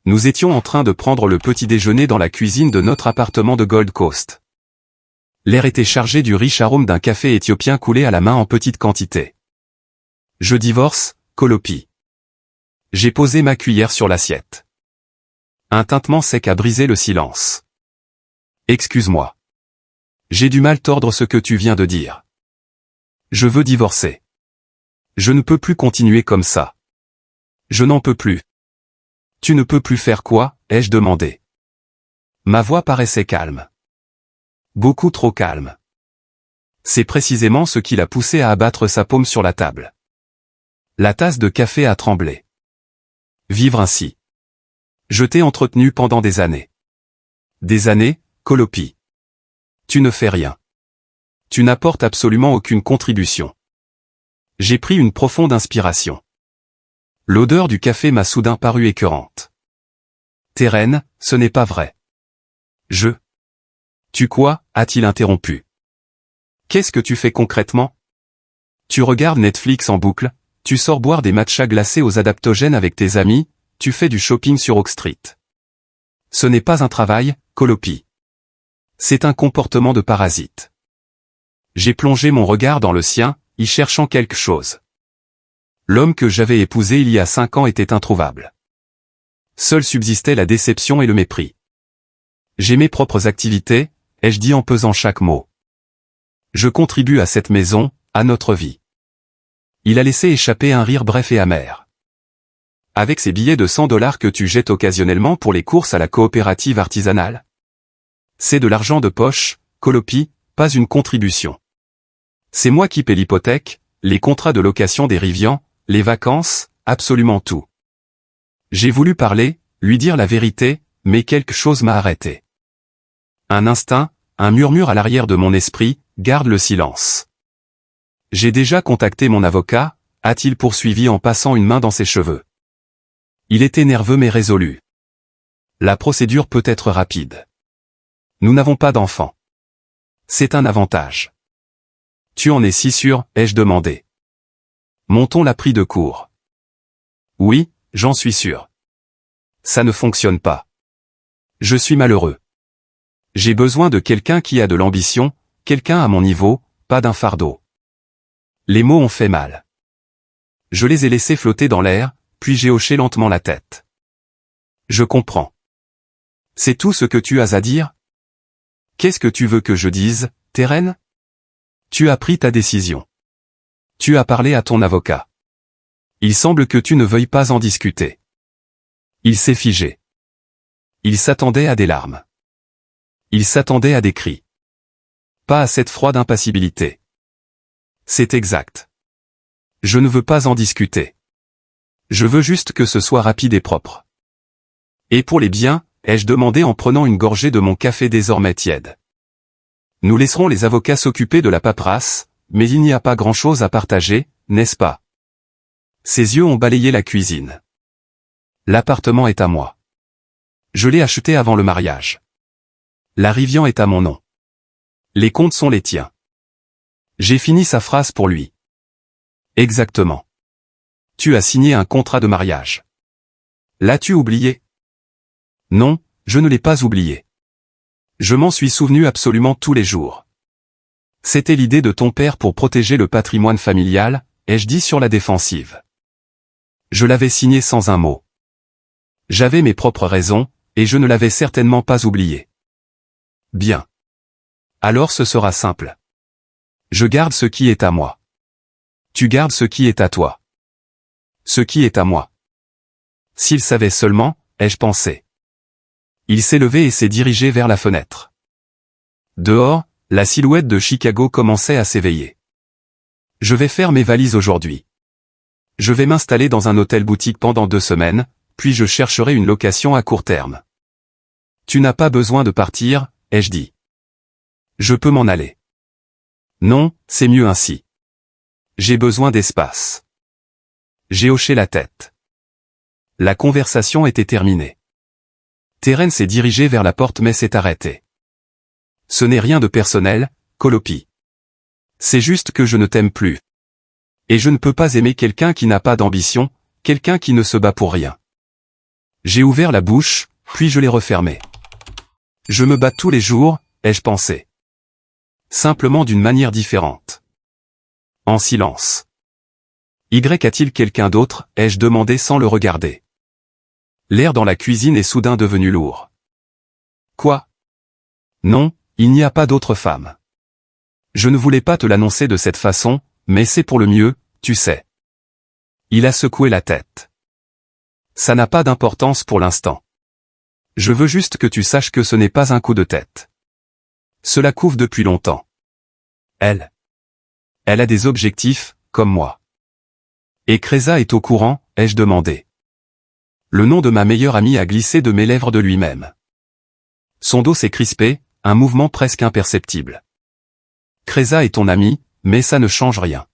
Nous étions en train de prendre le petit déjeuner dans la cuisine de notre appartement de Gold Coast. L'air était chargé du riche arôme d'un café éthiopien coulé à la main en petite quantité. Je divorce, Kolopi. J'ai posé ma cuillère sur l'assiette. Un tintement sec a brisé le silence. Excuse-moi. J'ai du mal tordre ce que tu viens de dire. Je veux divorcer. Je ne peux plus continuer comme ça. Je n'en peux plus. Tu ne peux plus faire quoi, ai-je demandé. Ma voix paraissait calme. Beaucoup trop calme. C'est précisément ce qui l'a poussé à abattre sa paume sur la table. La tasse de café a tremblé. Vivre ainsi. Je t'ai entretenu pendant des années. Des années, Kolopi. Tu ne fais rien. Tu n'apportes absolument aucune contribution. J'ai pris une profonde inspiration. L'odeur du café m'a soudain paru écœurante. Terren, ce n'est pas vrai. Tu quoi, a-t-il interrompu. Qu'est-ce que tu fais concrètement? Tu regardes Netflix en boucle, tu sors boire des matchas glacés aux adaptogènes avec tes amis, tu fais du shopping sur Oak Street. Ce n'est pas un travail, Kolopi. C'est un comportement de parasite. J'ai plongé mon regard dans le sien, y cherchant quelque chose. L'homme que j'avais épousé il y a 5 ans était introuvable. Seul subsistait la déception et le mépris. J'ai mes propres activités, ai-je dit en pesant chaque mot. Je contribue à cette maison, à notre vie. Il a laissé échapper un rire bref et amer. Avec ces billets de $100 que tu jettes occasionnellement pour les courses à la coopérative artisanale? C'est de l'argent de poche, Kolopi, pas une contribution. C'est moi qui paie l'hypothèque, les contrats de location des Rivians, les vacances, absolument tout. J'ai voulu parler, lui dire la vérité, mais quelque chose m'a arrêté. Un instinct, un murmure à l'arrière de mon esprit, garde le silence. J'ai déjà contacté mon avocat, a-t-il poursuivi en passant une main dans ses cheveux. Il était nerveux mais résolu. La procédure peut être rapide. Nous n'avons pas d'enfants. C'est un avantage. Tu en es si sûr, ai-je demandé. Mon ton l'a pris de court. Oui, j'en suis sûr. Ça ne fonctionne pas. Je suis malheureux. J'ai besoin de quelqu'un qui a de l'ambition, quelqu'un à mon niveau, pas d'un fardeau. Les mots ont fait mal. Je les ai laissés flotter dans l'air, puis j'ai hoché lentement la tête. Je comprends. C'est tout ce que tu as à dire? Qu'est-ce que tu veux que je dise, Terren? Tu as pris ta décision. Tu as parlé à ton avocat. Il semble que tu ne veuilles pas en discuter. Il s'est figé. Il s'attendait à des larmes. Il s'attendait à des cris. Pas à cette froide impassibilité. C'est exact. Je ne veux pas en discuter. Je veux juste que ce soit rapide et propre. Et pour les biens, ai-je demandé en prenant une gorgée de mon café désormais tiède. Nous laisserons les avocats s'occuper de la paperasse, mais il n'y a pas grand-chose à partager, n'est-ce pas? Ses yeux ont balayé la cuisine. L'appartement est à moi. Je l'ai acheté avant le mariage. La Rivian est à mon nom. Les comptes sont les tiens. J'ai fini sa phrase pour lui. Exactement. Tu as signé un contrat de mariage. L'as-tu oublié? Non, je ne l'ai pas oublié. Je m'en suis souvenu absolument tous les jours. C'était l'idée de ton père pour protéger le patrimoine familial, ai-je dit sur la défensive. Je l'avais signé sans un mot. J'avais mes propres raisons, et je ne l'avais certainement pas oublié. Bien. Alors ce sera simple. Je garde ce qui est à moi. Tu gardes ce qui est à toi. Ce qui est à moi. S'il savait seulement, ai-je pensé. Il s'est levé et s'est dirigé vers la fenêtre. Dehors, la silhouette de Chicago commençait à s'éveiller. Je vais faire mes valises aujourd'hui. Je vais m'installer dans un hôtel-boutique pendant 2 semaines, puis je chercherai une location à court terme. Tu n'as pas besoin de partir, ai-je dit. Je peux m'en aller. Non, c'est mieux ainsi. J'ai besoin d'espace. J'ai hoché la tête. La conversation était terminée. Terren s'est dirigé vers la porte mais s'est arrêté. Ce n'est rien de personnel, Kolopi. C'est juste que je ne t'aime plus. Et je ne peux pas aimer quelqu'un qui n'a pas d'ambition, quelqu'un qui ne se bat pour rien. J'ai ouvert la bouche, puis je l'ai refermée. Je me bats tous les jours, ai-je pensé. Simplement d'une manière différente. En silence. Y a-t-il quelqu'un d'autre, ai-je demandé sans le regarder. L'air dans la cuisine est soudain devenu lourd. Quoi? Non, il n'y a pas d'autre femme. Je ne voulais pas te l'annoncer de cette façon, mais c'est pour le mieux, tu sais. Il a secoué la tête. Ça n'a pas d'importance pour l'instant. Je veux juste que tu saches que ce n'est pas un coup de tête. Cela couve depuis longtemps. Elle a des objectifs, comme moi. Et Kreza est au courant, ai-je demandé. Le nom de ma meilleure amie a glissé de mes lèvres de lui-même. Son dos s'est crispé, un mouvement presque imperceptible. Kreza est ton ami, mais ça ne change rien.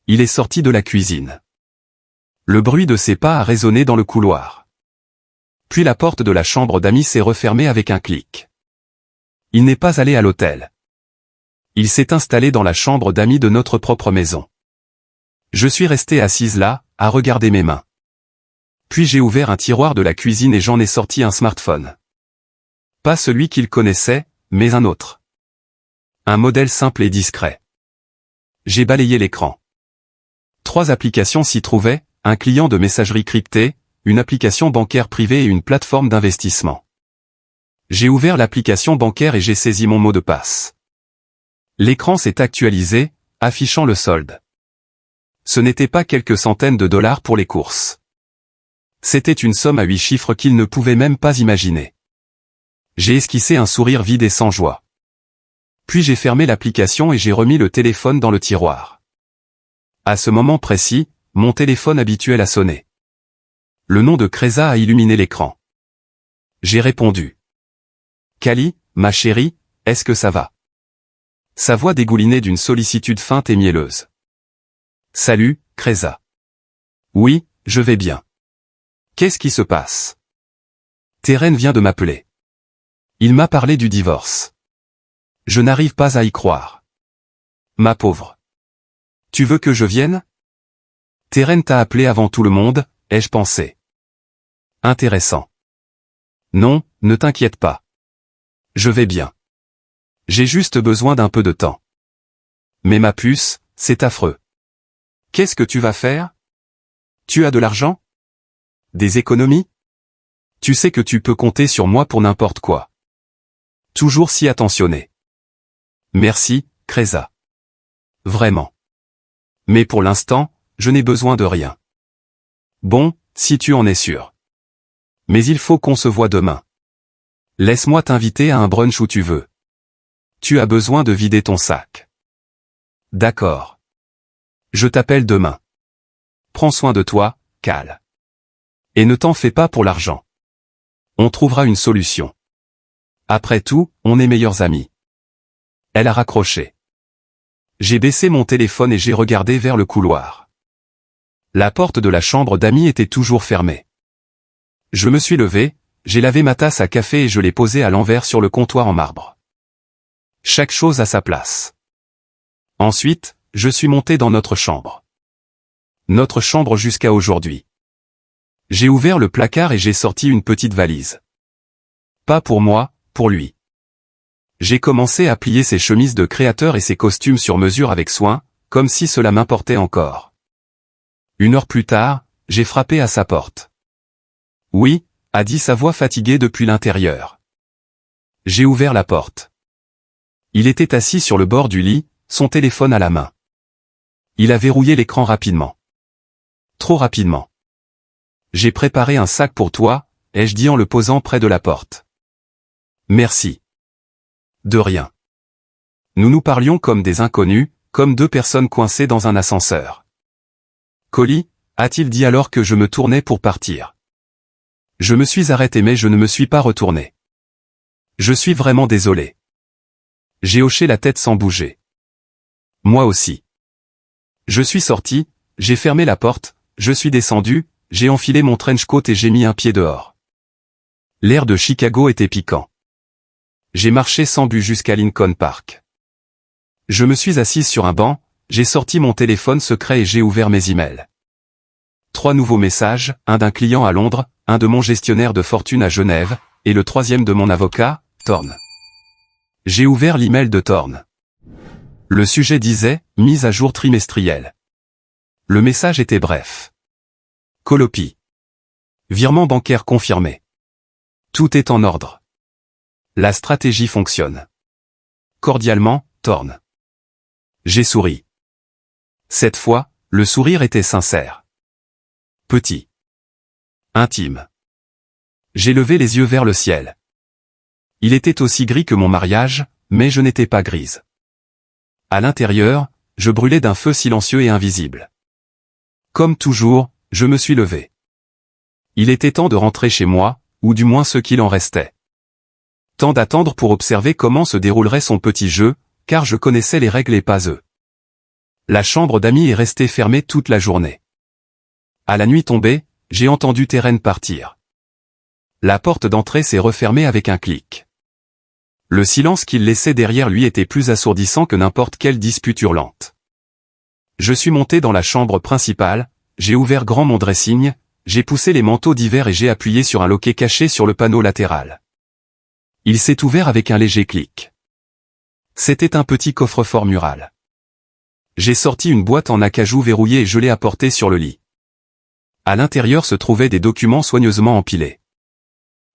Il est sorti de la cuisine. Le bruit de ses pas a résonné dans le couloir. Puis la porte de la chambre d'amis s'est refermée avec un clic. Il n'est pas allé à l'hôtel. Il s'est installé dans la chambre d'amis de notre propre maison. Je suis resté assise là, à regarder mes mains. Puis j'ai ouvert un tiroir de la cuisine et j'en ai sorti un smartphone. Pas celui qu'il connaissait, mais un autre. Un modèle simple et discret. J'ai balayé l'écran. 3 applications s'y trouvaient, un client de messagerie cryptée, une application bancaire privée et une plateforme d'investissement. J'ai ouvert l'application bancaire et j'ai saisi mon mot de passe. L'écran s'est actualisé, affichant le solde. Ce n'était pas quelques centaines de dollars pour les courses. C'était une somme à 8 chiffres qu'il ne pouvait même pas imaginer. J'ai esquissé un sourire vide et sans joie. Puis j'ai fermé l'application et j'ai remis le téléphone dans le tiroir. À ce moment précis, mon téléphone habituel a sonné. Le nom de Kreza a illuminé l'écran. J'ai répondu. Kali, ma chérie, est-ce que ça va? Sa voix dégoulinait d'une sollicitude feinte et mielleuse. Salut, Kreza. Oui, je vais bien. Qu'est-ce qui se passe? Teren vient de m'appeler. Il m'a parlé du divorce. Je n'arrive pas à y croire. Ma pauvre. Tu veux que je vienne? Teren t'a appelé avant tout le monde, ai-je pensé. Intéressant. Non, ne t'inquiète pas. Je vais bien. J'ai juste besoin d'un peu de temps. Mais ma puce, c'est affreux. Qu'est-ce que tu vas faire? Tu as de l'argent? Des économies? Tu sais que tu peux compter sur moi pour n'importe quoi. Toujours si attentionné. Merci, Kreza. Vraiment. Mais pour l'instant, je n'ai besoin de rien. Bon, si tu en es sûr. Mais il faut qu'on se voie demain. Laisse-moi t'inviter à un brunch où tu veux. Tu as besoin de vider ton sac. D'accord. Je t'appelle demain. Prends soin de toi, Cal. Et ne t'en fais pas pour l'argent. On trouvera une solution. Après tout, on est meilleurs amis. Elle a raccroché. J'ai baissé mon téléphone et j'ai regardé vers le couloir. La porte de la chambre d'amis était toujours fermée. Je me suis levé, j'ai lavé ma tasse à café et je l'ai posée à l'envers sur le comptoir en marbre. Chaque chose à sa place. Ensuite, je suis monté dans notre chambre. Notre chambre jusqu'à aujourd'hui. J'ai ouvert le placard et j'ai sorti une petite valise. Pas pour moi, pour lui. J'ai commencé à plier ses chemises de créateur et ses costumes sur mesure avec soin, comme si cela m'importait encore. 1 heure plus tard, j'ai frappé à sa porte. Oui, a dit sa voix fatiguée depuis l'intérieur. J'ai ouvert la porte. Il était assis sur le bord du lit, son téléphone à la main. Il a verrouillé l'écran rapidement. Trop rapidement. J'ai préparé un sac pour toi, ai-je dit en le posant près de la porte. Merci. De rien. Nous nous parlions comme des inconnus, comme 2 personnes coincées dans un ascenseur. Colis, a-t-il dit alors que je me tournais pour partir. Je me suis arrêté mais je ne me suis pas retourné. Je suis vraiment désolé. J'ai hoché la tête sans bouger. Moi aussi. Je suis sorti, j'ai fermé la porte, je suis descendu, j'ai enfilé mon trench coat et j'ai mis un pied dehors. L'air de Chicago était piquant. J'ai marché sans but jusqu'à Lincoln Park. Je me suis assise sur un banc, j'ai sorti mon téléphone secret et j'ai ouvert mes emails. 3 nouveaux messages, un d'un client à Londres, un de mon gestionnaire de fortune à Genève, et le troisième de mon avocat, Thorne. J'ai ouvert l'email de Thorne. Le sujet disait « Mise à jour trimestrielle ». Le message était bref. Colopi. Virement bancaire confirmé. Tout est en ordre. La stratégie fonctionne. Cordialement, Thorne. J'ai souri. Cette fois, le sourire était sincère. Petit. Intime. J'ai levé les yeux vers le ciel. Il était aussi gris que mon mariage, mais je n'étais pas grise. À l'intérieur, je brûlais d'un feu silencieux et invisible. Comme toujours, je me suis levé. Il était temps de rentrer chez moi, ou du moins ce qu'il en restait. Temps d'attendre pour observer comment se déroulerait son petit jeu, car je connaissais les règles et pas eux. La chambre d'amis est restée fermée toute la journée. À la nuit tombée, j'ai entendu Terren partir. La porte d'entrée s'est refermée avec un clic. Le silence qu'il laissait derrière lui était plus assourdissant que n'importe quelle dispute hurlante. Je suis monté dans la chambre principale, j'ai ouvert grand mon dressing, j'ai poussé les manteaux d'hiver et j'ai appuyé sur un loquet caché sur le panneau latéral. Il s'est ouvert avec un léger clic. C'était un petit coffre-fort mural. J'ai sorti une boîte en acajou verrouillée et je l'ai apportée sur le lit. À l'intérieur se trouvaient des documents soigneusement empilés.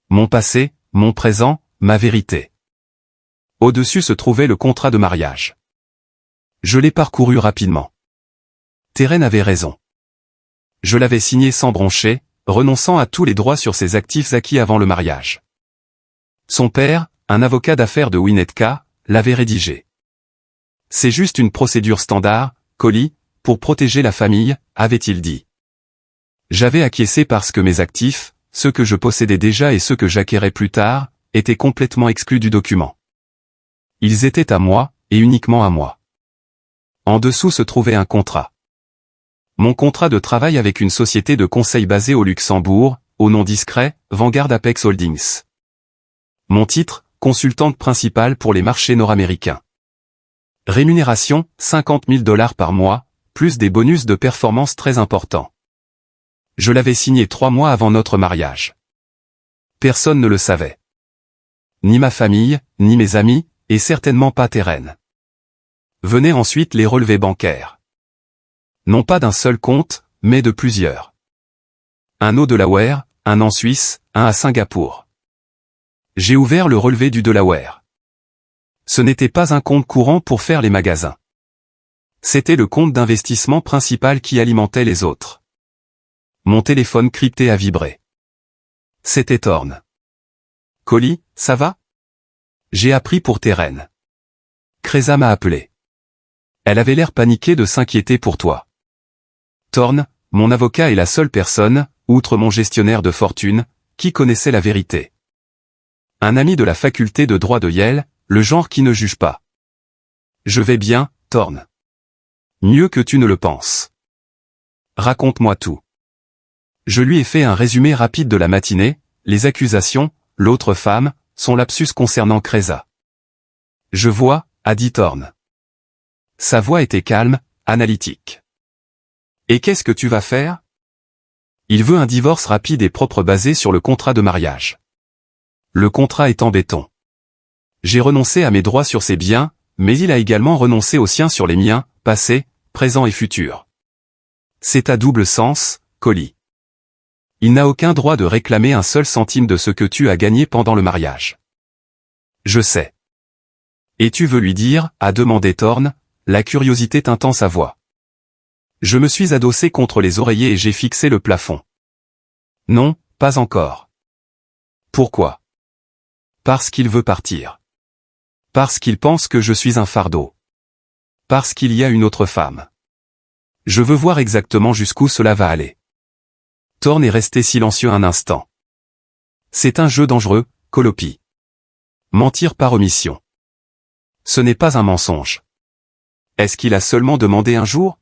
Mon passé, mon présent, ma vérité. Au-dessus se trouvait le contrat de mariage. Je l'ai parcouru rapidement. Terren avait raison. Je l'avais signé sans broncher, renonçant à tous les droits sur ses actifs acquis avant le mariage. Son père, un avocat d'affaires de Winnetka, l'avait rédigé. C'est juste une procédure standard, Collie, pour protéger la famille, avait-il dit. J'avais acquiescé parce que mes actifs, ceux que je possédais déjà et ceux que j'acquérais plus tard, étaient complètement exclus du document. Ils étaient à moi, et uniquement à moi. En dessous se trouvait un contrat. Mon contrat de travail avec une société de conseil basée au Luxembourg, au nom discret, Vanguard Apex Holdings. Mon titre, consultante principale pour les marchés nord-américains. Rémunération, 50 000 $ par mois, plus des bonus de performance très importants. Je l'avais signé 3 mois avant notre mariage. Personne ne le savait. Ni ma famille, ni mes amis, et certainement pas Terren. Venaient ensuite les relevés bancaires. Non pas d'un seul compte, mais de plusieurs. Un au Delaware, un en Suisse, un à Singapour. J'ai ouvert le relevé du Delaware. Ce n'était pas un compte courant pour faire les magasins. C'était le compte d'investissement principal qui alimentait les autres. Mon téléphone crypté a vibré. C'était Thorne. Collie, ça va? J'ai appris pour Terren. Cresa m'a appelé. Elle avait l'air paniquée de s'inquiéter pour toi. Thorne, mon avocat est la seule personne, outre mon gestionnaire de fortune, qui connaissait la vérité. Un ami de la faculté de droit de Yale, le genre qui ne juge pas. Je vais bien, Thorne. Mieux que tu ne le penses. Raconte-moi tout. Je lui ai fait un résumé rapide de la matinée, les accusations, l'autre femme, son lapsus concernant Cresa. Je vois, a dit Thorne. Sa voix était calme, analytique. Et qu'est-ce que tu vas faire? Il veut un divorce rapide et propre basé sur le contrat de mariage. Le contrat est en béton. J'ai renoncé à mes droits sur ses biens, mais il a également renoncé aux siens sur les miens, passés, présents et futurs. C'est à double sens, Collie. Il n'a aucun droit de réclamer un seul centime de ce que tu as gagné pendant le mariage. Je sais. Et tu veux lui dire, a demandé Thorne, la curiosité tintant sa voix. Je me suis adossé contre les oreillers et j'ai fixé le plafond. Non, pas encore. Pourquoi? Parce qu'il veut partir. Parce qu'il pense que je suis un fardeau. Parce qu'il y a une autre femme. Je veux voir exactement jusqu'où cela va aller. Thorne est resté silencieux un instant. C'est un jeu dangereux, Colopi. Mentir par omission. Ce n'est pas un mensonge. Est-ce qu'il a seulement demandé un jour?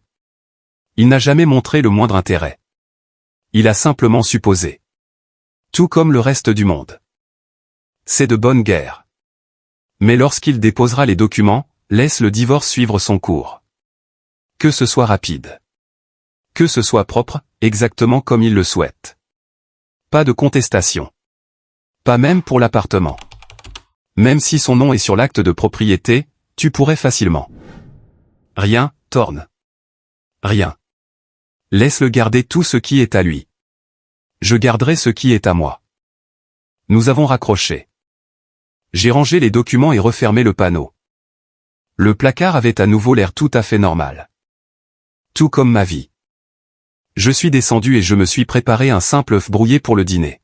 Il n'a jamais montré le moindre intérêt. Il a simplement supposé. Tout comme le reste du monde. C'est de bonne guerre. Mais lorsqu'il déposera les documents, laisse le divorce suivre son cours. Que ce soit rapide. Que ce soit propre, exactement comme il le souhaite. Pas de contestation. Pas même pour l'appartement. Même si son nom est sur l'acte de propriété, tu pourrais facilement. Rien, Thorne. Rien. Laisse-le garder tout ce qui est à lui. Je garderai ce qui est à moi. Nous avons raccroché. J'ai rangé les documents et refermé le panneau. Le placard avait à nouveau l'air tout à fait normal. Tout comme ma vie. Je suis descendu et je me suis préparé un simple œuf brouillé pour le dîner.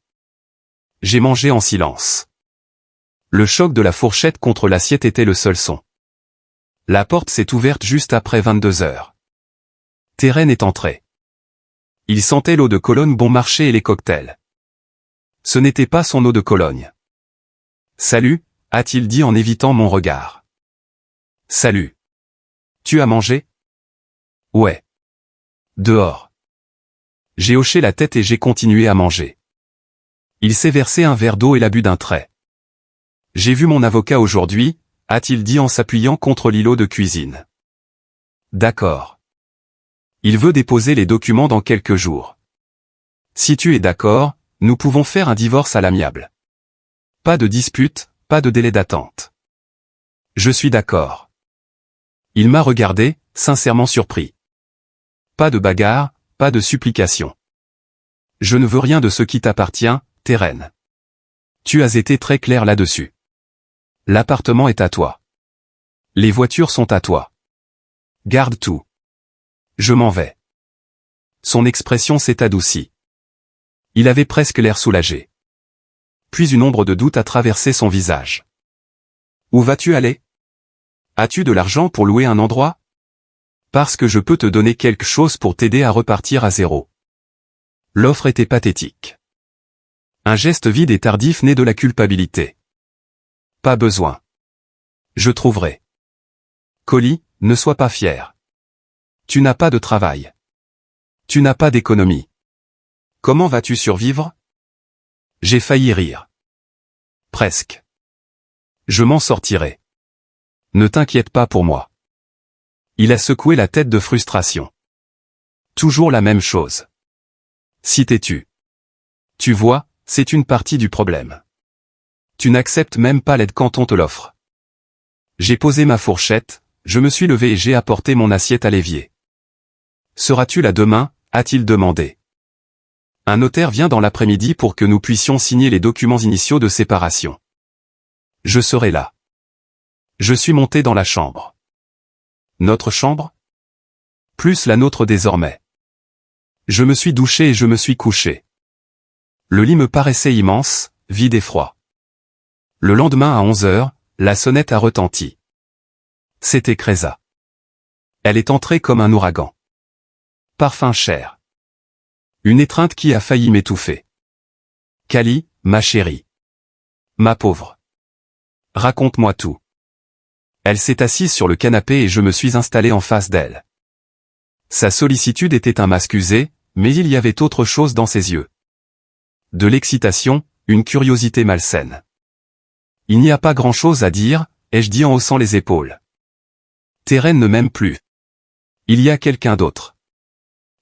J'ai mangé en silence. Le choc de la fourchette contre l'assiette était le seul son. La porte s'est ouverte juste après 22 heures. Teren est entré. Il sentait l'eau de Cologne bon marché et les cocktails. Ce n'était pas son eau de Cologne. « Salut », a-t-il dit en évitant mon regard. « Salut. Tu as mangé ? » ?»« Ouais. » »« Dehors. » J'ai hoché la tête et j'ai continué à manger. Il s'est versé un verre d'eau et l'a bu d'un trait. « J'ai vu mon avocat aujourd'hui », a-t-il dit en s'appuyant contre l'îlot de cuisine. « D'accord. Il veut déposer les documents dans quelques jours. Si tu es d'accord, nous pouvons faire un divorce à l'amiable. Pas de dispute, pas de délai d'attente. Je suis d'accord. Il m'a regardé, sincèrement surpris. Pas de bagarre, pas de supplication. Je ne veux rien de ce qui t'appartient, Teren. Tu as été très clair là-dessus. L'appartement est à toi. Les voitures sont à toi. Garde tout. Je m'en vais. Son expression s'est adoucie. Il avait presque l'air soulagé. Puis une ombre de doute a traversé son visage. Où vas-tu aller ? As-tu de l'argent pour louer un endroit ? Parce que je peux te donner quelque chose pour t'aider à repartir à zéro. L'offre était pathétique. Un geste vide et tardif né de la culpabilité. Pas besoin. Je trouverai. Colly, ne sois pas fier. Tu n'as pas de travail. Tu n'as pas d'économie. Comment vas-tu survivre ? J'ai failli rire. Presque. Je m'en sortirai. Ne t'inquiète pas pour moi. Il a secoué la tête de frustration. Toujours la même chose. Si t'es-tu. Tu vois, c'est une partie du problème. Tu n'acceptes même pas l'aide quand on te l'offre. J'ai posé ma fourchette, je me suis levé et j'ai apporté mon assiette à l'évier. Seras-tu là demain ? A-t-il demandé. Un notaire vient dans l'après-midi pour que nous puissions signer les documents initiaux de séparation. Je serai là. Je suis monté dans la chambre. Notre chambre ? Plus la nôtre désormais. Je me suis douché et je me suis couché. Le lit me paraissait immense, vide et froid. Le lendemain à 11 heures, la sonnette a retenti. C'était Kreza. Elle est entrée comme un ouragan. Parfum cher. Une étreinte qui a failli m'étouffer. Kali, ma chérie. Ma pauvre. Raconte-moi tout. Elle s'est assise sur le canapé et je me suis installé en face d'elle. Sa sollicitude était un m'excuser, mais il y avait autre chose dans ses yeux. De l'excitation, une curiosité malsaine. Il n'y a pas grand-chose à dire, ai-je dit en haussant les épaules. Teren ne m'aime plus. Il y a quelqu'un d'autre.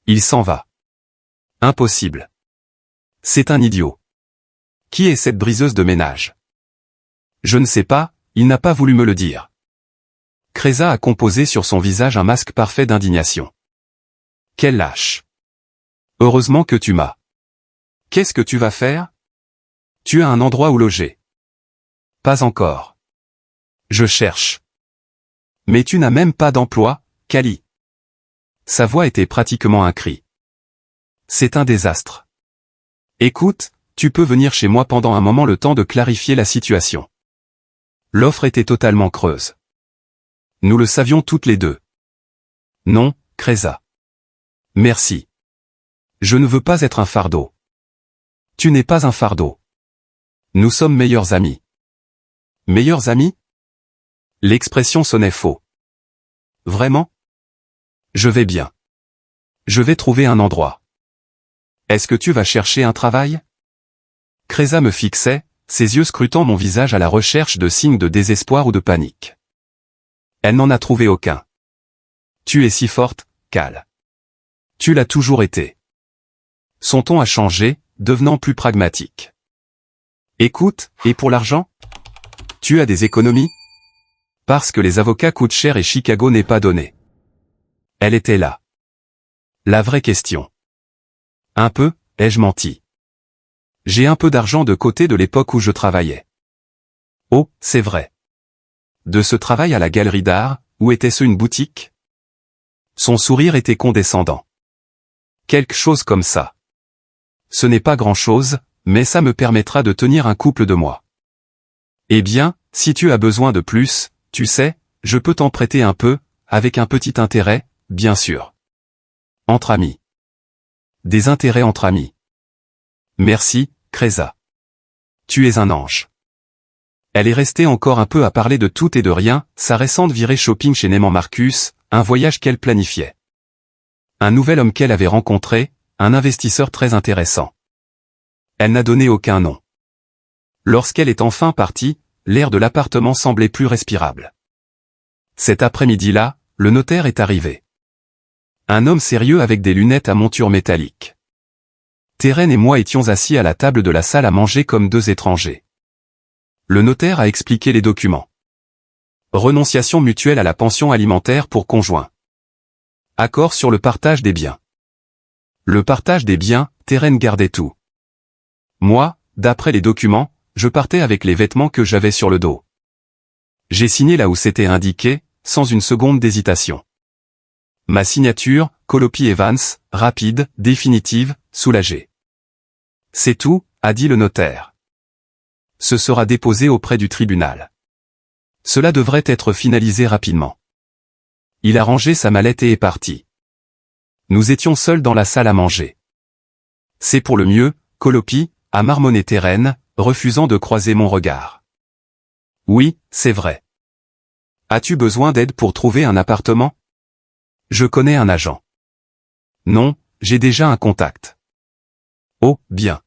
Il s'en va. Impossible. C'est un idiot. Qui est cette briseuse de ménage ? Je ne sais pas, il n'a pas voulu me le dire. Kreza a composé sur son visage un masque parfait d'indignation. Quel lâche. Heureusement que tu m'as. Qu'est-ce que tu vas faire ? Tu as un endroit où loger. Pas encore. Je cherche. Mais tu n'as même pas d'emploi, Kali. Sa voix était pratiquement un cri. C'est un désastre. Écoute, tu peux venir chez moi pendant un moment le temps de clarifier la situation. L'offre était totalement creuse. Nous le savions toutes les deux. Non, Kreza. Merci. Je ne veux pas être un fardeau. Tu n'es pas un fardeau. Nous sommes meilleurs amis. Meilleurs amis ? L'expression sonnait faux. Vraiment ? Je vais bien. Je vais trouver un endroit. Est-ce que tu vas chercher un travail ? Kreza me fixait, ses yeux scrutant mon visage à la recherche de signes de désespoir ou de panique. Elle n'en a trouvé aucun. Tu es si forte, Cal. Tu l'as toujours été. Son ton a changé, devenant plus pragmatique. Écoute, et pour l'argent? Tu as des économies? Parce que les avocats coûtent cher et Chicago n'est pas donné. Elle était là. La vraie question. Un peu, ai-je menti? J'ai un peu d'argent de côté de l'époque où je travaillais. Oh, c'est vrai. De ce travail à la galerie d'art, où était-ce une boutique? Son sourire était condescendant. Quelque chose comme ça. Ce n'est pas grand-chose, mais ça me permettra de tenir un couple de mois. Eh bien, si tu as besoin de plus, tu sais, je peux t'en prêter un peu, avec un petit intérêt, bien sûr. Entre amis. Des intérêts entre amis. Merci, Kreza. Tu es un ange. Elle est restée encore un peu à parler de tout et de rien, sa récente virée shopping chez Neiman Marcus, un voyage qu'elle planifiait. Un nouvel homme qu'elle avait rencontré, un investisseur très intéressant. Elle n'a donné aucun nom. Lorsqu'elle est enfin partie, l'air de l'appartement semblait plus respirable. Cet après-midi-là, le notaire est arrivé. Un homme sérieux avec des lunettes à monture métallique. Terren et moi étions assis à la table de la salle à manger comme deux étrangers. Le notaire a expliqué les documents. Renonciation mutuelle à la pension alimentaire pour conjoints. Accord sur le partage des biens. Le partage des biens, Terren gardait tout. Moi, d'après les documents, je partais avec les vêtements que j'avais sur le dos. J'ai signé là où c'était indiqué, sans une seconde d'hésitation. Ma signature, Colopy Evans, rapide, définitive, soulagée. C'est tout, a dit le notaire. Ce sera déposé auprès du tribunal. Cela devrait être finalisé rapidement. Il a rangé sa mallette et est parti. Nous étions seuls dans la salle à manger. C'est pour le mieux, Colopy, a marmonné Terren, refusant de croiser mon regard. Oui, c'est vrai. As-tu besoin d'aide pour trouver un appartement? Je connais un agent. Non, j'ai déjà un contact. Oh, bien.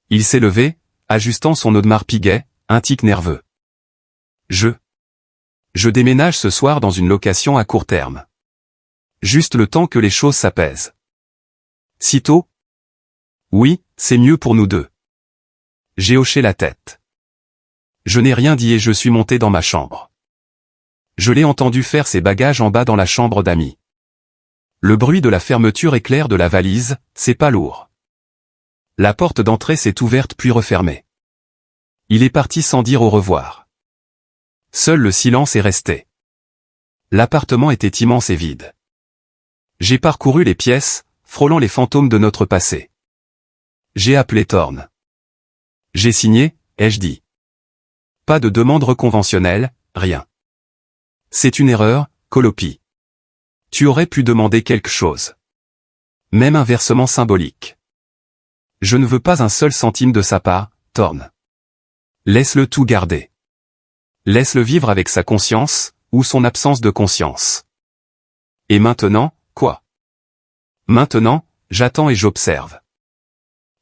Il s'est levé, ajustant son Audemars Piguet, un tic nerveux. Je déménage ce soir dans une location à court terme. Juste le temps que les choses s'apaisent. Sitôt? Oui, c'est mieux pour nous deux. J'ai hoché la tête. Je n'ai rien dit et je suis monté dans ma chambre. Je l'ai entendu faire ses bagages en bas dans la chambre d'amis. Le bruit de la fermeture éclair de la valise, c'est pas lourd. La porte d'entrée s'est ouverte puis refermée. Il est parti sans dire au revoir. Seul le silence est resté. L'appartement était immense et vide. J'ai parcouru les pièces, frôlant les fantômes de notre passé. J'ai appelé Thorne. J'ai signé, ai-je dit. Pas de demande conventionnelle, rien. C'est une erreur, Colopy. Tu aurais pu demander quelque chose. Même un versement symbolique. Je ne veux pas un seul centime de sa part, Thorne. Laisse-le tout garder. Laisse-le vivre avec sa conscience, ou son absence de conscience. Et maintenant, quoi? Maintenant, j'attends et j'observe.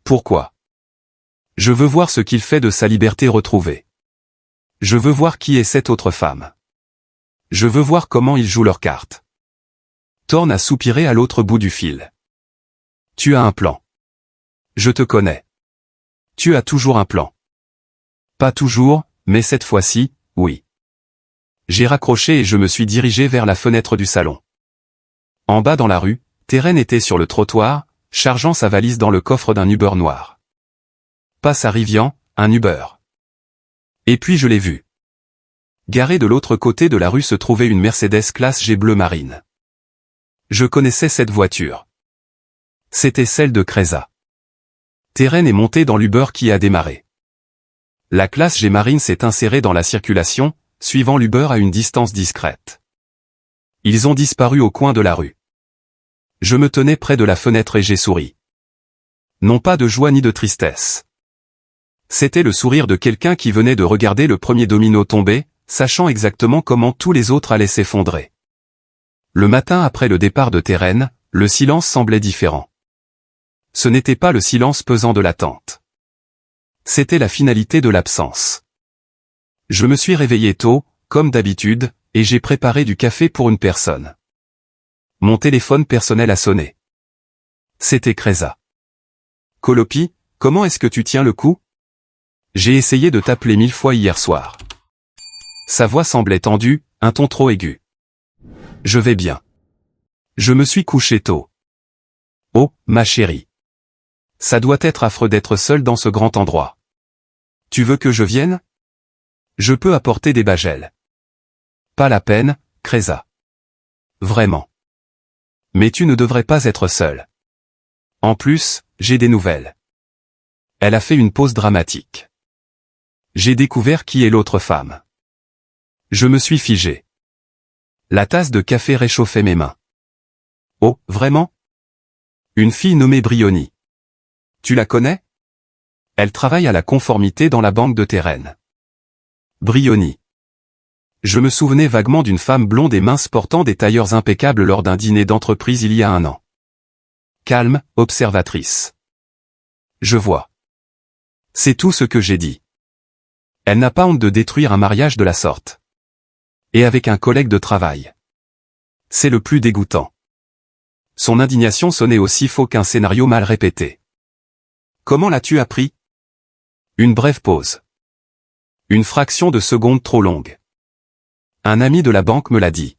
Pourquoi? Je veux voir ce qu'il fait de sa liberté retrouvée. Je veux voir qui est cette autre femme. Je veux voir comment ils jouent leurs cartes. Thorne a soupiré à l'autre bout du fil. Tu as un plan. Je te connais. Tu as toujours un plan. Pas toujours, mais cette fois-ci, oui. J'ai raccroché et je me suis dirigé vers la fenêtre du salon. En bas dans la rue, Terren était sur le trottoir, chargeant sa valise dans le coffre d'un Uber noir. Passe à Rivian, un Uber. Et puis je l'ai vu. Garée de l'autre côté de la rue se trouvait une Mercedes classe G bleu marine. Je connaissais cette voiture. C'était celle de Kreza. Terren est monté dans l'Uber qui a démarré. La classe G marine s'est insérée dans la circulation, suivant l'Uber à une distance discrète. Ils ont disparu au coin de la rue. Je me tenais près de la fenêtre et j'ai souri. Non pas de joie ni de tristesse. C'était le sourire de quelqu'un qui venait de regarder le premier domino tomber, sachant exactement comment tous les autres allaient s'effondrer. Le matin après le départ de Terren, le silence semblait différent. Ce n'était pas le silence pesant de l'attente. C'était la finalité de l'absence. Je me suis réveillé tôt, comme d'habitude, et j'ai préparé du café pour une personne. Mon téléphone personnel a sonné. C'était Kreza. Colopi, comment est-ce que tu tiens le coup? J'ai essayé de t'appeler 1000 fois hier soir. Sa voix semblait tendue, un ton trop aigu. Je vais bien. Je me suis couché tôt. Oh, ma chérie. Ça doit être affreux d'être seule dans ce grand endroit. Tu veux que je vienne? Je peux apporter des bagels. Pas la peine, Kreza. Vraiment. Mais tu ne devrais pas être seule. En plus, j'ai des nouvelles. Elle a fait une pause dramatique. J'ai découvert qui est l'autre femme. Je me suis figé. La tasse de café réchauffait mes mains. Oh, vraiment? Une fille nommée Brioni. Tu la connais? Elle travaille à la conformité dans la banque de Terren. Brioni. Je me souvenais vaguement d'une femme blonde et mince portant des tailleurs impeccables lors d'un dîner d'entreprise il y a un an. Calme, observatrice. Je vois. C'est tout ce que j'ai dit. Elle n'a pas honte de détruire un mariage de la sorte. Et avec un collègue de travail. C'est le plus dégoûtant. Son indignation sonnait aussi faux qu'un scénario mal répété. Comment l'as-tu appris? Une brève pause. Une fraction de seconde trop longue. Un ami de la banque me l'a dit.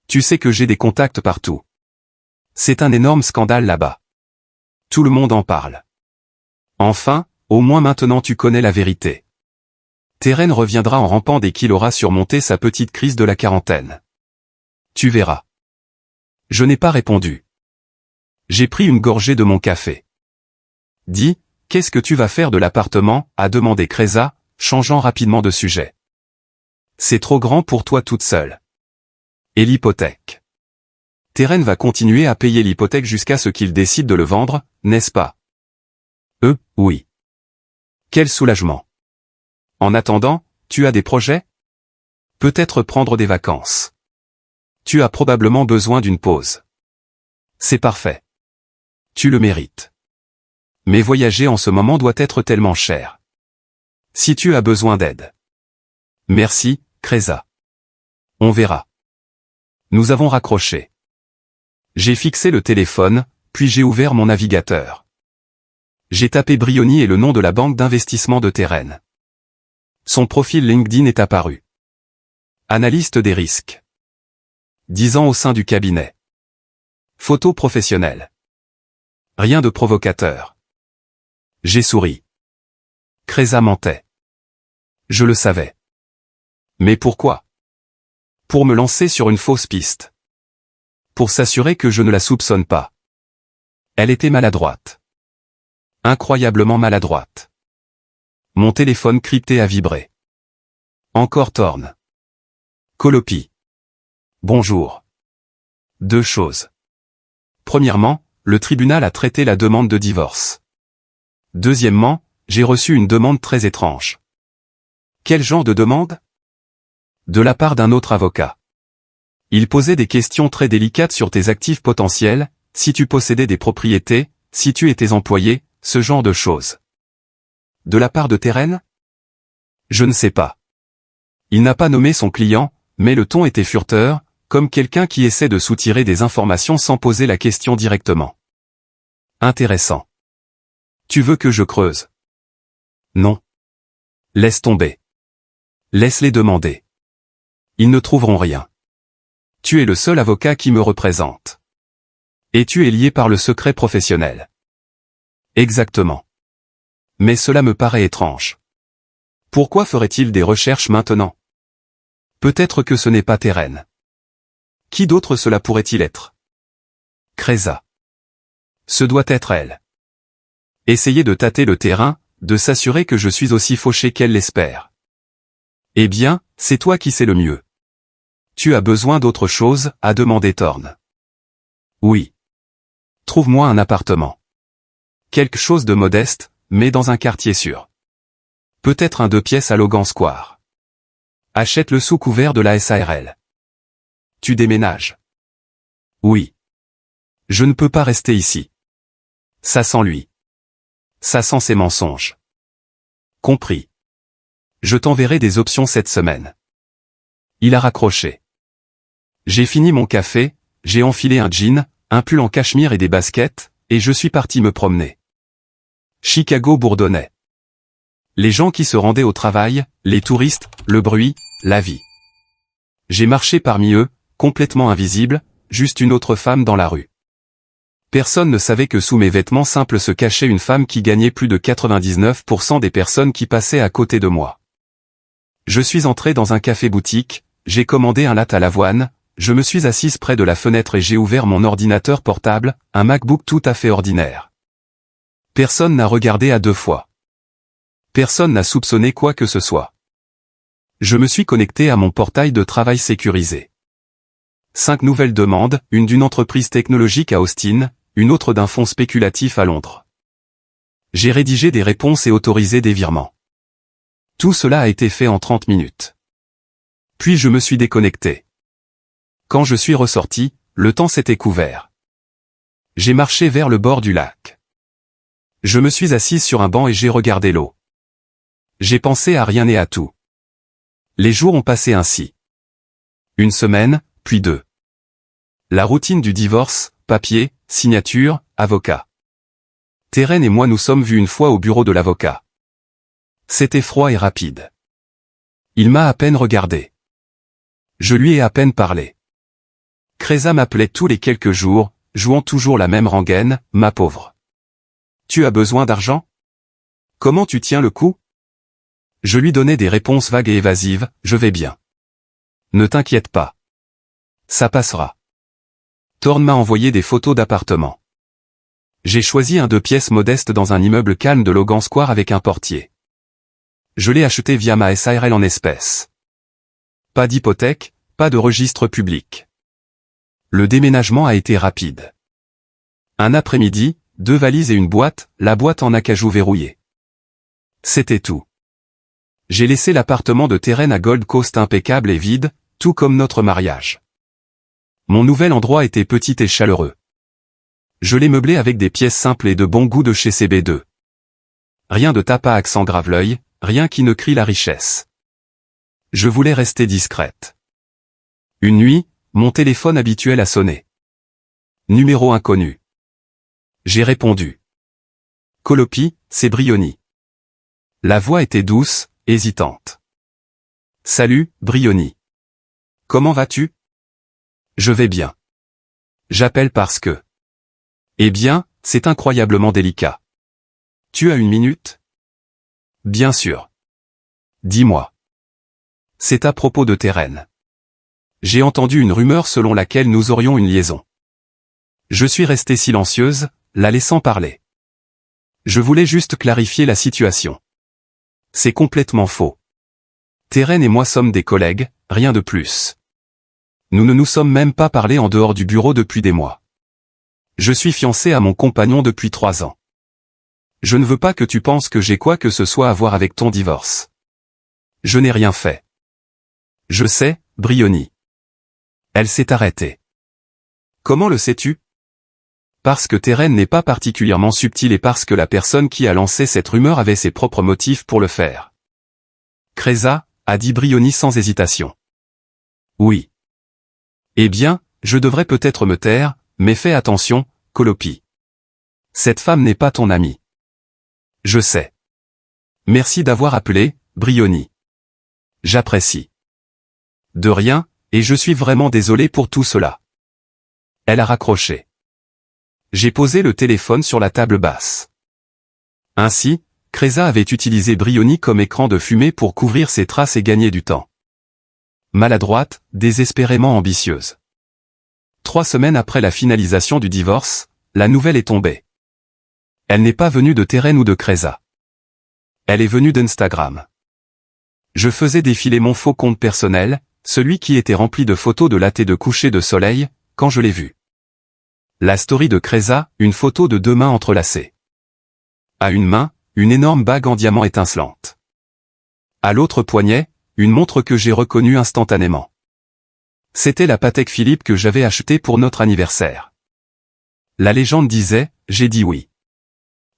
Tu sais que j'ai des contacts partout. C'est un énorme scandale là-bas. Tout le monde en parle. Enfin, au moins maintenant tu connais la vérité. Terren reviendra en rampant dès qu'il aura surmonté sa petite crise de la quarantaine. Tu verras. Je n'ai pas répondu. J'ai pris une gorgée de mon café. Dis, qu'est-ce que tu vas faire de l'appartement, a demandé Kreza, changeant rapidement de sujet. C'est trop grand pour toi toute seule. Et l'hypothèque? Terren va continuer à payer l'hypothèque jusqu'à ce qu'il décide de le vendre, n'est-ce pas? Oui. Quel soulagement. En attendant, tu as des projets? Peut-être prendre des vacances. Tu as probablement besoin d'une pause. C'est parfait. Tu le mérites. Mais voyager en ce moment doit être tellement cher. Si tu as besoin d'aide. Merci, Kreza. On verra. Nous avons raccroché. J'ai fixé le téléphone, puis j'ai ouvert mon navigateur. J'ai tapé Brioni et le nom de la banque d'investissement de Terren. Son profil LinkedIn est apparu. Analyste des risques. 10 ans au sein du cabinet. Photo professionnelle. Rien de provocateur. J'ai souri. Kreza mentait. Je le savais. Mais pourquoi? Pour me lancer sur une fausse piste. Pour s'assurer que je ne la soupçonne pas. Elle était maladroite. Incroyablement maladroite. Mon téléphone crypté a vibré. Encore Thorne. Colopi. Bonjour. 2 choses. Premièrement, le tribunal a traité la demande de divorce. Deuxièmement, j'ai reçu une demande très étrange. Quel genre de demande? De la part d'un autre avocat. Il posait des questions très délicates sur tes actifs potentiels, si tu possédais des propriétés, si tu étais employé, ce genre de choses. De la part de Terren? Je ne sais pas. Il n'a pas nommé son client, mais le ton était furteur, comme quelqu'un qui essaie de soutirer des informations sans poser la question directement. Intéressant. Tu veux que je creuse? Non. Laisse tomber. Laisse-les demander. Ils ne trouveront rien. Tu es le seul avocat qui me représente. Et tu es lié par le secret professionnel. Exactement. Mais cela me paraît étrange. Pourquoi ferait-il des recherches maintenant? Peut-être que ce n'est pas Terren. Qui d'autre cela pourrait-il être? Kreza. Ce doit être elle. Essayer de tâter le terrain, de s'assurer que je suis aussi fauché qu'elle l'espère. Eh bien, c'est toi qui sais le mieux. Tu as besoin d'autre chose, a demandé Thorne. Oui. Trouve-moi un appartement. Quelque chose de modeste, mais dans un quartier sûr. Peut-être un 2 pièces à Logan Square. Achète-le sous couvert de la SARL. Tu déménages. Oui. Je ne peux pas rester ici. Ça sent lui. Ça sent ses mensonges. Compris. Je t'enverrai des options cette semaine. Il a raccroché. J'ai fini mon café, j'ai enfilé un jean, un pull en cachemire et des baskets, et je suis parti me promener. Chicago bourdonnait. Les gens qui se rendaient au travail, les touristes, le bruit, la vie. J'ai marché parmi eux, complètement invisible, juste une autre femme dans la rue. Personne ne savait que sous mes vêtements simples se cachait une femme qui gagnait plus de 99% des personnes qui passaient à côté de moi. Je suis entré dans un café-boutique, j'ai commandé un latte à l'avoine, je me suis assise près de la fenêtre et j'ai ouvert mon ordinateur portable, un MacBook tout à fait ordinaire. Personne n'a regardé à deux fois. Personne n'a soupçonné quoi que ce soit. Je me suis connecté à mon portail de travail sécurisé. 5 nouvelles demandes, une d'une entreprise technologique à Austin, une autre d'un fonds spéculatif à Londres. J'ai rédigé des réponses et autorisé des virements. Tout cela a été fait en 30 minutes. Puis je me suis déconnecté. Quand je suis ressorti, le temps s'était couvert. J'ai marché vers le bord du lac. Je me suis assise sur un banc et j'ai regardé l'eau. J'ai pensé à rien et à tout. Les jours ont passé ainsi. Une semaine, puis 2. La routine du divorce, papier, signature, avocat. Terren et moi nous sommes vus une fois au bureau de l'avocat. C'était froid et rapide. Il m'a à peine regardé. Je lui ai à peine parlé. Kreza m'appelait tous les quelques jours, jouant toujours la même rengaine, ma pauvre. Tu as besoin d'argent? Comment tu tiens le coup? Je lui donnais des réponses vagues et évasives, je vais bien. Ne t'inquiète pas. Ça passera. Thorne m'a envoyé des photos d'appartements. J'ai choisi un 2 pièces modeste dans un immeuble calme de Logan Square avec un portier. Je l'ai acheté via ma SARL en espèces. Pas d'hypothèque, pas de registre public. Le déménagement a été rapide. Un après-midi, 2 valises et une boîte, la boîte en acajou verrouillée. C'était tout. J'ai laissé l'appartement de Terren à Gold Coast impeccable et vide, tout comme notre mariage. Mon nouvel endroit était petit et chaleureux. Je l'ai meublé avec des pièces simples et de bon goût de chez CB2. Rien de tape à accent grave-l'œil, rien qui ne crie la richesse. Je voulais rester discrète. Une nuit, mon téléphone habituel a sonné. Numéro inconnu. J'ai répondu. Colopi, c'est Brioni. La voix était douce, hésitante. Salut, Brioni. Comment vas-tu? Je vais bien. J'appelle parce que... Eh bien, c'est incroyablement délicat. Tu as une minute? Bien sûr. Dis-moi. C'est à propos de Terren. J'ai entendu une rumeur selon laquelle nous aurions une liaison. Je suis restée silencieuse, la laissant parler. Je voulais juste clarifier la situation. C'est complètement faux. Terren et moi sommes des collègues, rien de plus. Nous ne nous sommes même pas parlé en dehors du bureau depuis des mois. Je suis fiancé à mon compagnon depuis 3 ans. Je ne veux pas que tu penses que j'ai quoi que ce soit à voir avec ton divorce. Je n'ai rien fait. Je sais, Brioni. Elle s'est arrêtée. Comment le sais-tu? Parce que Terren n'est pas particulièrement subtil et parce que la personne qui a lancé cette rumeur avait ses propres motifs pour le faire. Kreza, a dit Brioni sans hésitation. Oui. Eh bien, je devrais peut-être me taire, mais fais attention, Colopi. Cette femme n'est pas ton amie. Je sais. Merci d'avoir appelé, Brioni. J'apprécie. De rien, et je suis vraiment désolé pour tout cela. Elle a raccroché. J'ai posé le téléphone sur la table basse. Ainsi, Kreza avait utilisé Brioni comme écran de fumée pour couvrir ses traces et gagner du temps. Maladroite, désespérément ambitieuse. 3 semaines après la finalisation du divorce, la nouvelle est tombée. Elle n'est pas venue de Terren ou de Kreza. Elle est venue d'Instagram. Je faisais défiler mon faux compte personnel, celui qui était rempli de photos de latte et de coucher de soleil, quand je l'ai vu. La story de Kreza, une photo de 2 mains entrelacées. À une main, une énorme bague en diamant étincelante. À l'autre poignet, une montre que j'ai reconnue instantanément. C'était la Patek Philippe que j'avais achetée pour notre anniversaire. La légende disait, j'ai dit oui.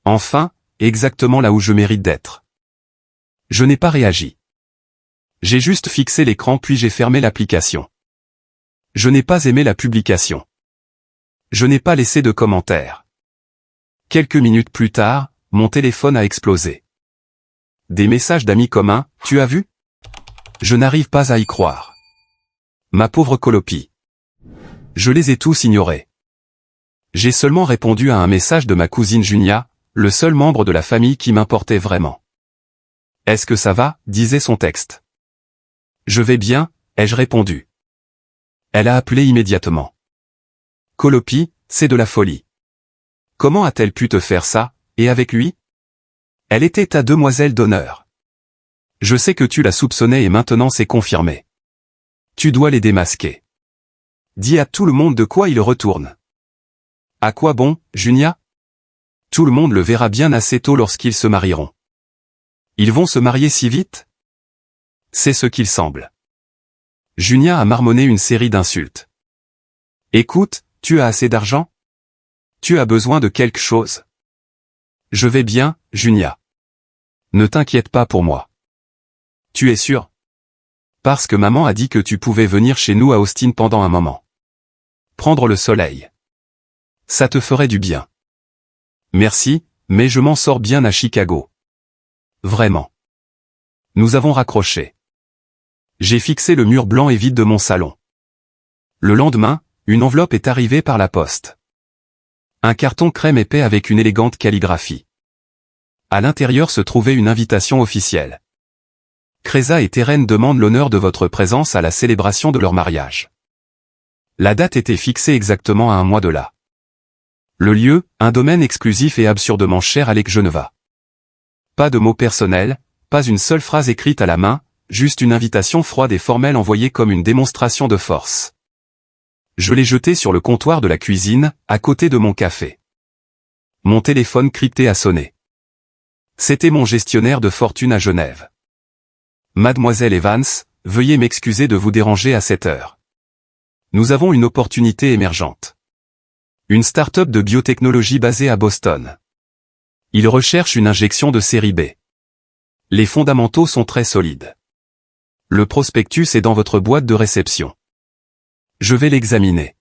Enfin, exactement là où je mérite d'être. Je n'ai pas réagi. J'ai juste fixé l'écran puis j'ai fermé l'application. Je n'ai pas aimé la publication. Je n'ai pas laissé de commentaires. Quelques minutes plus tard, mon téléphone a explosé. Des messages d'amis communs, tu as vu? Je n'arrive pas à y croire. Ma pauvre Colopi. Je les ai tous ignorés. J'ai seulement répondu à un message de ma cousine Junia, le seul membre de la famille qui m'importait vraiment. Est-ce que ça va? Disait son texte. Je vais bien, ai-je répondu. Elle a appelé immédiatement. Colopi, c'est de la folie. Comment a-t-elle pu te faire ça, et avec lui? Elle était ta demoiselle d'honneur. Je sais que tu la soupçonnais et maintenant c'est confirmé. Tu dois les démasquer. Dis à tout le monde de quoi il retourne. À quoi bon, Junia? Tout le monde le verra bien assez tôt lorsqu'ils se marieront. Ils vont se marier si vite? C'est ce qu'il semble. Junia a marmonné une série d'insultes. Écoute, tu as assez d'argent? Tu as besoin de quelque chose? Je vais bien, Junia. Ne t'inquiète pas pour moi. Tu es sûr? Parce que maman a dit que tu pouvais venir chez nous à Austin pendant un moment. Prendre le soleil. Ça te ferait du bien. Merci, mais je m'en sors bien à Chicago. Vraiment. Nous avons raccroché. J'ai fixé le mur blanc et vide de mon salon. Le lendemain, une enveloppe est arrivée par la poste. Un carton crème épais avec une élégante calligraphie. À l'intérieur se trouvait une invitation officielle. Kreza et Terren demandent l'honneur de votre présence à la célébration de leur mariage. La date était fixée exactement à un mois de là. Le lieu, un domaine exclusif et absurdement cher à Lake Geneva. Pas de mots personnels, pas une seule phrase écrite à la main, juste une invitation froide et formelle envoyée comme une démonstration de force. Je l'ai jetée sur le comptoir de la cuisine, à côté de mon café. Mon téléphone crypté a sonné. C'était mon gestionnaire de fortune à Genève. Mademoiselle Evans, veuillez m'excuser de vous déranger à cette heure. Nous avons une opportunité émergente. Une start-up de biotechnologie basée à Boston. Ils recherchent une injection de série B. Les fondamentaux sont très solides. Le prospectus est dans votre boîte de réception. Je vais l'examiner.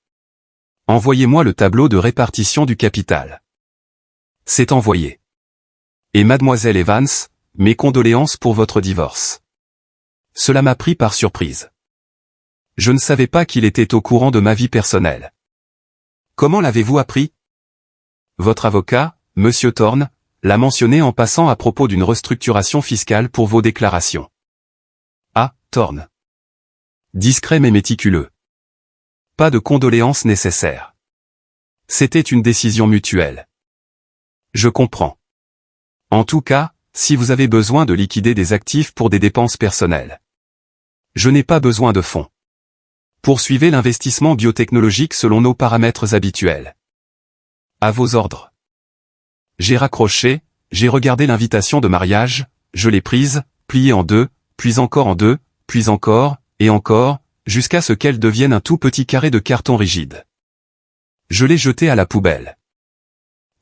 Envoyez-moi le tableau de répartition du capital. C'est envoyé. Et Mademoiselle Evans, mes condoléances pour votre divorce. Cela m'a pris par surprise. Je ne savais pas qu'il était au courant de ma vie personnelle. Comment l'avez-vous appris? Votre avocat, Monsieur Thorne, l'a mentionné en passant à propos d'une restructuration fiscale pour vos déclarations. Ah, Thorne. Discret mais méticuleux. Pas de condoléances nécessaires. C'était une décision mutuelle. Je comprends. En tout cas, si vous avez besoin de liquider des actifs pour des dépenses personnelles. Je n'ai pas besoin de fonds. Poursuivez l'investissement biotechnologique selon nos paramètres habituels. À vos ordres. J'ai raccroché, j'ai regardé l'invitation de mariage, je l'ai prise, pliée en deux, puis encore en deux, puis encore, et encore, jusqu'à ce qu'elle devienne un tout petit carré de carton rigide. Je l'ai jetée à la poubelle.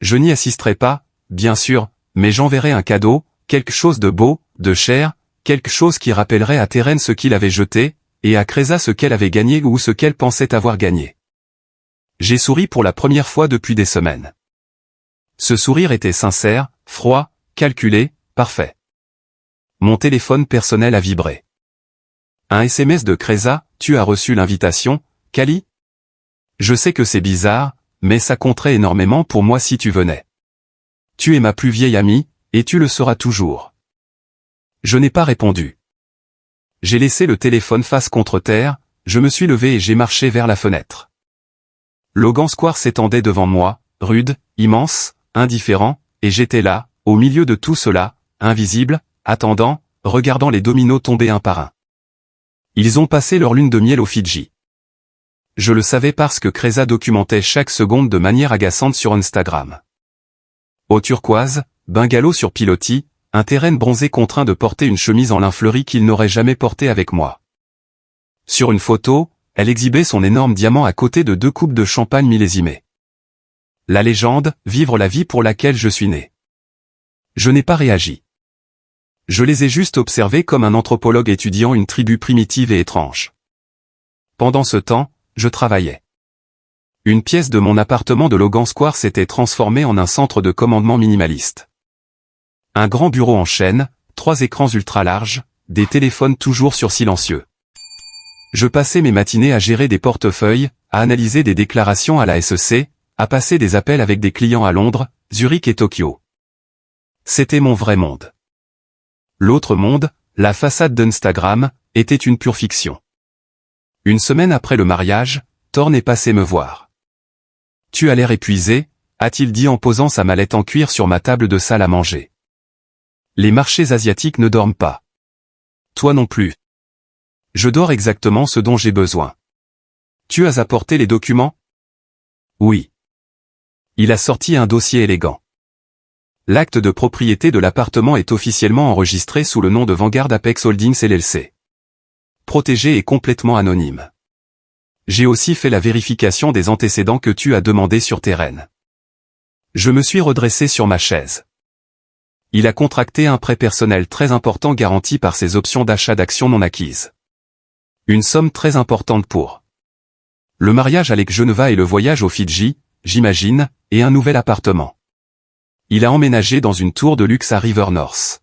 Je n'y assisterai pas, bien sûr, mais j'enverrai un cadeau, quelque chose de beau, de cher, quelque chose qui rappellerait à Terren ce qu'il avait jeté, et à Kreza ce qu'elle avait gagné ou ce qu'elle pensait avoir gagné. J'ai souri pour la première fois depuis des semaines. Ce sourire était sincère, froid, calculé, parfait. Mon téléphone personnel a vibré. Un SMS de Kreza, tu as reçu l'invitation, Kali? Je sais que c'est bizarre, mais ça compterait énormément pour moi si tu venais. Tu es ma plus vieille amie, et tu le seras toujours. Je n'ai pas répondu. J'ai laissé le téléphone face contre terre, je me suis levé et j'ai marché vers la fenêtre. Logan Square s'étendait devant moi, rude, immense, indifférent, et j'étais là, au milieu de tout cela, invisible, attendant, regardant les dominos tomber un par un. Ils ont passé leur lune de miel aux Fidji. Je le savais parce que Kreza documentait chaque seconde de manière agaçante sur Instagram. Au turquoise, bungalow sur pilotis, un Terren bronzé contraint de porter une chemise en lin fleuri qu'il n'aurait jamais portée avec moi. Sur une photo, elle exhibait son énorme diamant à côté de deux coupes de champagne millésimées. La légende, vivre la vie pour laquelle je suis né. Je n'ai pas réagi. Je les ai juste observés comme un anthropologue étudiant une tribu primitive et étrange. Pendant ce temps, je travaillais. Une pièce de mon appartement de Logan Square s'était transformée en un centre de commandement minimaliste. Un grand bureau en chêne, 3 écrans ultra larges, des téléphones toujours sur silencieux. Je passais mes matinées à gérer des portefeuilles, à analyser des déclarations à la SEC, à passer des appels avec des clients à Londres, Zurich et Tokyo. C'était mon vrai monde. L'autre monde, la façade d'Instagram, était une pure fiction. Une semaine après le mariage, Thorne est passé me voir. « Tu as l'air épuisé », a-t-il dit en posant sa mallette en cuir sur ma table de salle à manger. « Les marchés asiatiques ne dorment pas. Toi non plus. Je dors exactement ce dont j'ai besoin. Tu as apporté les documents ? Oui. Il a sorti un dossier élégant. L'acte de propriété de l'appartement est officiellement enregistré sous le nom de Vanguard Apex Holdings LLC. Protégé et complètement anonyme. J'ai aussi fait la vérification des antécédents que tu as demandé sur Terrain. Je me suis redressé sur ma chaise. Il a contracté un prêt personnel très important garanti par ses options d'achat d'actions non acquises. Une somme très importante pour le mariage avec Geneva et le voyage aux Fidji, j'imagine, et un nouvel appartement. Il a emménagé dans une tour de luxe à River North.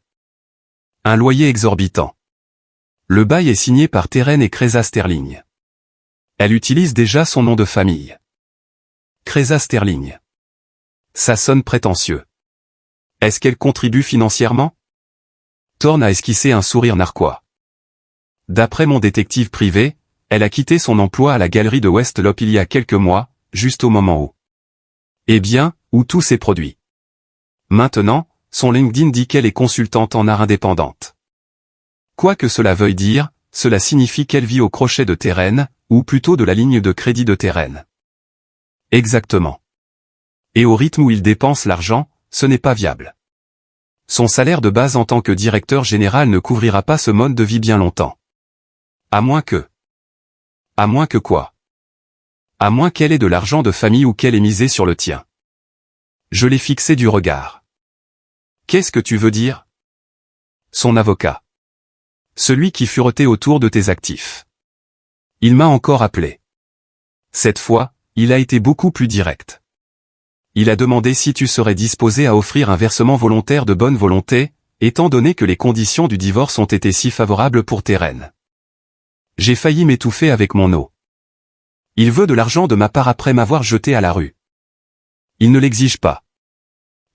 Un loyer exorbitant. Le bail est signé par Terrain et Cresa Sterling. Elle utilise déjà son nom de famille. Cresa Sterling. Ça sonne prétentieux. Est-ce qu'elle contribue financièrement ? Thorne a esquissé un sourire narquois. D'après mon détective privé, elle a quitté son emploi à la galerie de Westlop il y a quelques mois, juste au moment où. Eh bien, où tout s'est produit. Maintenant, son LinkedIn dit qu'elle est consultante en art indépendante. Quoi que cela veuille dire, cela signifie qu'elle vit au crochet de Terrain, ou plutôt de la ligne de crédit de Terrain. Exactement. Et au rythme où il dépense l'argent, ce n'est pas viable. Son salaire de base en tant que directeur général ne couvrira pas ce mode de vie bien longtemps. À moins que quoi ? À moins qu'elle ait de l'argent de famille ou qu'elle ait misé sur le tien. Je l'ai fixé du regard. Qu'est-ce que tu veux dire ? Son avocat. Celui qui furetait autour de tes actifs. Il m'a encore appelé. Cette fois, il a été beaucoup plus direct. Il a demandé si tu serais disposé à offrir un versement volontaire de bonne volonté, étant donné que les conditions du divorce ont été si favorables pour Terrain. J'ai failli m'étouffer avec mon eau. Il veut de l'argent de ma part après m'avoir jeté à la rue. Il ne l'exige pas.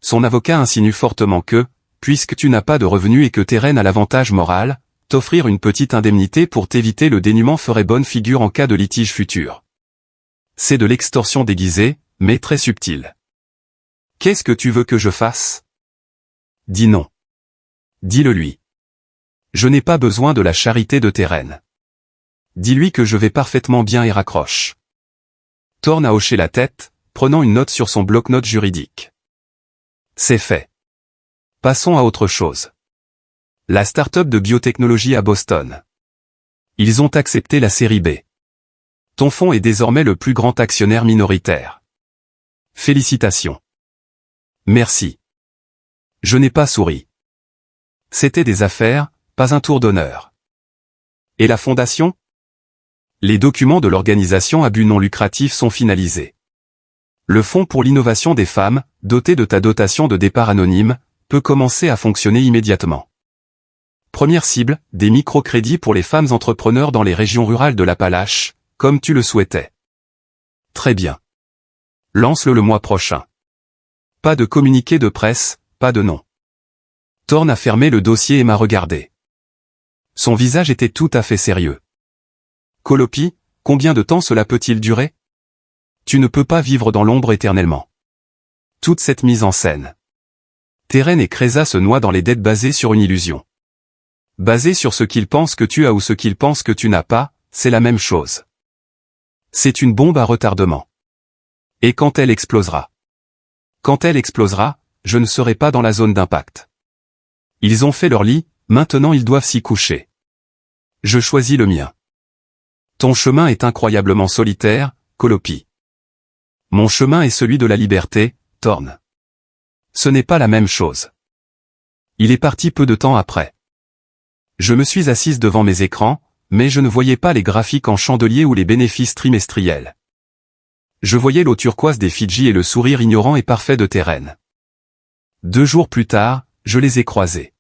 Son avocat insinue fortement que, puisque tu n'as pas de revenus et que Terrain a l'avantage moral, t'offrir une petite indemnité pour t'éviter le dénuement ferait bonne figure en cas de litige futur. C'est de l'extorsion déguisée, mais très subtile. Qu'est-ce que tu veux que je fasse ? Dis non. Dis-le lui. Je n'ai pas besoin de la charité de Terrain. Dis-lui que je vais parfaitement bien et raccroche. Thorne a hoché la tête, prenant une note sur son bloc-notes juridique. C'est fait. Passons à autre chose. La start-up de biotechnologie à Boston. Ils ont accepté la série B. Ton fonds est désormais le plus grand actionnaire minoritaire. Félicitations. Merci. Je n'ai pas souri. C'était des affaires, pas un tour d'honneur. Et la fondation ? Les documents de l'organisation à but non lucratif sont finalisés. Le Fonds pour l'innovation des femmes, doté de ta dotation de départ anonyme, peut commencer à fonctionner immédiatement. Première cible, des microcrédits pour les femmes entrepreneurs dans les régions rurales de l'Appalache, comme tu le souhaitais. Très bien. Lance-le le mois prochain. Pas de communiqué de presse, pas de nom. Thorne a fermé le dossier et m'a regardé. Son visage était tout à fait sérieux. Colopi, combien de temps cela peut-il durer ? Tu ne peux pas vivre dans l'ombre éternellement. Toute cette mise en scène. Terrain et Cresa se noient dans les dettes basées sur une illusion. Basée sur ce qu'ils pensent que tu as ou ce qu'ils pensent que tu n'as pas, c'est la même chose. C'est une bombe à retardement. Et quand elle explosera ? Quand elle explosera, je ne serai pas dans la zone d'impact. Ils ont fait leur lit, maintenant ils doivent s'y coucher. Je choisis le mien. Ton chemin est incroyablement solitaire, Colopi. Mon chemin est celui de la liberté, Thorne. Ce n'est pas la même chose. Il est parti peu de temps après. Je me suis assise devant mes écrans, mais je ne voyais pas les graphiques en chandelier ou les bénéfices trimestriels. Je voyais l'eau turquoise des Fidji et le sourire ignorant et parfait de Terrain. 2 jours plus tard, je les ai croisés.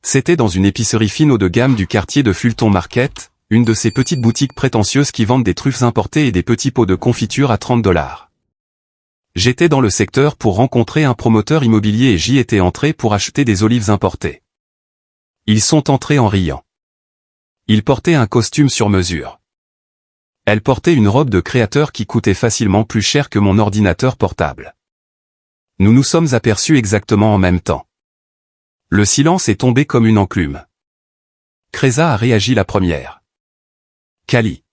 C'était dans une épicerie fine haut de gamme du quartier de Fulton Market, une de ces petites boutiques prétentieuses qui vendent des truffes importées et des petits pots de confiture à 30 $. J'étais dans le secteur pour rencontrer un promoteur immobilier et j'y étais entré pour acheter des olives importées. Ils sont entrés en riant. Il portait un costume sur mesure. Elle portait une robe de créateur qui coûtait facilement plus cher que mon ordinateur portable. Nous nous sommes aperçus exactement en même temps. Le silence est tombé comme une enclume. Kreza a réagi la première. Kali.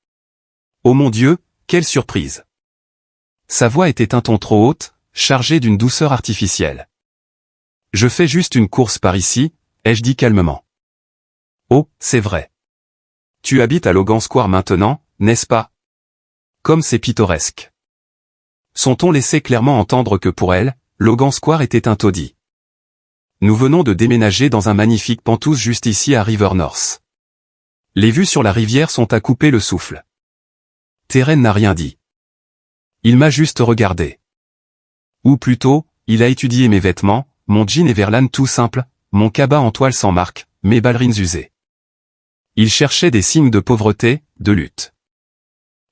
Oh mon Dieu, quelle surprise. Sa voix était un ton trop haute, chargée d'une douceur artificielle. Je fais juste une course par ici, ai-je dit calmement. Oh, c'est vrai. Tu habites à Logan Square maintenant, n'est-ce pas? Comme c'est pittoresque. Son ton laissait clairement entendre que pour elle, Logan Square était un taudis. Nous venons de déménager dans un magnifique penthouse juste ici à River North. Les vues sur la rivière sont à couper le souffle. Teren n'a rien dit. Il m'a juste regardé. Ou plutôt, il a étudié mes vêtements, mon jean Everland tout simple, mon cabas en toile sans marque, mes ballerines usées. Il cherchait des signes de pauvreté, de lutte.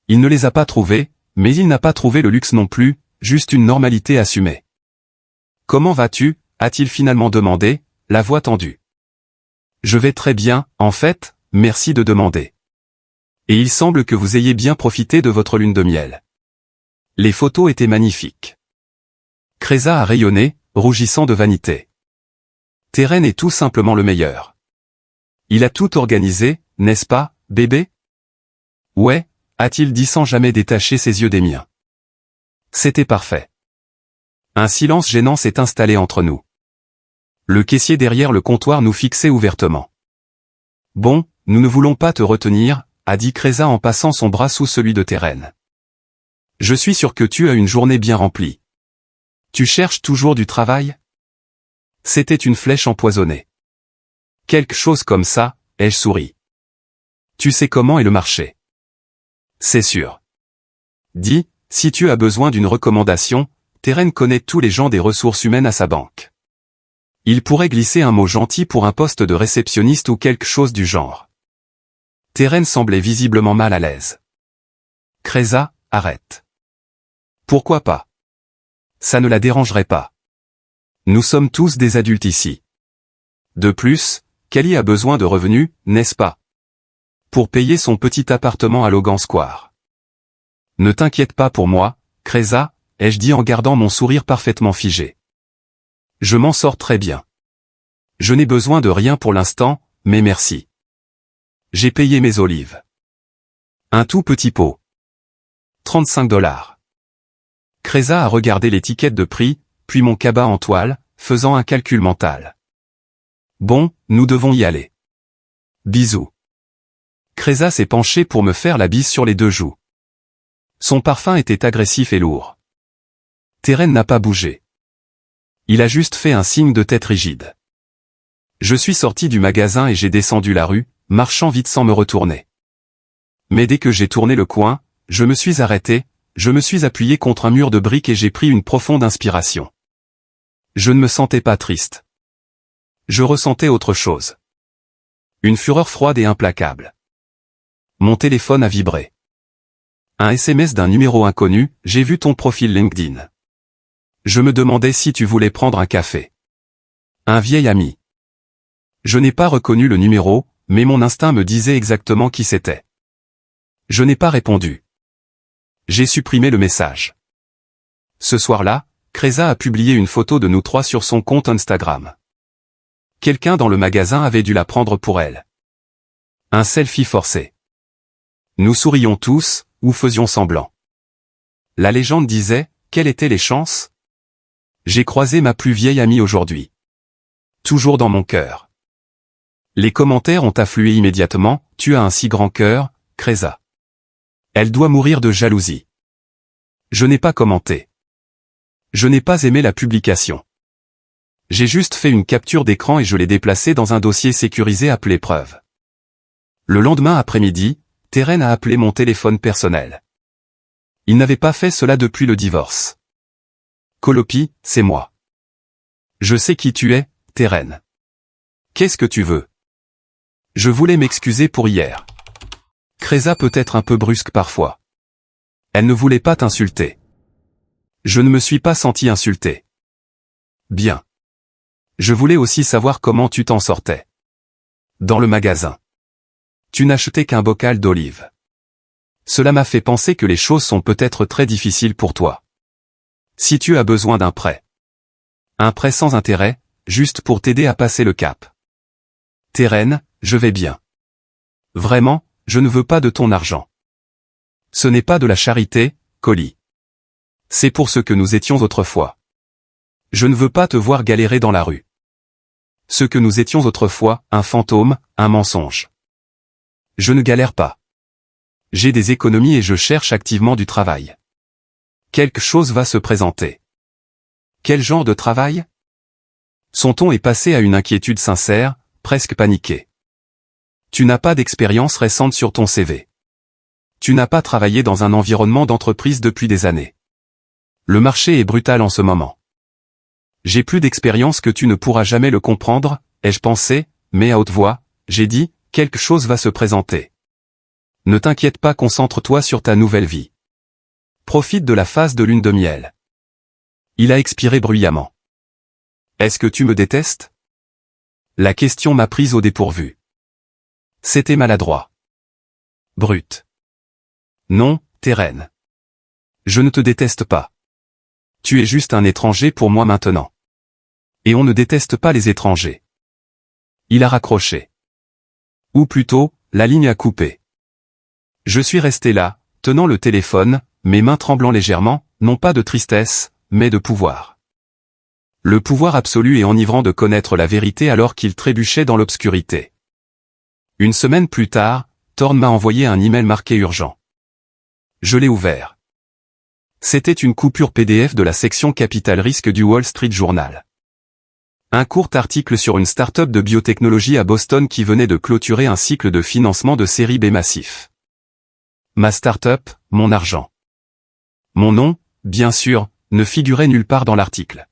Il ne les a pas trouvés, mais il n'a pas trouvé le luxe non plus, juste une normalité assumée. Comment vas-tu? A-t-il finalement demandé, la voix tendue. Je vais très bien, en fait, merci de demander. Et il semble que vous ayez bien profité de votre lune de miel. Les photos étaient magnifiques. Kreza a rayonné, rougissant de vanité. Teren est tout simplement le meilleur. Il a tout organisé, n'est-ce pas, bébé? Ouais, a-t-il dit sans jamais détacher ses yeux des miens. C'était parfait. Un silence gênant s'est installé entre nous. Le caissier derrière le comptoir nous fixait ouvertement. Bon, nous ne voulons pas te retenir, a dit Kreza en passant son bras sous celui de Teren. Je suis sûr que tu as une journée bien remplie. Tu cherches toujours du travail? C'était une flèche empoisonnée. Quelque chose comme ça, ai-je souri. Tu sais comment est le marché. C'est sûr. Dis, si tu as besoin d'une recommandation, Teren connaît tous les gens des ressources humaines à sa banque. Il pourrait glisser un mot gentil pour un poste de réceptionniste ou quelque chose du genre. Teren semblait visiblement mal à l'aise. Kreza, arrête. Pourquoi pas? Ça ne la dérangerait pas. Nous sommes tous des adultes ici. De plus, Kali a besoin de revenus, n'est-ce pas? Pour payer son petit appartement à Logan Square. Ne t'inquiète pas pour moi, Kreza, ai-je dit en gardant mon sourire parfaitement figé. Je m'en sors très bien. Je n'ai besoin de rien pour l'instant, mais merci. J'ai payé mes olives. Un tout petit pot. 35 $. Kreza a regardé l'étiquette de prix, puis mon cabas en toile, faisant un calcul mental. Bon, nous devons y aller. Bisous. Kreza s'est penché pour me faire la bise sur les deux joues. Son parfum était agressif et lourd. Teren n'a pas bougé. Il a juste fait un signe de tête rigide. Je suis sorti du magasin et j'ai descendu la rue, marchant vite sans me retourner. Mais dès que j'ai tourné le coin, je me suis arrêté, je me suis appuyé contre un mur de briques et j'ai pris une profonde inspiration. Je ne me sentais pas triste. Je ressentais autre chose. Une fureur froide et implacable. Mon téléphone a vibré. Un SMS d'un numéro inconnu, j'ai vu ton profil LinkedIn. Je me demandais si tu voulais prendre un café. Un vieil ami. Je n'ai pas reconnu le numéro, mais mon instinct me disait exactement qui c'était. Je n'ai pas répondu. J'ai supprimé le message. Ce soir-là, Kreza a publié une photo de nous trois sur son compte Instagram. Quelqu'un dans le magasin avait dû la prendre pour elle. Un selfie forcé. Nous sourions tous, ou faisions semblant. La légende disait, quelles étaient les chances? J'ai croisé ma plus vieille amie aujourd'hui. Toujours dans mon cœur. Les commentaires ont afflué immédiatement, tu as un si grand cœur, Kreza. Elle doit mourir de jalousie. Je n'ai pas commenté. Je n'ai pas aimé la publication. J'ai juste fait une capture d'écran et je l'ai déplacée dans un dossier sécurisé appelé preuve. Le lendemain après-midi, Teren a appelé mon téléphone personnel. Il n'avait pas fait cela depuis le divorce. Colopi, c'est moi. Je sais qui tu es, Terren. Qu'est-ce que tu veux? Je voulais m'excuser pour hier. Kreza peut être un peu brusque parfois. Elle ne voulait pas t'insulter. Je ne me suis pas senti insulté. Bien. Je voulais aussi savoir comment tu t'en sortais. Dans le magasin. Tu n'achetais qu'un bocal d'olive. Cela m'a fait penser que les choses sont peut-être très difficiles pour toi. Si tu as besoin d'un prêt. Un prêt sans intérêt, juste pour t'aider à passer le cap. Terren, je vais bien. Vraiment, je ne veux pas de ton argent. Ce n'est pas de la charité, Collie. C'est pour ce que nous étions autrefois. Je ne veux pas te voir galérer dans la rue. Ce que nous étions autrefois, un fantôme, un mensonge. Je ne galère pas. J'ai des économies et je cherche activement du travail. Quelque chose va se présenter. Quel genre de travail? Son ton est passé à une inquiétude sincère, presque paniquée. Tu n'as pas d'expérience récente sur ton CV. Tu n'as pas travaillé dans un environnement d'entreprise depuis des années. Le marché est brutal en ce moment. J'ai plus d'expérience que tu ne pourras jamais le comprendre, ai-je pensé, mais à haute voix, j'ai dit, quelque chose va se présenter. Ne t'inquiète pas, concentre-toi sur ta nouvelle vie. Profite de la phase de lune de miel. Il a expiré bruyamment. Est-ce que tu me détestes? La question m'a prise au dépourvu. C'était maladroit. Brut. Non, Terren. Je ne te déteste pas. Tu es juste un étranger pour moi maintenant. Et on ne déteste pas les étrangers. Il a raccroché. Ou plutôt, la ligne a coupé. Je suis resté là, tenant le téléphone, mes mains tremblant légèrement, non pas de tristesse, mais de pouvoir. Le pouvoir absolu et enivrant de connaître la vérité alors qu'il trébuchait dans l'obscurité. Une semaine plus tard, Thorne m'a envoyé un email marqué urgent. Je l'ai ouvert. C'était une coupure PDF de la section Capital Risque du Wall Street Journal. Un court article sur une start-up de biotechnologie à Boston qui venait de clôturer un cycle de financement de série B massif. Ma start-up, mon argent. Mon nom, bien sûr, ne figurait nulle part dans l'article.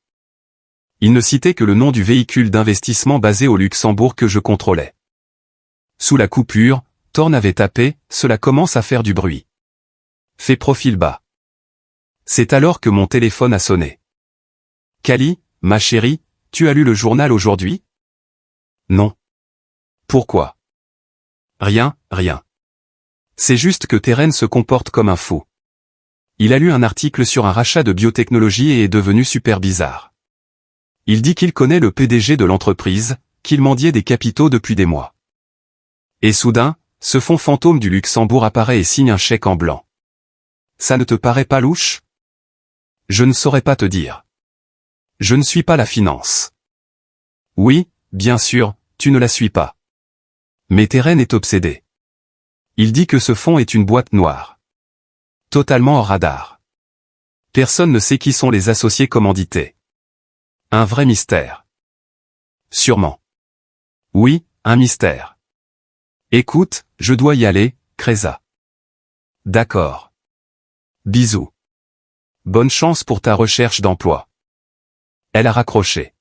Il ne citait que le nom du véhicule d'investissement basé au Luxembourg que je contrôlais. Sous la coupure, Thorne avait tapé « Cela commence à faire du bruit ». Fait profil bas. C'est alors que mon téléphone a sonné. « Callie, ma chérie, tu as lu le journal aujourd'hui ?» Non. Pourquoi? Rien. C'est juste que Terren se comporte comme un fou. Il a lu un article sur un rachat de biotechnologie et est devenu super bizarre. Il dit qu'il connaît le PDG de l'entreprise, qu'il mendiait des capitaux depuis des mois. Et soudain, ce fonds fantôme du Luxembourg apparaît et signe un chèque en blanc. Ça ne te paraît pas louche? Je ne saurais pas te dire. Je ne suis pas la finance. Oui, bien sûr, tu ne la suis pas. Mais Terren est obsédé. Il dit que ce fonds est une boîte noire. Totalement hors radar. Personne ne sait qui sont les associés commandités. Un vrai mystère. Sûrement. Oui, un mystère. Écoute, je dois y aller, Kreza. D'accord. Bisous. Bonne chance pour ta recherche d'emploi. Elle a raccroché.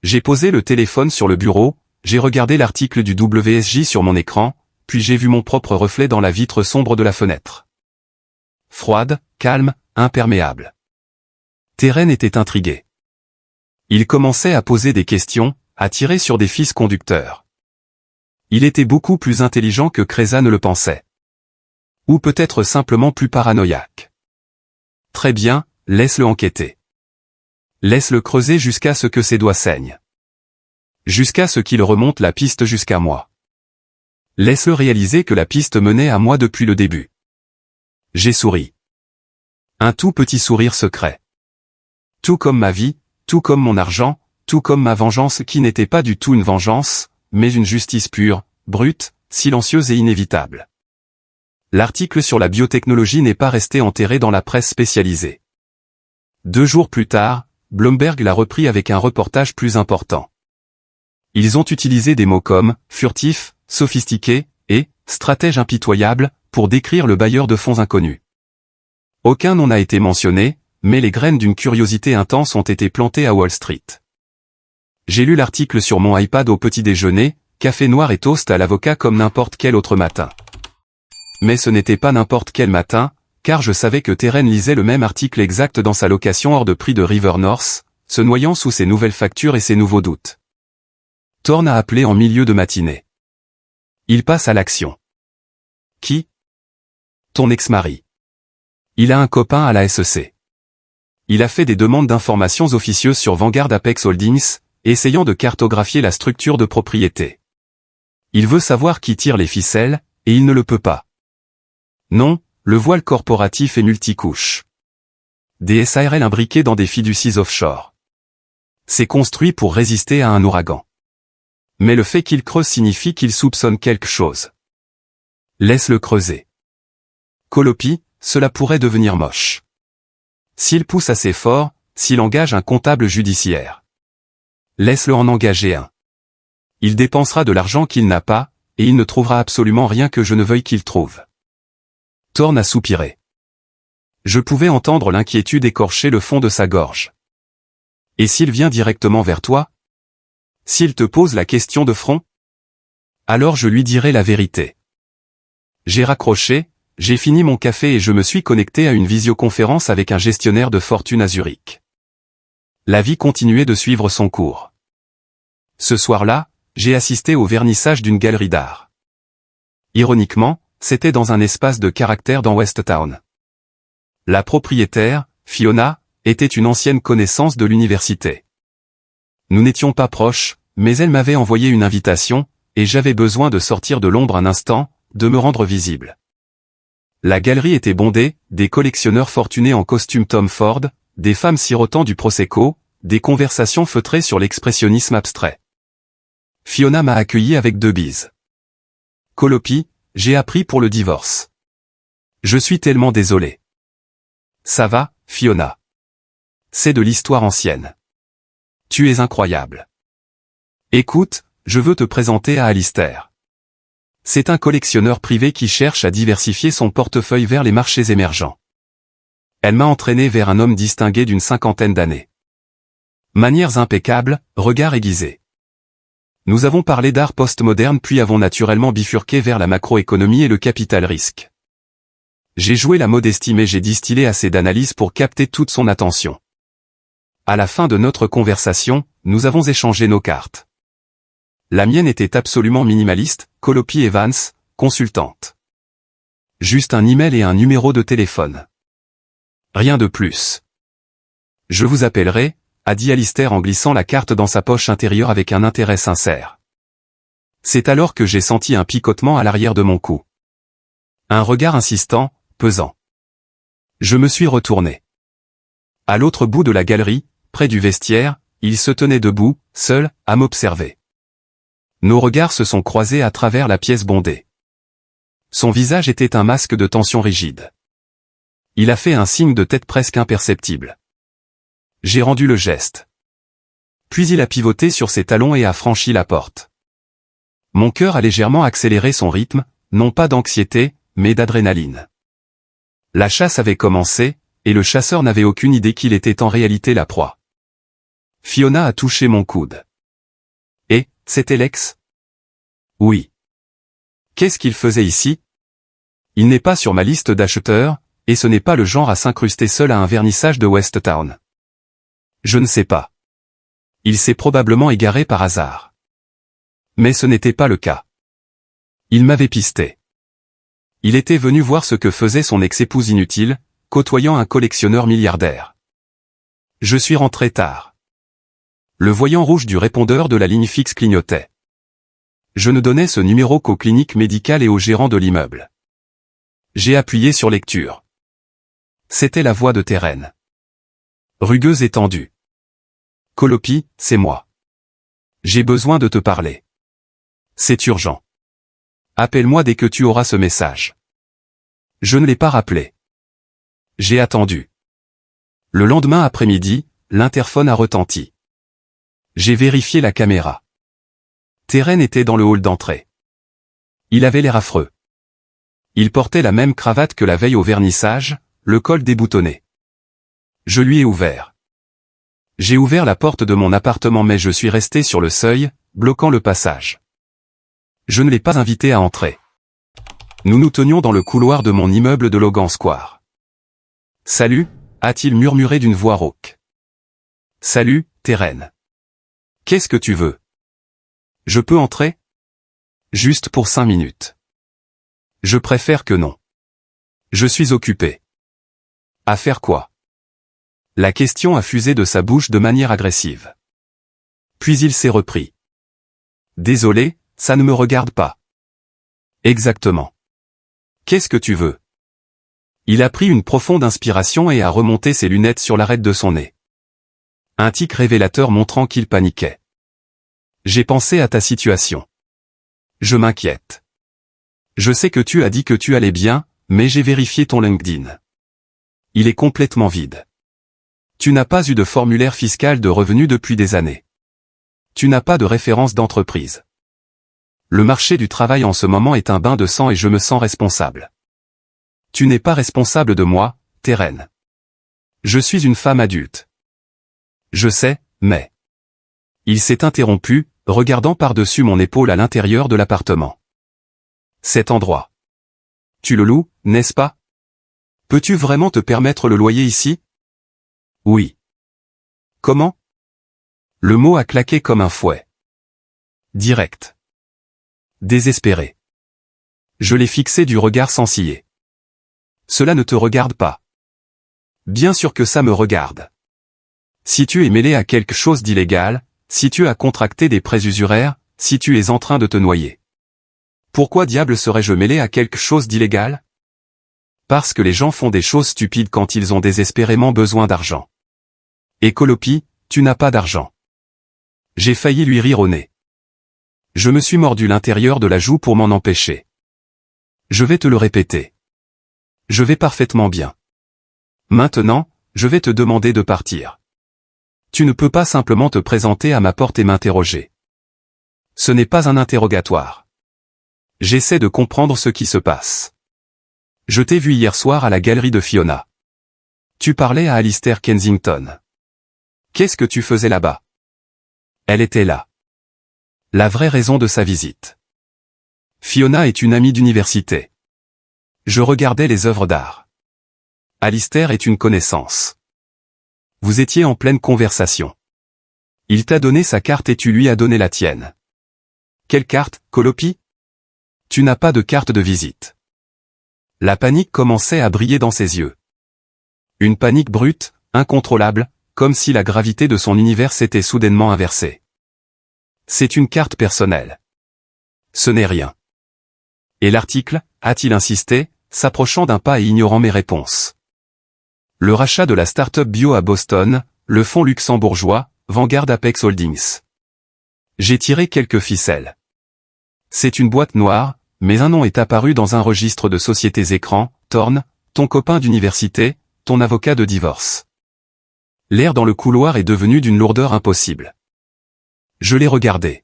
J'ai posé le téléphone sur le bureau, j'ai regardé l'article du WSJ sur mon écran, puis j'ai vu mon propre reflet dans la vitre sombre de la fenêtre. Froide, calme, imperméable. Terren était intrigué. Il commençait à poser des questions, à tirer sur des fils conducteurs. Il était beaucoup plus intelligent que Kreza ne le pensait. Ou peut-être simplement plus paranoïaque. Très bien, laisse-le enquêter. Laisse-le creuser jusqu'à ce que ses doigts saignent. Jusqu'à ce qu'il remonte la piste jusqu'à moi. Laisse-le réaliser que la piste menait à moi depuis le début. J'ai souri. Un tout petit sourire secret. Tout comme ma vie, tout comme mon argent, tout comme ma vengeance qui n'était pas du tout une vengeance, mais une justice pure, brute, silencieuse et inévitable. L'article sur la biotechnologie n'est pas resté enterré dans la presse spécialisée. 2 jours plus tard, Bloomberg l'a repris avec un reportage plus important. Ils ont utilisé des mots comme « furtif »,« sophistiqué » et « stratège impitoyable » pour décrire le bailleur de fonds inconnu. Aucun nom n'a été mentionné, mais les graines d'une curiosité intense ont été plantées à Wall Street. J'ai lu l'article sur mon iPad au petit déjeuner, café noir et toast à l'avocat comme n'importe quel autre matin. Mais ce n'était pas n'importe quel matin, car je savais que Terren lisait le même article exact dans sa location hors de prix de River North, se noyant sous ses nouvelles factures et ses nouveaux doutes. Thorne a appelé en milieu de matinée. Il passe à l'action. Qui? Ton ex-mari. Il a un copain à la SEC. Il a fait des demandes d'informations officieuses sur Vanguard Apex Holdings, essayant de cartographier la structure de propriété. Il veut savoir qui tire les ficelles, et il ne le peut pas. Non, le voile corporatif est multicouche. Des SARL imbriqués dans des fiducies offshore. C'est construit pour résister à un ouragan. Mais le fait qu'il creuse signifie qu'il soupçonne quelque chose. Laisse-le creuser. Colopi, cela pourrait devenir moche. S'il pousse assez fort, s'il engage un comptable judiciaire. Laisse-le en engager un. Il dépensera de l'argent qu'il n'a pas, et il ne trouvera absolument rien que je ne veuille qu'il trouve. Thorne a soupiré. Je pouvais entendre l'inquiétude écorcher le fond de sa gorge. Et s'il vient directement vers toi? S'il te pose la question de front? Alors je lui dirai la vérité. J'ai raccroché, j'ai fini mon café et je me suis connecté à une visioconférence avec un gestionnaire de fortune à Zurich. La vie continuait de suivre son cours. Ce soir-là, j'ai assisté au vernissage d'une galerie d'art. Ironiquement, c'était dans un espace de caractère dans West Town. La propriétaire, Fiona, était une ancienne connaissance de l'université. Nous n'étions pas proches, mais elle m'avait envoyé une invitation, et j'avais besoin de sortir de l'ombre un instant, de me rendre visible. La galerie était bondée, des collectionneurs fortunés en costume Tom Ford, des femmes sirotant du Prosecco, des conversations feutrées sur l'expressionnisme abstrait. Fiona m'a accueilli avec 2 bises. Colopi, j'ai appris pour le divorce. Je suis tellement désolé. Ça va, Fiona. C'est de l'histoire ancienne. Tu es incroyable. Écoute, je veux te présenter à Alistair. C'est un collectionneur privé qui cherche à diversifier son portefeuille vers les marchés émergents. Elle m'a entraîné vers un homme distingué d'une 50aine d'années. Manières impeccables, regard aiguisé. Nous avons parlé d'art postmoderne puis avons naturellement bifurqué vers la macroéconomie et le capital risque. J'ai joué la modestie mais j'ai distillé assez d'analyse pour capter toute son attention. À la fin de notre conversation, nous avons échangé nos cartes. La mienne était absolument minimaliste, Colopi Evans, consultante. Juste un email et un numéro de téléphone. Rien de plus. Je vous appellerai, a dit Alistair en glissant la carte dans sa poche intérieure avec un intérêt sincère. C'est alors que j'ai senti un picotement à l'arrière de mon cou. Un regard insistant, pesant. Je me suis retourné. À l'autre bout de la galerie, près du vestiaire, il se tenait debout, seul, à m'observer. Nos regards se sont croisés à travers la pièce bondée. Son visage était un masque de tension rigide. Il a fait un signe de tête presque imperceptible. J'ai rendu le geste. Puis il a pivoté sur ses talons et a franchi la porte. Mon cœur a légèrement accéléré son rythme, non pas d'anxiété, mais d'adrénaline. La chasse avait commencé, et le chasseur n'avait aucune idée qu'il était en réalité la proie. Fiona a touché mon coude. Et, c'était Lex? Oui. Qu'est-ce qu'il faisait ici? Il n'est pas sur ma liste d'acheteurs, et ce n'est pas le genre à s'incruster seul à un vernissage de West Town. Je ne sais pas. Il s'est probablement égaré par hasard. Mais ce n'était pas le cas. Il m'avait pisté. Il était venu voir ce que faisait son ex-épouse inutile, côtoyant un collectionneur milliardaire. Je suis rentré tard. Le voyant rouge du répondeur de la ligne fixe clignotait. Je ne donnais ce numéro qu'aux cliniques médicales et aux gérants de l'immeuble. J'ai appuyé sur lecture. C'était la voix de Terren. Rugueuse et tendue. Colopi, c'est moi. J'ai besoin de te parler. C'est urgent. Appelle-moi dès que tu auras ce message. Je ne l'ai pas rappelé. J'ai attendu. Le lendemain après-midi, l'interphone a retenti. J'ai vérifié la caméra. Terren était dans le hall d'entrée. Il avait l'air affreux. Il portait la même cravate que la veille au vernissage, le col déboutonné. Je lui ai ouvert. J'ai ouvert la porte de mon appartement mais je suis resté sur le seuil, bloquant le passage. Je ne l'ai pas invité à entrer. Nous nous tenions dans le couloir de mon immeuble de Logan Square. « Salut » a-t-il murmuré d'une voix rauque. « Salut, Terren. Qu'est-ce que tu veux? Je peux entrer? Juste pour 5 minutes. Je préfère que non. Je suis occupé. À faire quoi? La question a fusé de sa bouche de manière agressive. Puis il s'est repris. Désolé, ça ne me regarde pas. Exactement. Qu'est-ce que tu veux? Il a pris une profonde inspiration et a remonté ses lunettes sur l'arête de son nez. Un tic révélateur montrant qu'il paniquait. J'ai pensé à ta situation. Je m'inquiète. Je sais que tu as dit que tu allais bien, mais j'ai vérifié ton LinkedIn. Il est complètement vide. Tu n'as pas eu de formulaire fiscal de revenus depuis des années. Tu n'as pas de référence d'entreprise. Le marché du travail en ce moment est un bain de sang et je me sens responsable. Tu n'es pas responsable de moi, Terren. Je suis une femme adulte. Je sais, mais... Il s'est interrompu, regardant par-dessus mon épaule à l'intérieur de l'appartement. Cet endroit. Tu le loues, n'est-ce pas? Peux-tu vraiment te permettre le loyer ici? Oui. Comment? Le mot a claqué comme un fouet. Direct. Désespéré. Je l'ai fixé du regard sans ciller. Cela ne te regarde pas. Bien sûr que ça me regarde. Si tu es mêlé à quelque chose d'illégal, si tu as contracté des prêts usuraires, si tu es en train de te noyer. Pourquoi diable serais-je mêlé à quelque chose d'illégal? Parce que les gens font des choses stupides quand ils ont désespérément besoin d'argent. Et Colopi, tu n'as pas d'argent. J'ai failli lui rire au nez. Je me suis mordu l'intérieur de la joue pour m'en empêcher. Je vais te le répéter. Je vais parfaitement bien. Maintenant, je vais te demander de partir. Tu ne peux pas simplement te présenter à ma porte et m'interroger. Ce n'est pas un interrogatoire. J'essaie de comprendre ce qui se passe. Je t'ai vu hier soir à la galerie de Fiona. Tu parlais à Alistair Kensington. Qu'est-ce que tu faisais là-bas? Elle était là. La vraie raison de sa visite. Fiona est une amie d'université. Je regardais les œuvres d'art. Alistair est une connaissance. Vous étiez en pleine conversation. Il t'a donné sa carte et tu lui as donné la tienne. Quelle carte, Colopi? Tu n'as pas de carte de visite. La panique commençait à briller dans ses yeux. Une panique brute, incontrôlable, comme si la gravité de son univers s'était soudainement inversée. C'est une carte personnelle. Ce n'est rien. Et l'article, a-t-il insisté, s'approchant d'un pas et ignorant mes réponses. Le rachat de la start-up bio à Boston, le fonds luxembourgeois, Vanguard Apex Holdings. J'ai tiré quelques ficelles. C'est une boîte noire, mais un nom est apparu dans un registre de sociétés écran, Thorne, ton copain d'université, ton avocat de divorce. L'air dans le couloir est devenu d'une lourdeur impossible. Je l'ai regardé.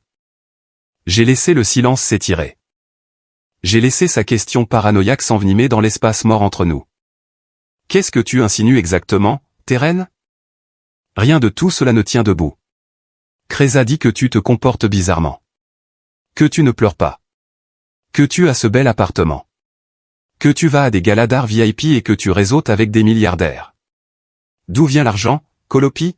J'ai laissé le silence s'étirer. J'ai laissé sa question paranoïaque s'envenimer dans l'espace mort entre nous. Qu'est-ce que tu insinues exactement, Terren? Rien de tout cela ne tient debout. Kreza dit que tu te comportes bizarrement. Que tu ne pleures pas. Que tu as ce bel appartement. Que tu vas à des galas d'art VIP et que tu réseautes avec des milliardaires. D'où vient l'argent, Colopi?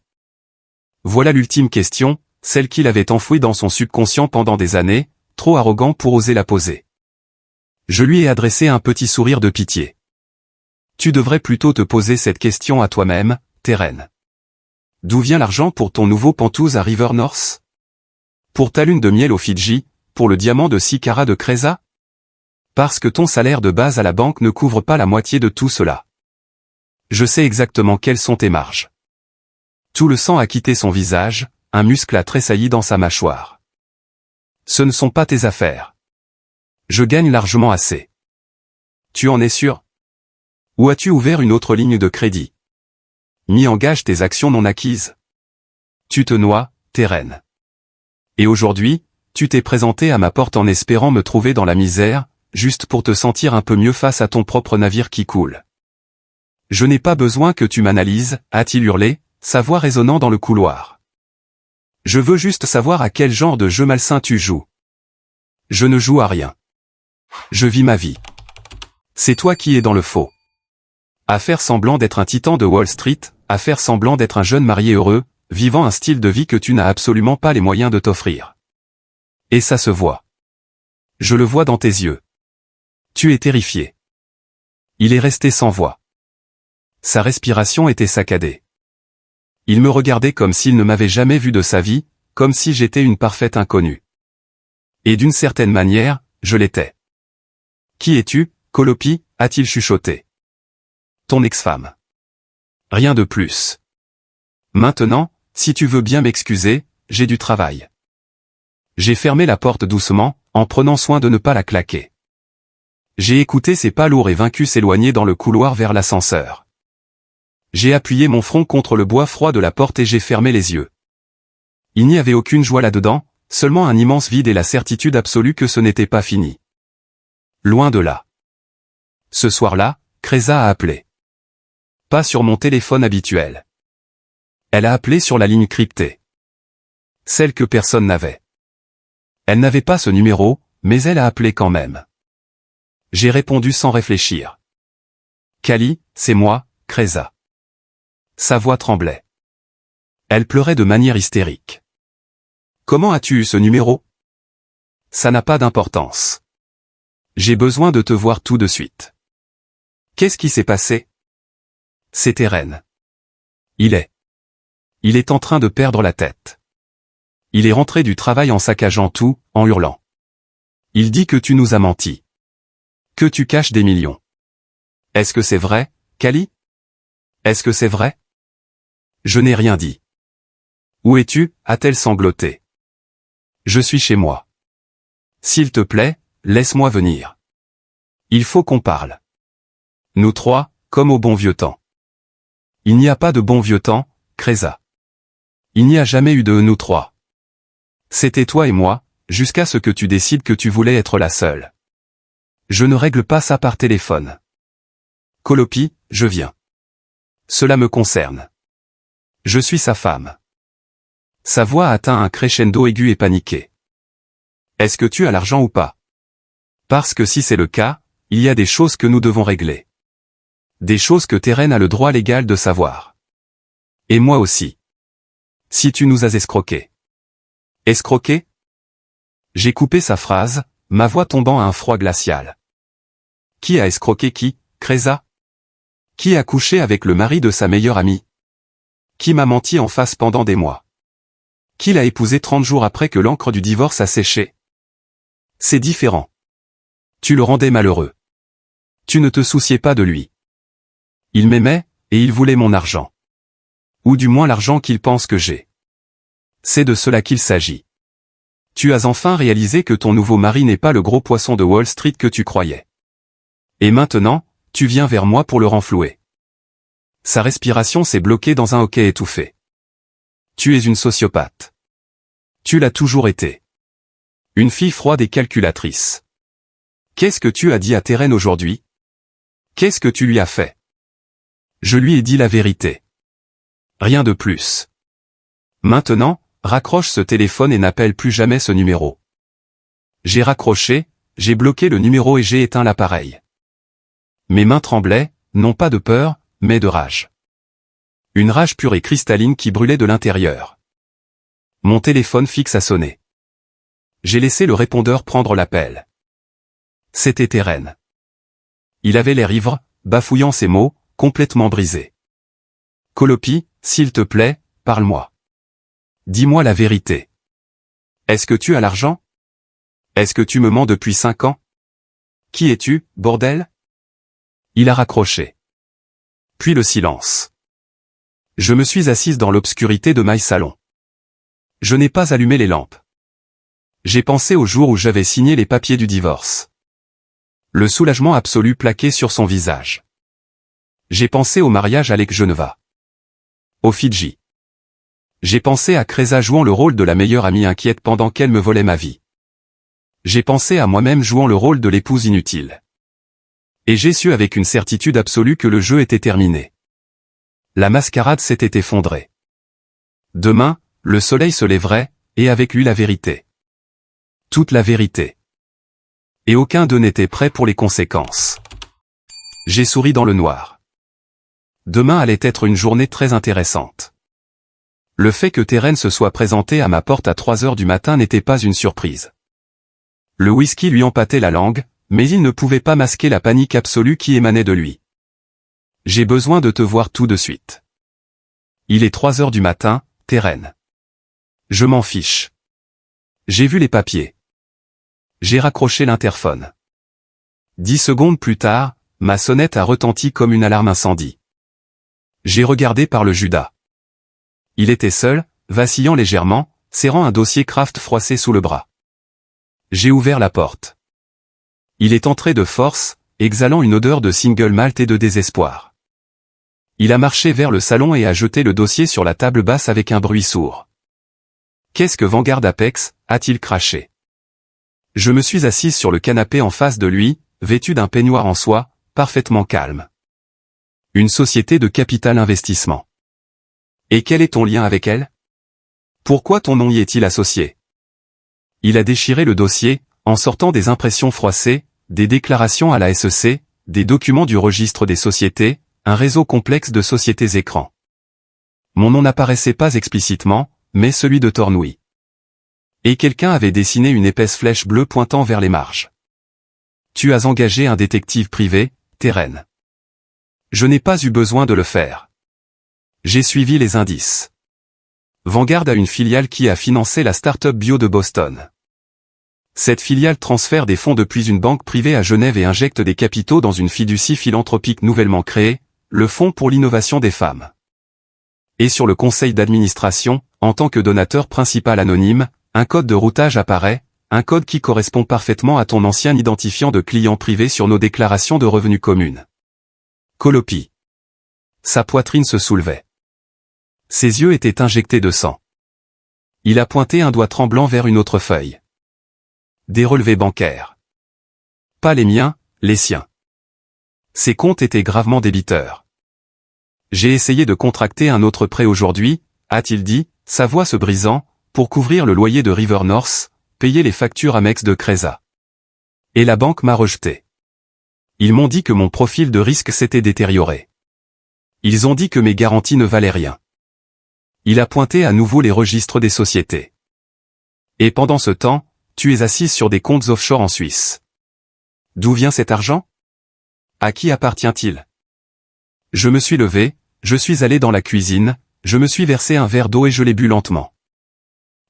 Voilà l'ultime question, celle qu'il avait enfouie dans son subconscient pendant des années, trop arrogant pour oser la poser. Je lui ai adressé un petit sourire de pitié. Tu devrais plutôt te poser cette question à toi-même, Terren. D'où vient l'argent pour ton nouveau Pentouse à River North? Pour ta lune de miel aux Fidji, pour le diamant de 6 carats de Kreza? Parce que ton salaire de base à la banque ne couvre pas la moitié de tout cela. Je sais exactement quelles sont tes marges. Tout le sang a quitté son visage, un muscle a tressailli dans sa mâchoire. Ce ne sont pas tes affaires. Je gagne largement assez. Tu en es sûr? Ou as-tu ouvert une autre ligne de crédit? Mis en gage tes actions non acquises? Tu te noies, Terren. Et aujourd'hui, tu t'es présenté à ma porte en espérant me trouver dans la misère, juste pour te sentir un peu mieux face à ton propre navire qui coule. Je n'ai pas besoin que tu m'analyses, a-t-il hurlé, sa voix résonnant dans le couloir. Je veux juste savoir à quel genre de jeu malsain tu joues. Je ne joue à rien. Je vis ma vie. C'est toi qui es dans le faux. À faire semblant d'être un titan de Wall Street, à faire semblant d'être un jeune marié heureux, vivant un style de vie que tu n'as absolument pas les moyens de t'offrir. Et ça se voit. Je le vois dans tes yeux. Tu es terrifié. Il est resté sans voix. Sa respiration était saccadée. Il me regardait comme s'il ne m'avait jamais vu de sa vie, comme si j'étais une parfaite inconnue. Et d'une certaine manière, je l'étais. Qui es-tu, Colopi, a-t-il chuchoté. Ton ex-femme. Rien de plus. Maintenant, si tu veux bien m'excuser, j'ai du travail. J'ai fermé la porte doucement, en prenant soin de ne pas la claquer. J'ai écouté ses pas lourds et vaincus s'éloigner dans le couloir vers l'ascenseur. J'ai appuyé mon front contre le bois froid de la porte et j'ai fermé les yeux. Il n'y avait aucune joie là-dedans, seulement un immense vide et la certitude absolue que ce n'était pas fini. Loin de là. Ce soir-là, Kreza a appelé. Pas sur mon téléphone habituel. Elle a appelé sur la ligne cryptée. Celle que personne n'avait. Elle n'avait pas ce numéro, mais elle a appelé quand même. J'ai répondu sans réfléchir. Kali, c'est moi, Kreza. Sa voix tremblait. Elle pleurait de manière hystérique. Comment as-tu eu ce numéro? Ça n'a pas d'importance. J'ai besoin de te voir tout de suite. Qu'est-ce qui s'est passé? C'est Eren. Il est en train de perdre la tête. Il est rentré du travail en saccageant tout, en hurlant. Il dit que tu nous as menti. Que tu caches des millions. Est-ce que c'est vrai, Kali? Est-ce que c'est vrai? Je n'ai rien dit. Où es-tu? A-t-elle sangloté. Je suis chez moi. S'il te plaît, laisse-moi venir. Il faut qu'on parle. Nous trois, comme au bon vieux temps. Il n'y a pas de bon vieux temps, Kreza. Il n'y a jamais eu de nous trois. C'était toi et moi, jusqu'à ce que tu décides que tu voulais être la seule. Je ne règle pas ça par téléphone. Colopi, je viens. Cela me concerne. Je suis sa femme. Sa voix atteint un crescendo aigu et paniqué. Est-ce que tu as l'argent ou pas? Parce que si c'est le cas, il y a des choses que nous devons régler. Des choses que Teren a le droit légal de savoir. Et moi aussi. Si tu nous as escroqués. Escroqués? J'ai coupé sa phrase, ma voix tombant à un froid glacial. Qui a escroqué qui, Kreza? Qui a couché avec le mari de sa meilleure amie? Qui m'a menti en face pendant des mois? Qui l'a épousé 30 jours après que l'encre du divorce a séché? C'est différent. Tu le rendais malheureux. Tu ne te souciais pas de lui. Il m'aimait, et il voulait mon argent. Ou du moins l'argent qu'il pense que j'ai. C'est de cela qu'il s'agit. Tu as enfin réalisé que ton nouveau mari n'est pas le gros poisson de Wall Street que tu croyais. Et maintenant, tu viens vers moi pour le renflouer. Sa respiration s'est bloquée dans un hoquet étouffé. Tu es une sociopathe. Tu l'as toujours été. Une fille froide et calculatrice. Qu'est-ce que tu as dit à Teren aujourd'hui? Qu'est-ce que tu lui as fait? Je lui ai dit la vérité. Rien de plus. Maintenant, raccroche ce téléphone et n'appelle plus jamais ce numéro. J'ai raccroché, j'ai bloqué le numéro et j'ai éteint l'appareil. Mes mains tremblaient, non pas de peur, mais de rage. Une rage pure et cristalline qui brûlait de l'intérieur. Mon téléphone fixe a sonné. J'ai laissé le répondeur prendre l'appel. C'était Teren. Il avait l'air ivre, bafouillant ses mots, complètement brisé. Colopi, s'il te plaît, parle-moi. Dis-moi la vérité. Est-ce que tu as l'argent? Est-ce que tu me mens depuis 5 ans? Qui es-tu, bordel? Il a raccroché. Puis le silence. Je me suis assise dans l'obscurité de my salon. Je n'ai pas allumé les lampes. J'ai pensé au jour où j'avais signé les papiers du divorce. Le soulagement absolu plaqué sur son visage. J'ai pensé au mariage avec Geneva. Aux Fidji. J'ai pensé à Kreza jouant le rôle de la meilleure amie inquiète pendant qu'elle me volait ma vie. J'ai pensé à moi-même jouant le rôle de l'épouse inutile. Et j'ai su avec une certitude absolue que le jeu était terminé. La mascarade s'était effondrée. Demain, le soleil se lèverait, et avec lui la vérité. Toute la vérité. Et aucun d'eux n'était prêt pour les conséquences. J'ai souri dans le noir. Demain allait être une journée très intéressante. Le fait que Terren se soit présenté à ma porte à 3 heures du matin n'était pas une surprise. Le whisky lui empâtait la langue, mais il ne pouvait pas masquer la panique absolue qui émanait de lui. J'ai besoin de te voir tout de suite. Il est 3 heures du matin, Terren. Je m'en fiche. J'ai vu les papiers. J'ai raccroché l'interphone. 10 secondes plus tard, ma sonnette a retenti comme une alarme incendie. J'ai regardé par le Judas. Il était seul, vacillant légèrement, serrant un dossier Kraft froissé sous le bras. J'ai ouvert la porte. Il est entré de force, exhalant une odeur de single malt et de désespoir. Il a marché vers le salon et a jeté le dossier sur la table basse avec un bruit sourd. « Qu'est-ce que Vanguard Apex ?» a-t-il craché. Je me suis assise sur le canapé en face de lui, vêtu d'un peignoir en soie, parfaitement calme. Une société de capital investissement. Et quel est ton lien avec elle? Pourquoi ton nom y est-il associé? Il a déchiré le dossier, en sortant des impressions froissées, des déclarations à la SEC, des documents du registre des sociétés, un réseau complexe de sociétés écrans. Mon nom n'apparaissait pas explicitement, mais celui de Tornouille. Et quelqu'un avait dessiné une épaisse flèche bleue pointant vers les marges. Tu as engagé un détective privé, Terren. Je n'ai pas eu besoin de le faire. J'ai suivi les indices. Vanguard a une filiale qui a financé la start-up bio de Boston. Cette filiale transfère des fonds depuis une banque privée à Genève et injecte des capitaux dans une fiducie philanthropique nouvellement créée, le Fonds pour l'innovation des femmes. Et sur le conseil d'administration, en tant que donateur principal anonyme, un code de routage apparaît, un code qui correspond parfaitement à ton ancien identifiant de client privé sur nos déclarations de revenus communes. Colopi. Sa poitrine se soulevait. Ses yeux étaient injectés de sang. Il a pointé un doigt tremblant vers une autre feuille. Des relevés bancaires. Pas les miens, les siens. Ses comptes étaient gravement débiteurs. J'ai essayé de contracter un autre prêt aujourd'hui, a-t-il dit, sa voix se brisant, pour couvrir le loyer de River North, payer les factures Amex de Cresa. Et la banque m'a rejeté. Ils m'ont dit que mon profil de risque s'était détérioré. Ils ont dit que mes garanties ne valaient rien. Il a pointé à nouveau les registres des sociétés. Et pendant ce temps, tu es assise sur des comptes offshore en Suisse. D'où vient cet argent? À qui appartient-il? Je me suis levé, je suis allé dans la cuisine, je me suis versé un verre d'eau et je l'ai bu lentement.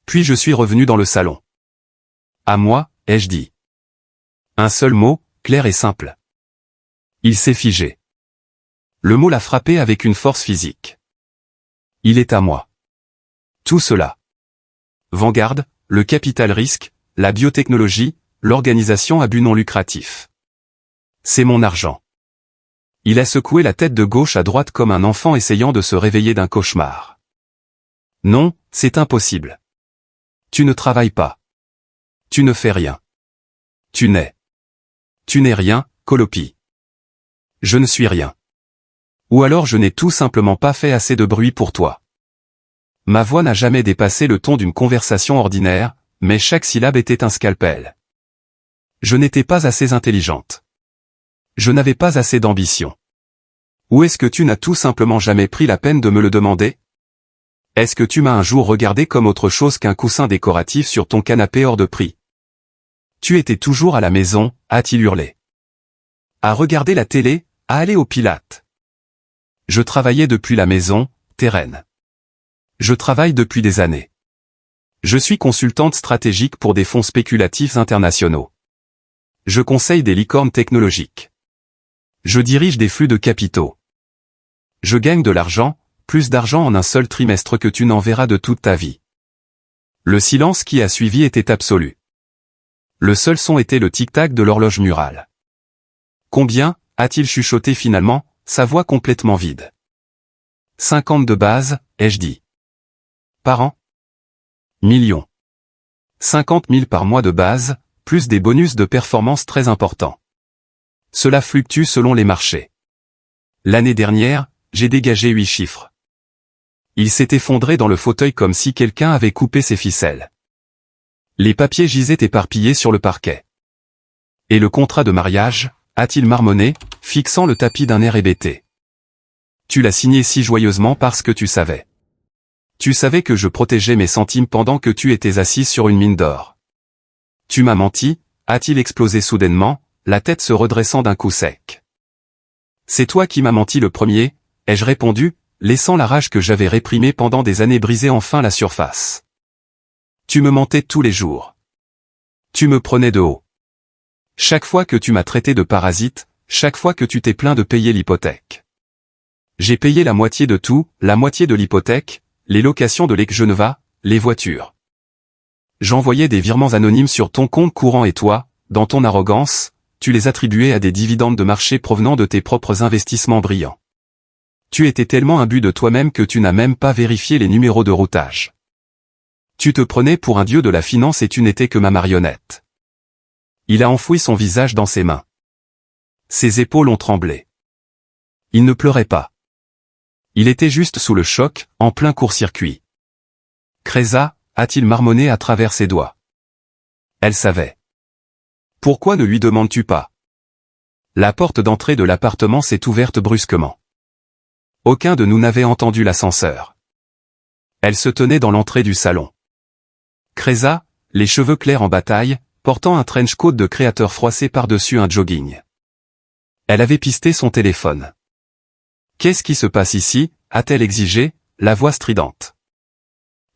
Puis je suis revenu dans le salon. À moi, ai-je dit. Un seul mot, clair et simple. Il s'est figé. Le mot l'a frappé avec une force physique. Il est à moi. Tout cela. Vanguard, le capital risque, la biotechnologie, l'organisation à but non lucratif. C'est mon argent. Il a secoué la tête de gauche à droite comme un enfant essayant de se réveiller d'un cauchemar. Non, c'est impossible. Tu ne travailles pas. Tu ne fais rien. Tu n'es. Tu n'es rien, Colopi. Je ne suis rien. Ou alors je n'ai tout simplement pas fait assez de bruit pour toi. Ma voix n'a jamais dépassé le ton d'une conversation ordinaire, mais chaque syllabe était un scalpel. Je n'étais pas assez intelligente. Je n'avais pas assez d'ambition. Ou est-ce que tu n'as tout simplement jamais pris la peine de me le demander? Est-ce que tu m'as un jour regardé comme autre chose qu'un coussin décoratif sur ton canapé hors de prix? Tu étais toujours à la maison, a-t-il hurlé. À regarder la télé, à aller au Pilates. Je travaillais depuis la maison, Terren. Je travaille depuis des années. Je suis consultante stratégique pour des fonds spéculatifs internationaux. Je conseille des licornes technologiques. Je dirige des flux de capitaux. Je gagne de l'argent, plus d'argent en un seul trimestre que tu n'en verras de toute ta vie. Le silence qui a suivi était absolu. Le seul son était le tic-tac de l'horloge murale. Combien, a-t-il chuchoté finalement, sa voix complètement vide. 50 de base, ai-je dit. Par an? Millions. 50 000 par mois de base, plus des bonus de performance très importants. Cela fluctue selon les marchés. L'année dernière, j'ai dégagé 8 chiffres. Il s'est effondré dans le fauteuil comme si quelqu'un avait coupé ses ficelles. Les papiers gisaient éparpillés sur le parquet. Et le contrat de mariage, a-t-il marmonné, fixant le tapis d'un air hébété. Tu l'as signé si joyeusement parce que tu savais. Tu savais que je protégeais mes centimes pendant que tu étais assise sur une mine d'or. Tu m'as menti, a-t-il explosé soudainement, la tête se redressant d'un coup sec. C'est toi qui m'as menti le premier, ai-je répondu, laissant la rage que j'avais réprimée pendant des années briser enfin la surface. Tu me mentais tous les jours. Tu me prenais de haut. Chaque fois que tu m'as traité de parasite, chaque fois que tu t'es plaint de payer l'hypothèque. J'ai payé la moitié de tout, la moitié de l'hypothèque, les locations de l'Ex-Geneva, les voitures. J'envoyais des virements anonymes sur ton compte courant et toi, dans ton arrogance, tu les attribuais à des dividendes de marché provenant de tes propres investissements brillants. Tu étais tellement imbu de toi-même que tu n'as même pas vérifié les numéros de routage. Tu te prenais pour un dieu de la finance et tu n'étais que ma marionnette. Il a enfoui son visage dans ses mains. Ses épaules ont tremblé. Il ne pleurait pas. Il était juste sous le choc, en plein court-circuit. Kreza, a-t-il marmonné à travers ses doigts. Elle savait. Pourquoi ne lui demandes-tu pas? La porte d'entrée de l'appartement s'est ouverte brusquement. Aucun de nous n'avait entendu l'ascenseur. Elle se tenait dans l'entrée du salon. Kreza, les cheveux clairs en bataille, portant un trench coat de créateur froissé par-dessus un jogging. Elle avait pisté son téléphone. Qu'est-ce qui se passe ici, a-t-elle exigé, la voix stridente.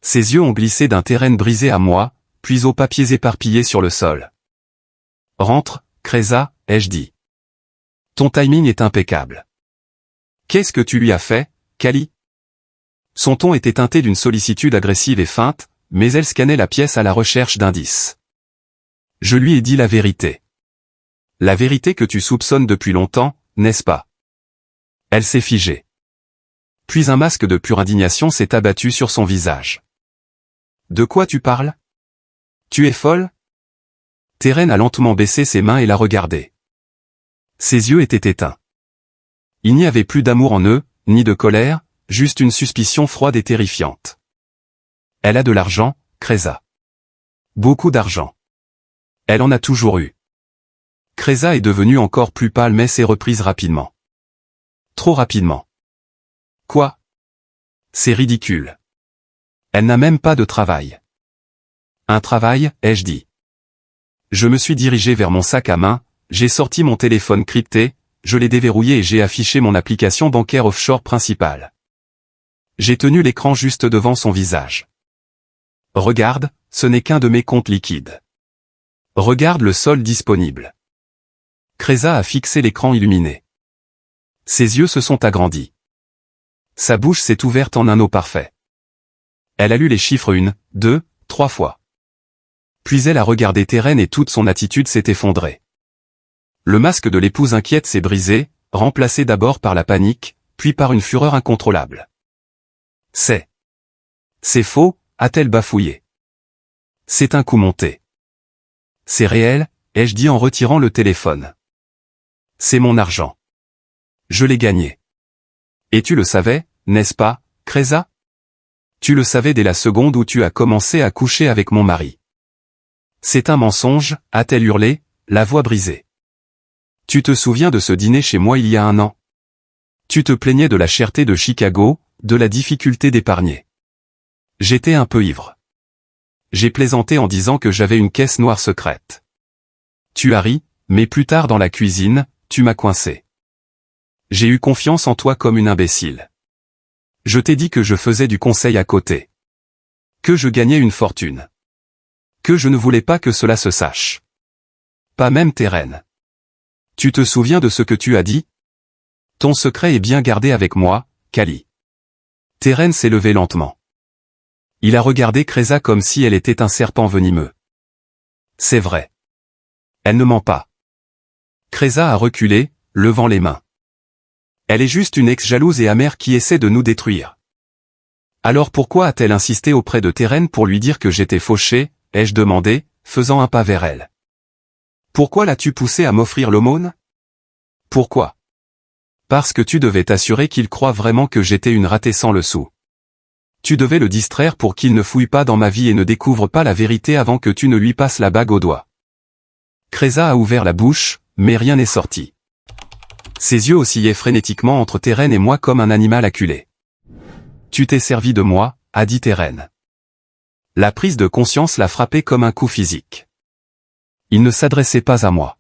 Ses yeux ont glissé d'un terrain brisé à moi, puis aux papiers éparpillés sur le sol. Rentre, Kreza, ai-je dit. Ton timing est impeccable. Qu'est-ce que tu lui as fait, Kali? Son ton était teinté d'une sollicitude agressive et feinte, mais elle scannait la pièce à la recherche d'indices. Je lui ai dit la vérité. La vérité que tu soupçonnes depuis longtemps, n'est-ce pas? Elle s'est figée. Puis un masque de pure indignation s'est abattu sur son visage. De quoi tu parles? Tu es folle? Teren a lentement baissé ses mains et l'a regardé. Ses yeux étaient éteints. Il n'y avait plus d'amour en eux, ni de colère, juste une suspicion froide et terrifiante. Elle a de l'argent, Kreza. Beaucoup d'argent. Elle en a toujours eu. Kreza est devenue encore plus pâle mais s'est reprise rapidement. Trop rapidement. Quoi? C'est ridicule. Elle n'a même pas de travail. Un travail, ai-je dit. Je me suis dirigé vers mon sac à main, j'ai sorti mon téléphone crypté, je l'ai déverrouillé et j'ai affiché mon application bancaire offshore principale. J'ai tenu l'écran juste devant son visage. Regarde, ce n'est qu'un de mes comptes liquides. Regarde le solde disponible. Kreza a fixé l'écran illuminé. Ses yeux se sont agrandis. Sa bouche s'est ouverte en un O parfait. Elle a lu les chiffres 1, 2, 3 fois. Puis elle a regardé Teren et toute son attitude s'est effondrée. Le masque de l'épouse inquiète s'est brisé, remplacé d'abord par la panique, puis par une fureur incontrôlable. C'est faux, a-t-elle bafouillé. C'est un coup monté. C'est réel, ai-je dit en retirant le téléphone. C'est mon argent. Je l'ai gagné. Et tu le savais, n'est-ce pas, Kreza? Tu le savais dès la seconde où tu as commencé à coucher avec mon mari. C'est un mensonge, a-t-elle hurlé, la voix brisée. Tu te souviens de ce dîner chez moi il y a 1 an? Tu te plaignais de la cherté de Chicago, de la difficulté d'épargner. J'étais un peu ivre. J'ai plaisanté en disant que j'avais une caisse noire secrète. Tu as ri, mais plus tard dans la cuisine, tu m'as coincé. J'ai eu confiance en toi comme une imbécile. Je t'ai dit que je faisais du conseil à côté. Que je gagnais une fortune. Que je ne voulais pas que cela se sache. Pas même Teren. Tu te souviens de ce que tu as dit? Ton secret est bien gardé avec moi, Kali. Teren s'est levé lentement. Il a regardé Kreza comme si elle était un serpent venimeux. C'est vrai. Elle ne ment pas. Kreza a reculé, levant les mains. Elle est juste une ex-jalouse et amère qui essaie de nous détruire. Alors pourquoi a-t-elle insisté auprès de Teren pour lui dire que j'étais fauché, ai-je demandé, faisant un pas vers elle. Pourquoi l'as-tu poussé à m'offrir l'aumône? Pourquoi? Parce que tu devais t'assurer qu'il croit vraiment que j'étais une ratée sans le sou. Tu devais le distraire pour qu'il ne fouille pas dans ma vie et ne découvre pas la vérité avant que tu ne lui passes la bague au doigt. Kreza a ouvert la bouche, mais rien n'est sorti. Ses yeux oscillaient frénétiquement entre Teren et moi comme un animal acculé. Tu t'es servi de moi, a dit Teren. La prise de conscience l'a frappé comme un coup physique. Il ne s'adressait pas à moi.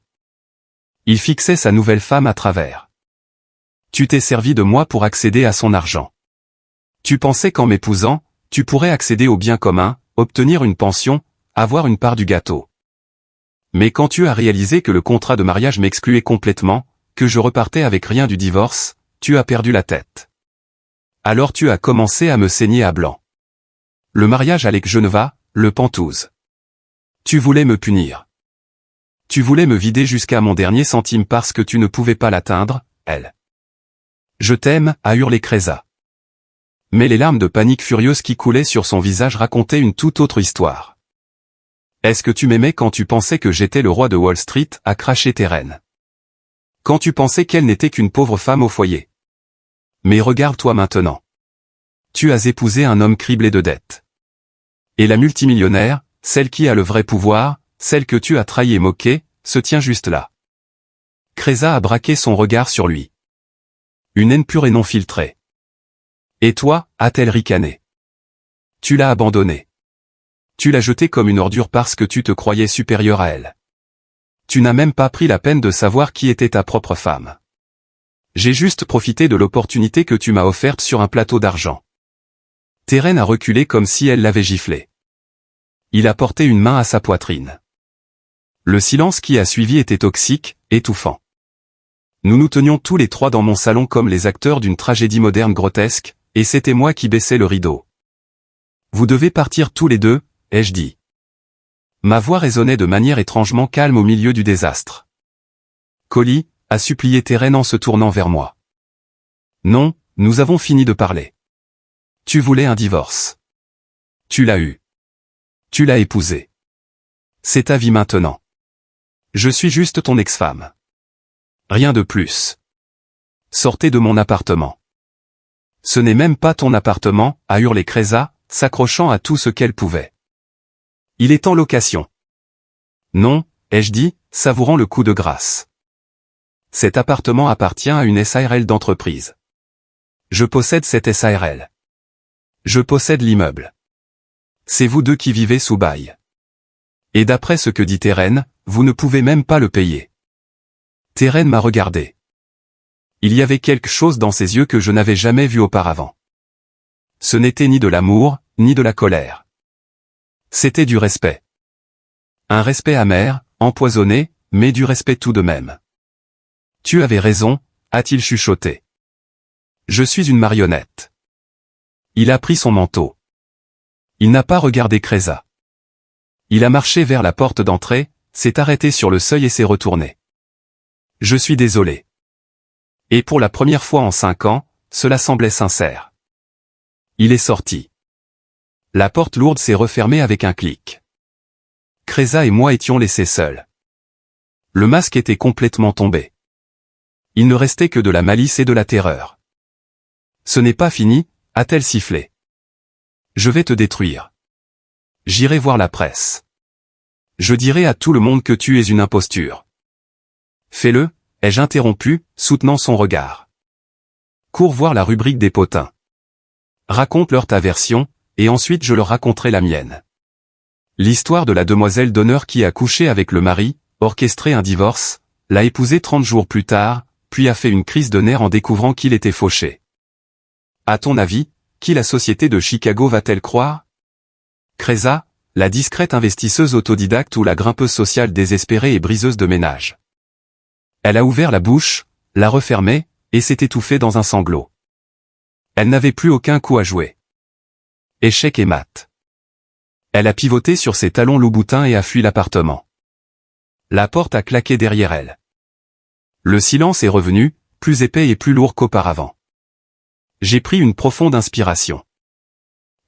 Il fixait sa nouvelle femme à travers. Tu t'es servi de moi pour accéder à son argent. Tu pensais qu'en m'épousant, tu pourrais accéder au bien commun, obtenir une pension, avoir une part du gâteau. Mais quand tu as réalisé que le contrat de mariage m'excluait complètement, que je repartais avec rien du divorce, tu as perdu la tête. Alors tu as commencé à me saigner à blanc. Le mariage avec Geneva, le Pentouze. Tu voulais me punir. Tu voulais me vider jusqu'à mon dernier centime parce que tu ne pouvais pas l'atteindre, elle. Je t'aime, a hurlé Kreza. Mais les larmes de panique furieuse qui coulaient sur son visage racontaient une toute autre histoire. Est-ce que tu m'aimais quand tu pensais que j'étais le roi de Wall Street, a craché Teren. Quand tu pensais qu'elle n'était qu'une pauvre femme au foyer. Mais regarde-toi maintenant. Tu as épousé un homme criblé de dettes. Et la multimillionnaire, celle qui a le vrai pouvoir, celle que tu as trahi et moquée, se tient juste là. Kreza a braqué son regard sur lui. Une haine pure et non filtrée. Et toi, a-t-elle ricané. Tu l'as abandonnée. Tu l'as jetée comme une ordure parce que tu te croyais supérieur à elle. Tu n'as même pas pris la peine de savoir qui était ta propre femme. J'ai juste profité de l'opportunité que tu m'as offerte sur un plateau d'argent. Teren a reculé comme si elle l'avait giflé. Il a porté une main à sa poitrine. Le silence qui a suivi était toxique, étouffant. Nous nous tenions tous les trois dans mon salon comme les acteurs d'une tragédie moderne grotesque, et c'était moi qui baissais le rideau. Vous devez partir tous les deux, ai-je dit. Ma voix résonnait de manière étrangement calme au milieu du désastre. Colly, a supplié Teren en se tournant vers moi. Non, nous avons fini de parler. Tu voulais un divorce. Tu l'as eu. Tu l'as épousé. C'est ta vie maintenant. Je suis juste ton ex-femme. Rien de plus. Sortez de mon appartement. Ce n'est même pas ton appartement, a hurlé Kreza, s'accrochant à tout ce qu'elle pouvait. Il est en location. Non, ai-je dit, savourant le coup de grâce. Cet appartement appartient à une SARL d'entreprise. Je possède cette SARL. Je possède l'immeuble. C'est vous deux qui vivez sous bail. Et d'après ce que dit Teren, vous ne pouvez même pas le payer. Teren m'a regardé. Il y avait quelque chose dans ses yeux que je n'avais jamais vu auparavant. Ce n'était ni de l'amour, ni de la colère. C'était du respect. Un respect amer, empoisonné, mais du respect tout de même. Tu avais raison, a-t-il chuchoté. Je suis une marionnette. Il a pris son manteau. Il n'a pas regardé Kreza. Il a marché vers la porte d'entrée, s'est arrêté sur le seuil et s'est retourné. Je suis désolé. Et pour la première fois en 5 ans, cela semblait sincère. Il est sorti. La porte lourde s'est refermée avec un clic. Kreza et moi étions laissés seuls. Le masque était complètement tombé. Il ne restait que de la malice et de la terreur. Ce n'est pas fini, a-t-elle sifflé. Je vais te détruire. J'irai voir la presse. Je dirai à tout le monde que tu es une imposture. Fais-le, ai-je interrompu, soutenant son regard. Cours voir la rubrique des potins. Raconte-leur ta version, et ensuite je leur raconterai la mienne. L'histoire de la demoiselle d'honneur qui a couché avec le mari, orchestré un divorce, l'a épousé 30 jours plus tard, puis a fait une crise de nerfs en découvrant qu'il était fauché. À ton avis, qui la société de Chicago va-t-elle croire? Kreza, la discrète investisseuse autodidacte ou la grimpeuse sociale désespérée et briseuse de ménage? Elle a ouvert la bouche, l'a refermée, et s'est étouffée dans un sanglot. Elle n'avait plus aucun coup à jouer. Échec et mat. Elle a pivoté sur ses talons loup-boutin et a fui l'appartement. La porte a claqué derrière elle. Le silence est revenu, plus épais et plus lourd qu'auparavant. J'ai pris une profonde inspiration.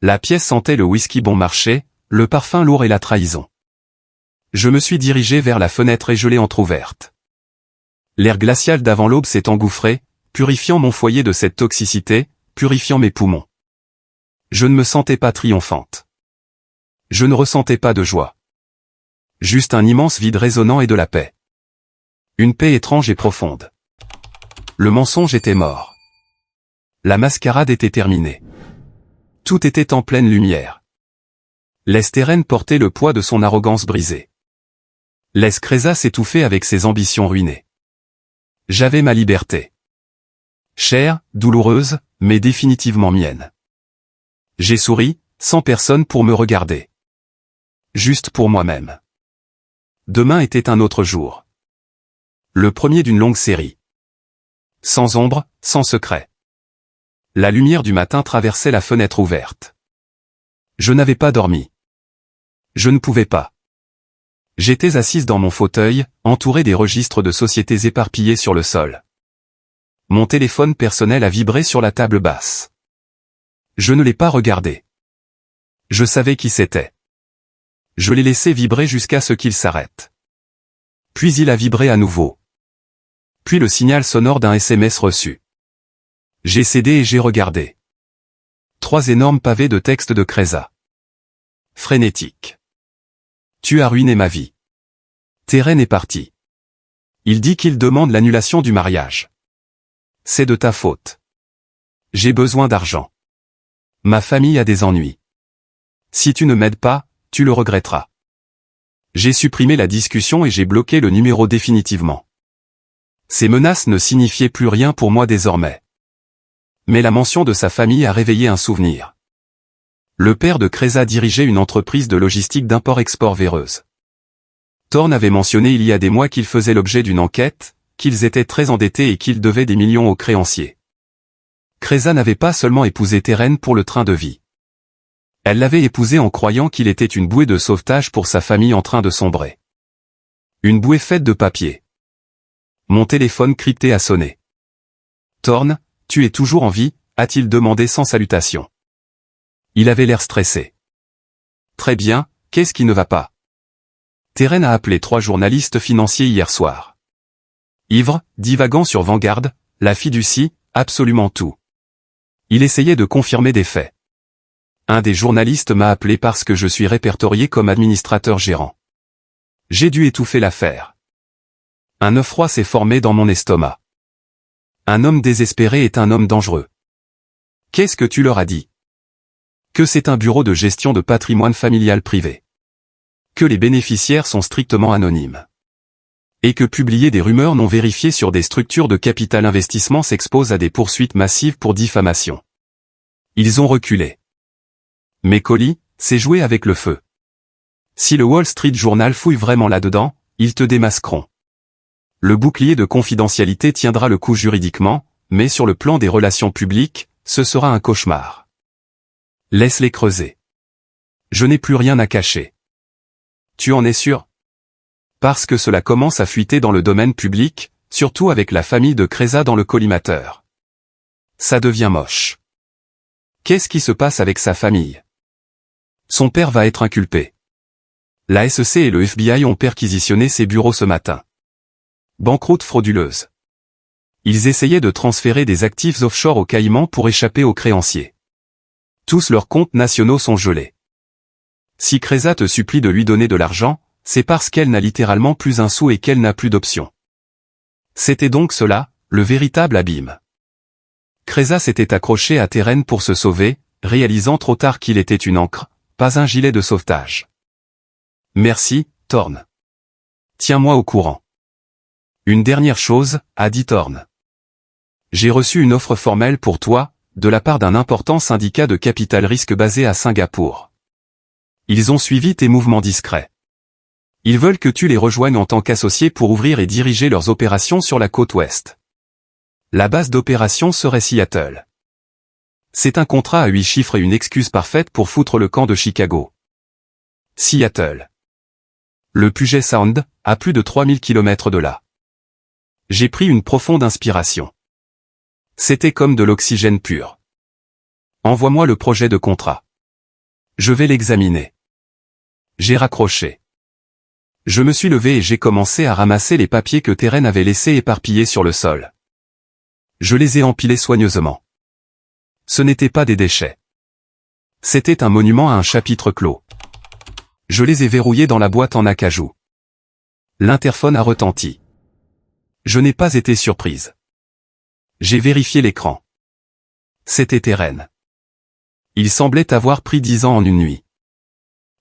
La pièce sentait le whisky bon marché, le parfum lourd et la trahison. Je me suis dirigé vers la fenêtre et je l'ai entr'ouverte. L'air glacial d'avant l'aube s'est engouffré, purifiant mon foyer de cette toxicité, purifiant mes poumons. Je ne me sentais pas triomphante. Je ne ressentais pas de joie. Juste un immense vide résonnant et de la paix. Une paix étrange et profonde. Le mensonge était mort. La mascarade était terminée. Tout était en pleine lumière. Laisse Teren porter le poids de son arrogance brisée. Laisse Kreza s'étouffer avec ses ambitions ruinées. J'avais ma liberté. Chère, douloureuse, mais définitivement mienne. J'ai souri, sans personne pour me regarder. Juste pour moi-même. Demain était un autre jour. Le premier d'une longue série. Sans ombre, sans secret. La lumière du matin traversait la fenêtre ouverte. Je n'avais pas dormi. Je ne pouvais pas. J'étais assise dans mon fauteuil, entourée des registres de sociétés éparpillés sur le sol. Mon téléphone personnel a vibré sur la table basse. Je ne l'ai pas regardé. Je savais qui c'était. Je l'ai laissé vibrer jusqu'à ce qu'il s'arrête. Puis il a vibré à nouveau. Puis le signal sonore d'un SMS reçu. J'ai cédé et j'ai regardé. 3 énormes pavés de texte de Kreza. Frénétique. Tu as ruiné ma vie. Teren est parti. Il dit qu'il demande l'annulation du mariage. C'est de ta faute. J'ai besoin d'argent. Ma famille a des ennuis. Si tu ne m'aides pas, tu le regretteras. J'ai supprimé la discussion et j'ai bloqué le numéro définitivement. Ces menaces ne signifiaient plus rien pour moi désormais. Mais la mention de sa famille a réveillé un souvenir. Le père de Kreza dirigeait une entreprise de logistique d'import-export véreuse. Thorn avait mentionné il y a des mois qu'ils faisaient l'objet d'une enquête, qu'ils étaient très endettés et qu'ils devaient des millions aux créanciers. Kreza n'avait pas seulement épousé Teren pour le train de vie. Elle l'avait épousé en croyant qu'il était une bouée de sauvetage pour sa famille en train de sombrer. Une bouée faite de papier. Mon téléphone crypté a sonné. Thorn, tu es toujours en vie, a-t-il demandé sans salutation. Il avait l'air stressé. Très bien, qu'est-ce qui ne va pas? Teren a appelé 3 journalistes financiers hier soir. Ivre, divagant sur Vanguard, la fiducie, absolument tout. Il essayait de confirmer des faits. Un des journalistes m'a appelé parce que je suis répertorié comme administrateur gérant. J'ai dû étouffer l'affaire. Un œuf froid s'est formé dans mon estomac. Un homme désespéré est un homme dangereux. Qu'est-ce que tu leur as dit? Que c'est un bureau de gestion de patrimoine familial privé. Que les bénéficiaires sont strictement anonymes. Et que publier des rumeurs non vérifiées sur des structures de capital investissement s'expose à des poursuites massives pour diffamation. Ils ont reculé. Mes colis, c'est jouer avec le feu. Si le Wall Street Journal fouille vraiment là-dedans, ils te démasqueront. Le bouclier de confidentialité tiendra le coup juridiquement, mais sur le plan des relations publiques, ce sera un cauchemar. Laisse-les creuser. Je n'ai plus rien à cacher. Tu en es sûr? Parce que cela commence à fuiter dans le domaine public, surtout avec la famille de Kreza dans le collimateur. Ça devient moche. Qu'est-ce qui se passe avec sa famille? Son père va être inculpé. La SEC et le FBI ont perquisitionné ses bureaux ce matin. Banqueroute frauduleuse. Ils essayaient de transférer des actifs offshore aux Caïmans pour échapper aux créanciers. Tous leurs comptes nationaux sont gelés. Si Kreza te supplie de lui donner de l'argent, c'est parce qu'elle n'a littéralement plus un sou et qu'elle n'a plus d'option. C'était donc cela, le véritable abîme. Kreza s'était accroché à Teren pour se sauver, réalisant trop tard qu'il était une ancre, pas un gilet de sauvetage. Merci, Thorn. Tiens-moi au courant. Une dernière chose, a dit Thorn. J'ai reçu une offre formelle pour toi, de la part d'un important syndicat de capital risque basé à Singapour. Ils ont suivi tes mouvements discrets. Ils veulent que tu les rejoignes en tant qu'associé pour ouvrir et diriger leurs opérations sur la côte ouest. La base d'opération serait Seattle. C'est un contrat à 8 chiffres et une excuse parfaite pour foutre le camp de Chicago. Seattle. Le Puget Sound, à plus de 3000 km de là. J'ai pris une profonde inspiration. C'était comme de l'oxygène pur. Envoie-moi le projet de contrat. Je vais l'examiner. J'ai raccroché. Je me suis levé et j'ai commencé à ramasser les papiers que Teren avait laissés éparpillés sur le sol. Je les ai empilés soigneusement. Ce n'étaient pas des déchets. C'était un monument à un chapitre clos. Je les ai verrouillés dans la boîte en acajou. L'interphone a retenti. Je n'ai pas été surprise. J'ai vérifié l'écran. C'était Teren. Il semblait avoir pris 10 ans en une nuit.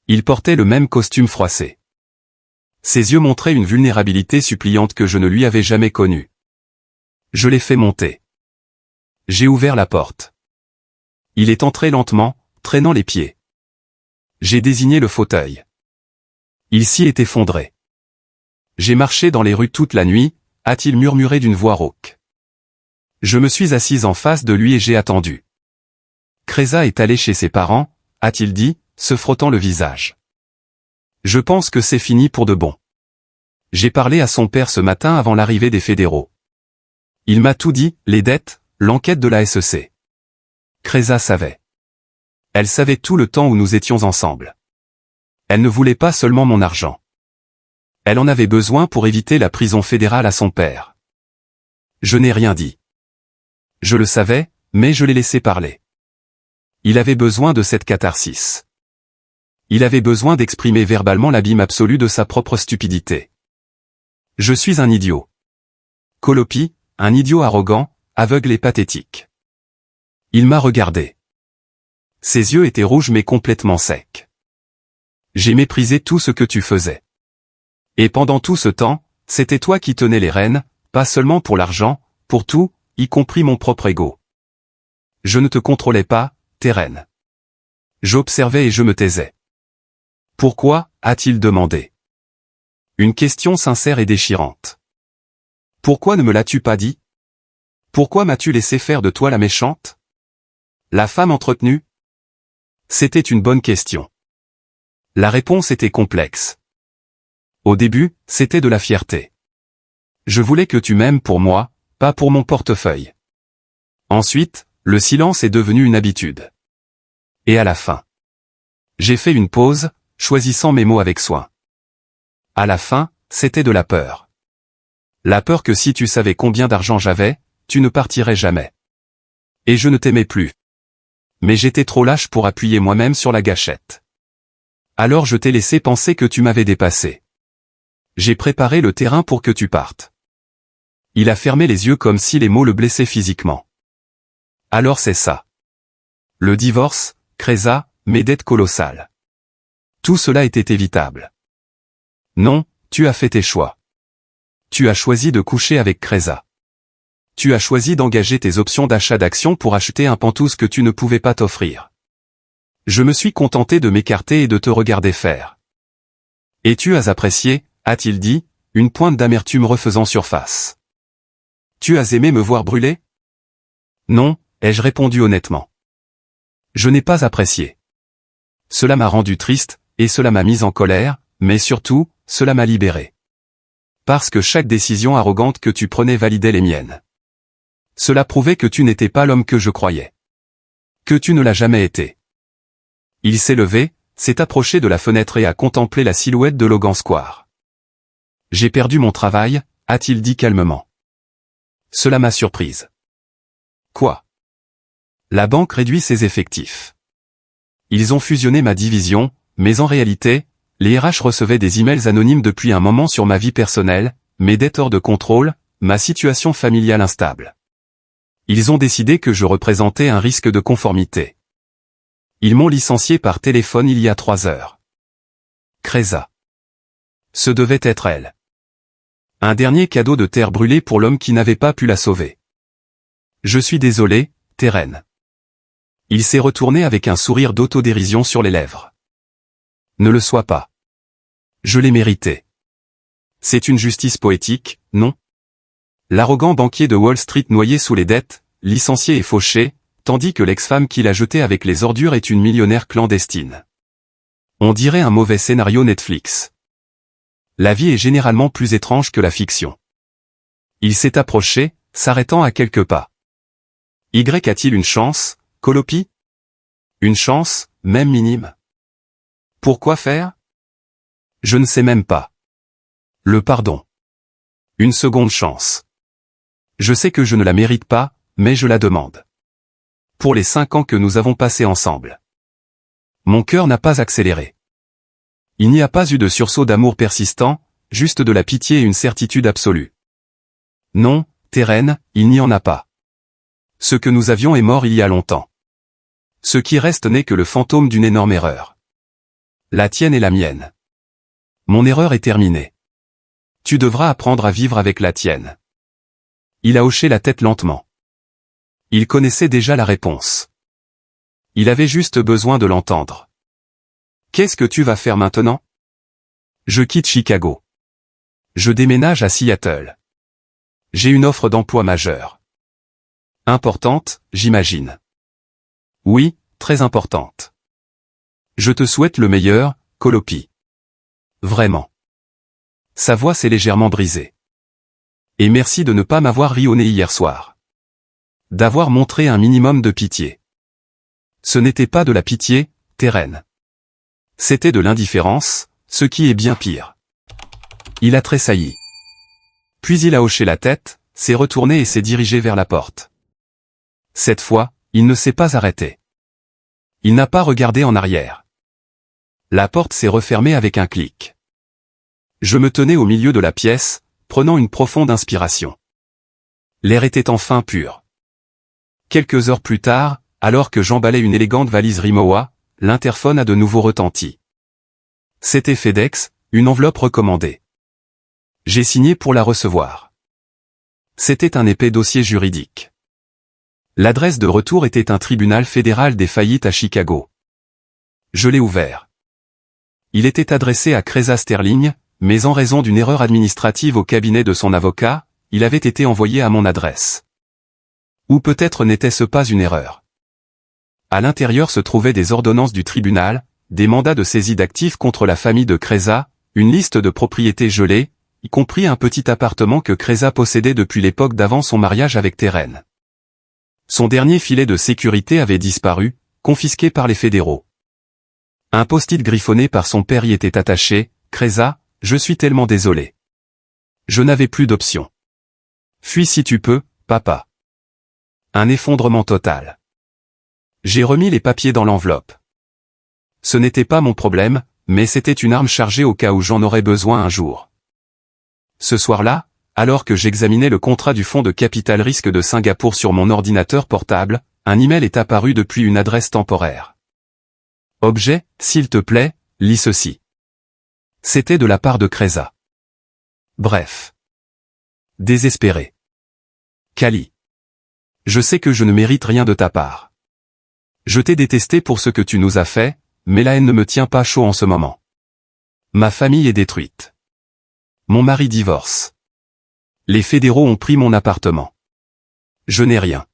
Il portait le même costume froissé. Ses yeux montraient une vulnérabilité suppliante que je ne lui avais jamais connue. Je l'ai fait monter. J'ai ouvert la porte. Il est entré lentement, traînant les pieds. J'ai désigné le fauteuil. Il s'y est effondré. J'ai marché dans les rues toute la nuit, a-t-il murmuré d'une voix rauque. Je me suis assise en face de lui et j'ai attendu. Kreza est allé chez ses parents, a-t-il dit, se frottant le visage. Je pense que c'est fini pour de bon. J'ai parlé à son père ce matin avant l'arrivée des fédéraux. Il m'a tout dit, les dettes, l'enquête de la SEC. Kreza savait. Elle savait tout le temps où nous étions ensemble. Elle ne voulait pas seulement mon argent. Elle en avait besoin pour éviter la prison fédérale à son père. Je n'ai rien dit. Je le savais, mais je l'ai laissé parler. Il avait besoin de cette catharsis. Il avait besoin d'exprimer verbalement l'abîme absolu de sa propre stupidité. Je suis un idiot. Colopi, un idiot arrogant, aveugle et pathétique. Il m'a regardé. Ses yeux étaient rouges mais complètement secs. J'ai méprisé tout ce que tu faisais. Et pendant tout ce temps, c'était toi qui tenais les rênes, pas seulement pour l'argent, pour tout, y compris mon propre ego. Je ne te contrôlais pas, Teren. J'observais et je me taisais. Pourquoi, a-t-il demandé. Une question sincère et déchirante. Pourquoi ne me l'as-tu pas dit? Pourquoi m'as-tu laissé faire de toi la méchante? La femme entretenue? C'était une bonne question. La réponse était complexe. Au début, c'était de la fierté. Je voulais que tu m'aimes pour moi, pas pour mon portefeuille. Ensuite, le silence est devenu une habitude. Et à la fin. J'ai fait une pause, choisissant mes mots avec soin. À la fin, c'était de la peur. La peur que si tu savais combien d'argent j'avais, tu ne partirais jamais. Et je ne t'aimais plus. Mais j'étais trop lâche pour appuyer moi-même sur la gâchette. Alors je t'ai laissé penser que tu m'avais dépassé. J'ai préparé le terrain pour que tu partes. Il a fermé les yeux comme si les mots le blessaient physiquement. Alors c'est ça. Le divorce, Kreza, mes dettes colossales. Tout cela était évitable. Non, tu as fait tes choix. Tu as choisi de coucher avec Kreza. Tu as choisi d'engager tes options d'achat d'actions pour acheter un pantouse que tu ne pouvais pas t'offrir. Je me suis contenté de m'écarter et de te regarder faire. Et tu as apprécié, a-t-il dit, une pointe d'amertume refaisant surface. Tu as aimé me voir brûler? Non, ai-je répondu honnêtement. Je n'ai pas apprécié. Cela m'a rendu triste, et cela m'a mise en colère, mais surtout, cela m'a libéré. Parce que chaque décision arrogante que tu prenais validait les miennes. Cela prouvait que tu n'étais pas l'homme que je croyais. Que tu ne l'as jamais été. Il s'est levé, s'est approché de la fenêtre et a contemplé la silhouette de Logan Square. J'ai perdu mon travail, a-t-il dit calmement. Cela m'a surprise. Quoi? La banque réduit ses effectifs. Ils ont fusionné ma division, mais en réalité, les RH recevaient des emails anonymes depuis un moment sur ma vie personnelle, mes dettes hors de contrôle, ma situation familiale instable. Ils ont décidé que je représentais un risque de conformité. Ils m'ont licencié par téléphone il y a 3 heures. Kreza. Ce devait être elle. Un dernier cadeau de terre brûlée pour l'homme qui n'avait pas pu la sauver. Je suis désolé, Teren. Il s'est retourné avec un sourire d'autodérision sur les lèvres. Ne le sois pas. Je l'ai mérité. C'est une justice poétique, non? L'arrogant banquier de Wall Street noyé sous les dettes, licencié et fauché, tandis que l'ex-femme qui l'a jeté avec les ordures est une millionnaire clandestine. On dirait un mauvais scénario Netflix. La vie est généralement plus étrange que la fiction. Il s'est approché, s'arrêtant à quelques pas. Y a-t-il une chance, Colopi? Une chance, même minime? Pourquoi faire? Je ne sais même pas. Le pardon. Une seconde chance. Je sais que je ne la mérite pas, mais je la demande. Pour les 5 ans que nous avons passés ensemble. Mon cœur n'a pas accéléré. Il n'y a pas eu de sursaut d'amour persistant, juste de la pitié et une certitude absolue. Non, Teren, il n'y en a pas. Ce que nous avions est mort il y a longtemps. Ce qui reste n'est que le fantôme d'une énorme erreur. La tienne et la mienne. Mon erreur est terminée. Tu devras apprendre à vivre avec la tienne. Il a hoché la tête lentement. Il connaissait déjà la réponse. Il avait juste besoin de l'entendre. Qu'est-ce que tu vas faire maintenant? Je quitte Chicago. Je déménage à Seattle. J'ai une offre d'emploi majeure. Importante, j'imagine. Oui, très importante. Je te souhaite le meilleur, Colopi. Vraiment. Sa voix s'est légèrement brisée. Et merci de ne pas m'avoir ri au nez hier soir. D'avoir montré un minimum de pitié. Ce n'était pas de la pitié, Teren. C'était de l'indifférence, ce qui est bien pire. Il a tressailli. Puis il a hoché la tête, s'est retourné et s'est dirigé vers la porte. Cette fois, il ne s'est pas arrêté. Il n'a pas regardé en arrière. La porte s'est refermée avec un clic. Je me tenais au milieu de la pièce, prenant une profonde inspiration. L'air était enfin pur. Quelques heures plus tard, alors que j'emballais une élégante valise Rimowa, l'interphone a de nouveau retenti. C'était FedEx, une enveloppe recommandée. J'ai signé pour la recevoir. C'était un épais dossier juridique. L'adresse de retour était un tribunal fédéral des faillites à Chicago. Je l'ai ouvert. Il était adressé à Cresa Sterling, mais en raison d'une erreur administrative au cabinet de son avocat, il avait été envoyé à mon adresse. Ou peut-être n'était-ce pas une erreur. À l'intérieur se trouvaient des ordonnances du tribunal, des mandats de saisie d'actifs contre la famille de Cresa, une liste de propriétés gelées, y compris un petit appartement que Cresa possédait depuis l'époque d'avant son mariage avec Teren. Son dernier filet de sécurité avait disparu, confisqué par les fédéraux. Un post-it griffonné par son père y était attaché, « Cresa, je suis tellement désolé. Je n'avais plus d'option. Fuis si tu peux, papa. » Un effondrement total. J'ai remis les papiers dans l'enveloppe. Ce n'était pas mon problème, mais c'était une arme chargée au cas où j'en aurais besoin un jour. Ce soir-là, alors que j'examinais le contrat du fonds de capital risque de Singapour sur mon ordinateur portable, un email est apparu depuis une adresse temporaire. Objet, s'il te plaît, lis ceci. C'était de la part de Cresa. Bref. Désespéré. Cali. Je sais que je ne mérite rien de ta part. Je t'ai détesté pour ce que tu nous as fait, mais la haine ne me tient pas chaud en ce moment. Ma famille est détruite. Mon mari divorce. Les fédéraux ont pris mon appartement. Je n'ai rien.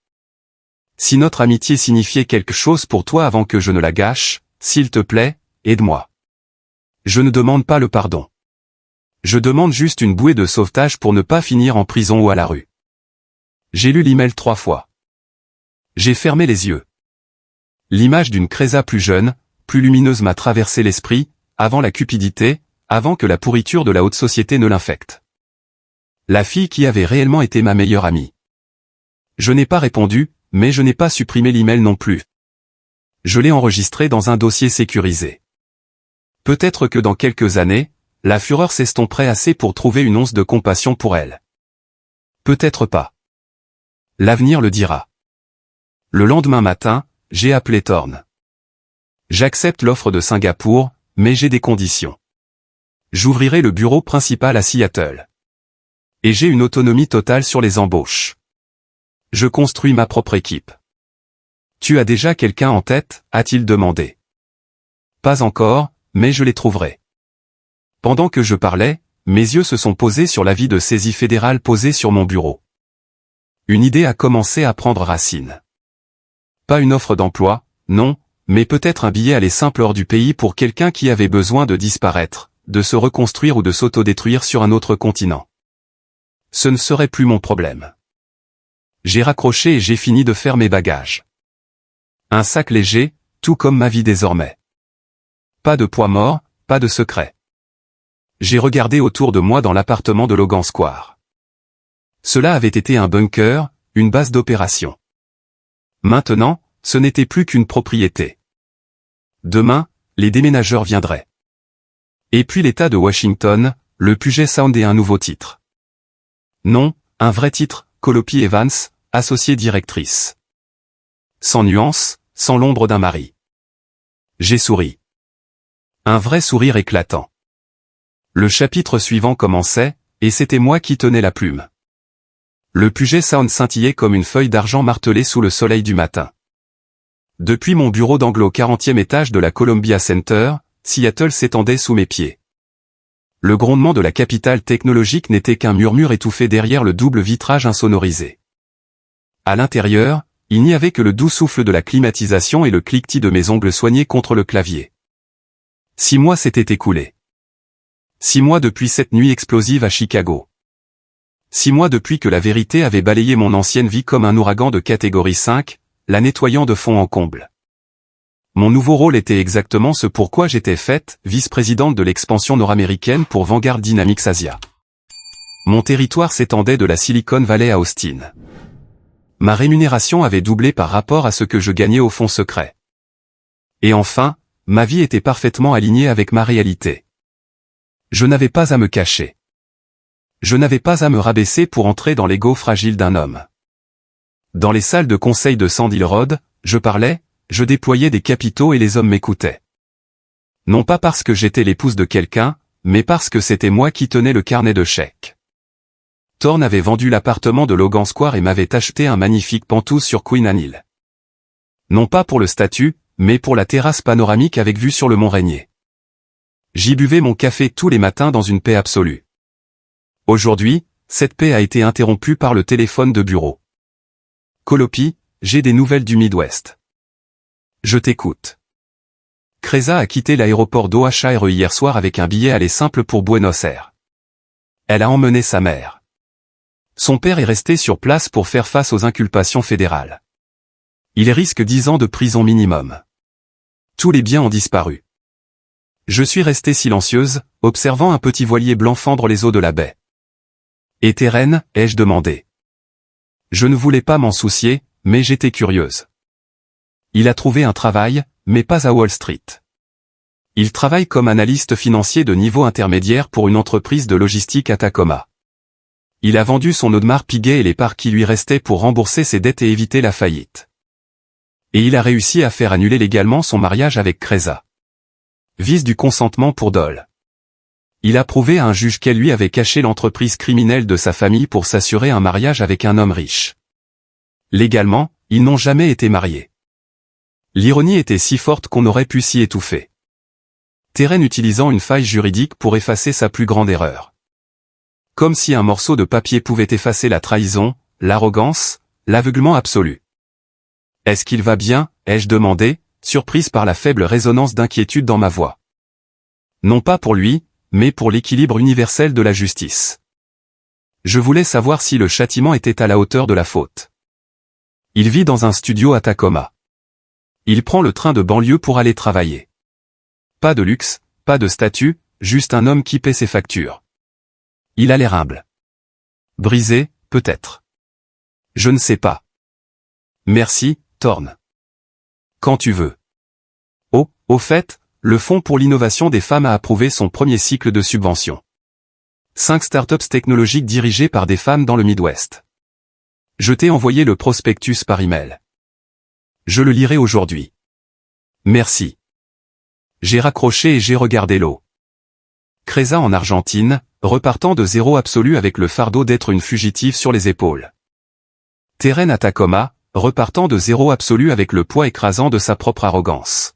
Si notre amitié signifiait quelque chose pour toi avant que je ne la gâche, s'il te plaît, aide-moi. Je ne demande pas le pardon. Je demande juste une bouée de sauvetage pour ne pas finir en prison ou à la rue. J'ai lu l'email 3 fois. J'ai fermé les yeux. L'image d'une Cresa plus jeune, plus lumineuse m'a traversé l'esprit, avant la cupidité, avant que la pourriture de la haute société ne l'infecte. La fille qui avait réellement été ma meilleure amie. Je n'ai pas répondu, mais je n'ai pas supprimé l'email non plus. Je l'ai enregistré dans un dossier sécurisé. Peut-être que dans quelques années, la fureur s'estomperait assez pour trouver une once de compassion pour elle. Peut-être pas. L'avenir le dira. Le lendemain matin, j'ai appelé Thorne. J'accepte l'offre de Singapour, mais j'ai des conditions. J'ouvrirai le bureau principal à Seattle. Et j'ai une autonomie totale sur les embauches. Je construis ma propre équipe. Tu as déjà quelqu'un en tête, a-t-il demandé. Pas encore, mais je les trouverai. Pendant que je parlais, mes yeux se sont posés sur l'avis de saisie fédérale posé sur mon bureau. Une idée a commencé à prendre racine. Pas une offre d'emploi, non, mais peut-être un billet aller simple hors du pays pour quelqu'un qui avait besoin de disparaître, de se reconstruire ou de s'autodétruire sur un autre continent. Ce ne serait plus mon problème. J'ai raccroché et j'ai fini de faire mes bagages. Un sac léger, tout comme ma vie désormais. Pas de poids mort, pas de secret. J'ai regardé autour de moi dans l'appartement de Logan Square. Cela avait été un bunker, une base d'opération. Maintenant, ce n'était plus qu'une propriété. Demain, les déménageurs viendraient. Et puis l'État de Washington, le Puget Sound et un nouveau titre. Non, un vrai titre, Colopy Evans, associée directrice. Sans nuance, sans l'ombre d'un mari. J'ai souri. Un vrai sourire éclatant. Le chapitre suivant commençait, et c'était moi qui tenais la plume. Le Puget Sound scintillait comme une feuille d'argent martelée sous le soleil du matin. Depuis mon bureau d'angle au 40e étage de la Columbia Center, Seattle s'étendait sous mes pieds. Le grondement de la capitale technologique n'était qu'un murmure étouffé derrière le double vitrage insonorisé. À l'intérieur, il n'y avait que le doux souffle de la climatisation et le cliquetis de mes ongles soignés contre le clavier. 6 mois s'étaient écoulés. 6 mois depuis cette nuit explosive à Chicago. 6 mois depuis que la vérité avait balayé mon ancienne vie comme un ouragan de catégorie 5, la nettoyant de fond en comble. Mon nouveau rôle était exactement ce pourquoi j'étais faite, vice-présidente de l'expansion nord-américaine pour Vanguard Dynamics Asia. Mon territoire s'étendait de la Silicon Valley à Austin. Ma rémunération avait doublé par rapport à ce que je gagnais au fond secret. Et enfin, ma vie était parfaitement alignée avec ma réalité. Je n'avais pas à me cacher. Je n'avais pas à me rabaisser pour entrer dans l'ego fragile d'un homme. Dans les salles de conseil de Sandy Road, je parlais, je déployais des capitaux et les hommes m'écoutaient. Non pas parce que j'étais l'épouse de quelqu'un, mais parce que c'était moi qui tenais le carnet de chèques. Thorne avait vendu l'appartement de Logan Square et m'avait acheté un magnifique penthouse sur Queen Anne. Non pas pour le statut, mais pour la terrasse panoramique avec vue sur le Mont Rainier. J'y buvais mon café tous les matins dans une paix absolue. Aujourd'hui, cette paix a été interrompue par le téléphone de bureau. Colopy, j'ai des nouvelles du Midwest. Je t'écoute. Cresa a quitté l'aéroport d'Ohio hier soir avec un billet aller simple pour Buenos Aires. Elle a emmené sa mère. Son père est resté sur place pour faire face aux inculpations fédérales. Il risque 10 ans de prison minimum. Tous les biens ont disparu. Je suis restée silencieuse, observant un petit voilier blanc fendre les eaux de la baie. « Et tes reines ?» ai-je demandé. Je ne voulais pas m'en soucier, mais j'étais curieuse. Il a trouvé un travail, mais pas à Wall Street. Il travaille comme analyste financier de niveau intermédiaire pour une entreprise de logistique à Tacoma. Il a vendu son Audemars Piguet et les parts qui lui restaient pour rembourser ses dettes et éviter la faillite. Et il a réussi à faire annuler légalement son mariage avec Cresa. Vice du consentement pour dol. Il a prouvé à un juge qu'elle lui avait caché l'entreprise criminelle de sa famille pour s'assurer un mariage avec un homme riche. Légalement, ils n'ont jamais été mariés. L'ironie était si forte qu'on aurait pu s'y étouffer. Terren utilisant une faille juridique pour effacer sa plus grande erreur. Comme si un morceau de papier pouvait effacer la trahison, l'arrogance, l'aveuglement absolu. « Est-ce qu'il va bien ?» ai-je demandé, surprise par la faible résonance d'inquiétude dans ma voix. Non pas pour lui, mais pour l'équilibre universel de la justice. Je voulais savoir si le châtiment était à la hauteur de la faute. Il vit dans un studio à Tacoma. Il prend le train de banlieue pour aller travailler. Pas de luxe, pas de statut, juste un homme qui paie ses factures. Il a l'air humble. Brisé, peut-être. Je ne sais pas. Merci, Thorne. Quand tu veux. Oh, au fait, le Fonds pour l'innovation des femmes a approuvé son premier cycle de subvention. 5 startups technologiques dirigées par des femmes dans le Midwest. Je t'ai envoyé le prospectus par email. Je le lirai aujourd'hui. Merci. J'ai raccroché et j'ai regardé l'eau. Cresa en Argentine, repartant de zéro absolu avec le fardeau d'être une fugitive sur les épaules. Terren à Tacoma, repartant de zéro absolu avec le poids écrasant de sa propre arrogance.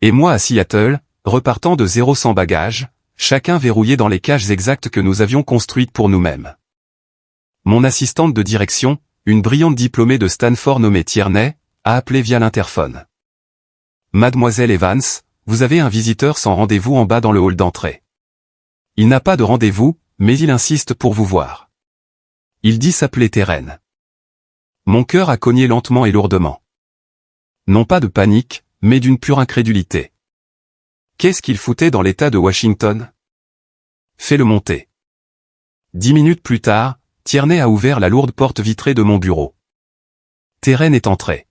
Et moi à Seattle, repartant de zéro sans bagages, chacun verrouillé dans les cages exactes que nous avions construites pour nous-mêmes. Mon assistante de direction, une brillante diplômée de Stanford nommée Tierney, a appelé via l'interphone. « Mademoiselle Evans, vous avez un visiteur sans rendez-vous en bas dans le hall d'entrée. Il n'a pas de rendez-vous, mais il insiste pour vous voir. Il dit s'appeler Terren. » Mon cœur a cogné lentement et lourdement. Non pas de panique, mais d'une pure incrédulité. Qu'est-ce qu'il foutait dans l'État de Washington? Fais-le monter. 10 minutes plus tard, Tierney a ouvert la lourde porte vitrée de mon bureau. Terren est entré.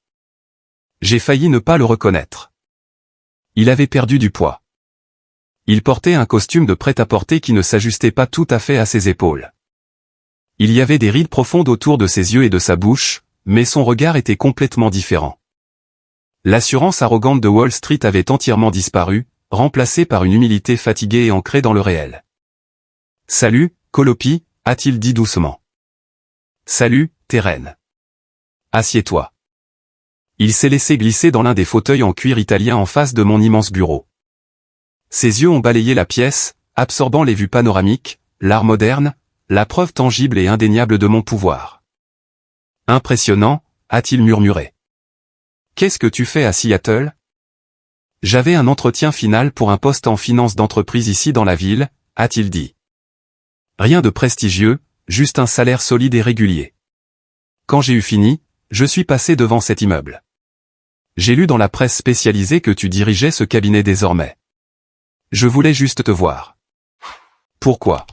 J'ai failli ne pas le reconnaître. Il avait perdu du poids. Il portait un costume de prêt-à-porter qui ne s'ajustait pas tout à fait à ses épaules. Il y avait des rides profondes autour de ses yeux et de sa bouche, mais son regard était complètement différent. L'assurance arrogante de Wall Street avait entièrement disparu, remplacée par une humilité fatiguée et ancrée dans le réel. « Salut, Colopi » a-t-il dit doucement. « Salut, Terren. Assieds-toi. » Il s'est laissé glisser dans l'un des fauteuils en cuir italien en face de mon immense bureau. Ses yeux ont balayé la pièce, absorbant les vues panoramiques, l'art moderne, la preuve tangible et indéniable de mon pouvoir. « Impressionnant » a-t-il murmuré. « Qu'est-ce que tu fais à Seattle ? » J'avais un entretien final pour un poste en finance d'entreprise ici dans la ville, a-t-il dit. Rien de prestigieux, juste un salaire solide et régulier. Quand j'ai eu fini, je suis passé devant cet immeuble. J'ai lu dans la presse spécialisée que tu dirigeais ce cabinet désormais. Je voulais juste te voir. Pourquoi ?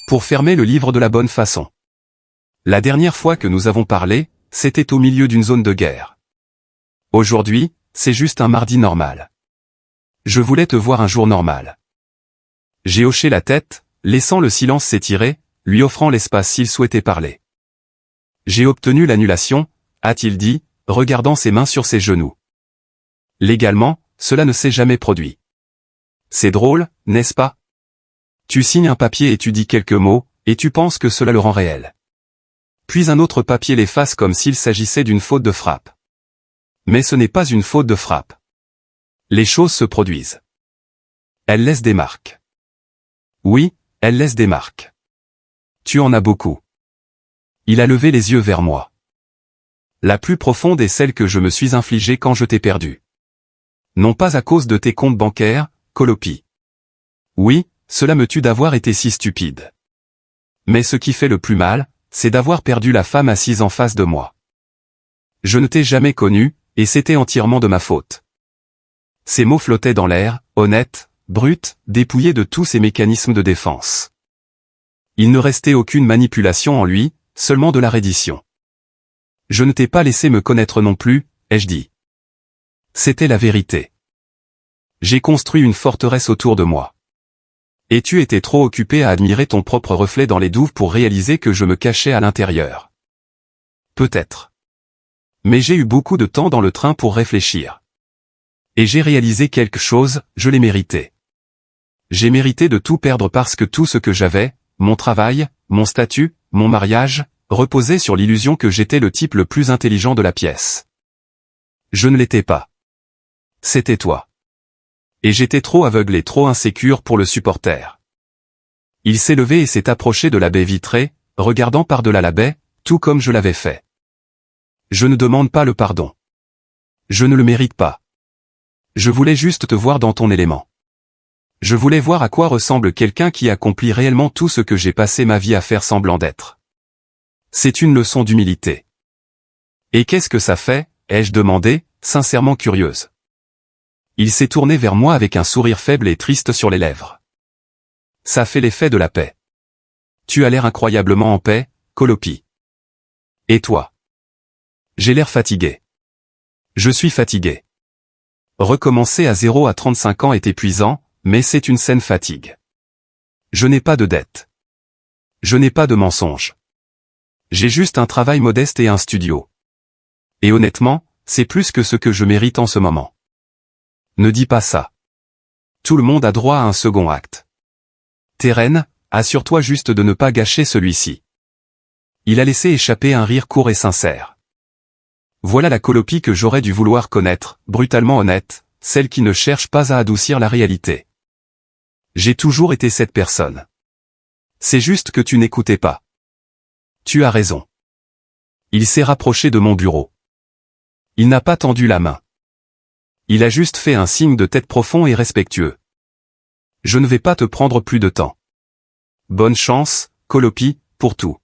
Pour fermer le livre de la bonne façon. La dernière fois que nous avons parlé, c'était au milieu d'une zone de guerre. Aujourd'hui, c'est juste un mardi normal. Je voulais te voir un jour normal. J'ai hoché la tête, laissant le silence s'étirer, lui offrant l'espace s'il souhaitait parler. J'ai obtenu l'annulation, a-t-il dit, regardant ses mains sur ses genoux. Légalement, cela ne s'est jamais produit. C'est drôle, n'est-ce pas ? Tu signes un papier et tu dis quelques mots, et tu penses que cela le rend réel. Puis un autre papier l'efface comme s'il s'agissait d'une faute de frappe. Mais ce n'est pas une faute de frappe. Les choses se produisent. Elles laissent des marques. Oui, elles laissent des marques. Tu en as beaucoup. Il a levé les yeux vers moi. La plus profonde est celle que je me suis infligée quand je t'ai perdu. Non pas à cause de tes comptes bancaires, Colopi. Oui, cela me tue d'avoir été si stupide. Mais ce qui fait le plus mal, c'est d'avoir perdu la femme assise en face de moi. Je ne t'ai jamais connu, et c'était entièrement de ma faute. Ces mots flottaient dans l'air, honnêtes, bruts, dépouillés de tous ses mécanismes de défense. Il ne restait aucune manipulation en lui, seulement de la reddition. Je ne t'ai pas laissé me connaître non plus, ai-je dit. C'était la vérité. J'ai construit une forteresse autour de moi. Et tu étais trop occupé à admirer ton propre reflet dans les douves pour réaliser que je me cachais à l'intérieur. Peut-être. Mais j'ai eu beaucoup de temps dans le train pour réfléchir. Et j'ai réalisé quelque chose, je l'ai mérité. J'ai mérité de tout perdre parce que tout ce que j'avais, mon travail, mon statut, mon mariage, reposait sur l'illusion que j'étais le type le plus intelligent de la pièce. Je ne l'étais pas. C'était toi. Et j'étais trop aveugle et trop insécure pour le supporter. Il s'est levé et s'est approché de la baie vitrée, regardant par-delà la baie, tout comme je l'avais fait. Je ne demande pas le pardon. Je ne le mérite pas. Je voulais juste te voir dans ton élément. Je voulais voir à quoi ressemble quelqu'un qui accomplit réellement tout ce que j'ai passé ma vie à faire semblant d'être. C'est une leçon d'humilité. Et qu'est-ce que ça fait, ai-je demandé, sincèrement curieuse. Il s'est tourné vers moi avec un sourire faible et triste sur les lèvres. Ça fait l'effet de la paix. Tu as l'air incroyablement en paix, Colopi. Et toi ? J'ai l'air fatigué. Je suis fatigué. Recommencer à 0 à 35 ans est épuisant, mais c'est une saine fatigue. Je n'ai pas de dette. Je n'ai pas de mensonges. J'ai juste un travail modeste et un studio. Et honnêtement, c'est plus que ce que je mérite en ce moment. Ne dis pas ça. Tout le monde a droit à un second acte. Terren, assure-toi juste de ne pas gâcher celui-ci. Il a laissé échapper un rire court et sincère. Voilà la Colopi que j'aurais dû vouloir connaître, brutalement honnête, celle qui ne cherche pas à adoucir la réalité. J'ai toujours été cette personne. C'est juste que tu n'écoutais pas. Tu as raison. Il s'est rapproché de mon bureau. Il n'a pas tendu la main. Il a juste fait un signe de tête profond et respectueux. Je ne vais pas te prendre plus de temps. Bonne chance, Colopi, pour tout.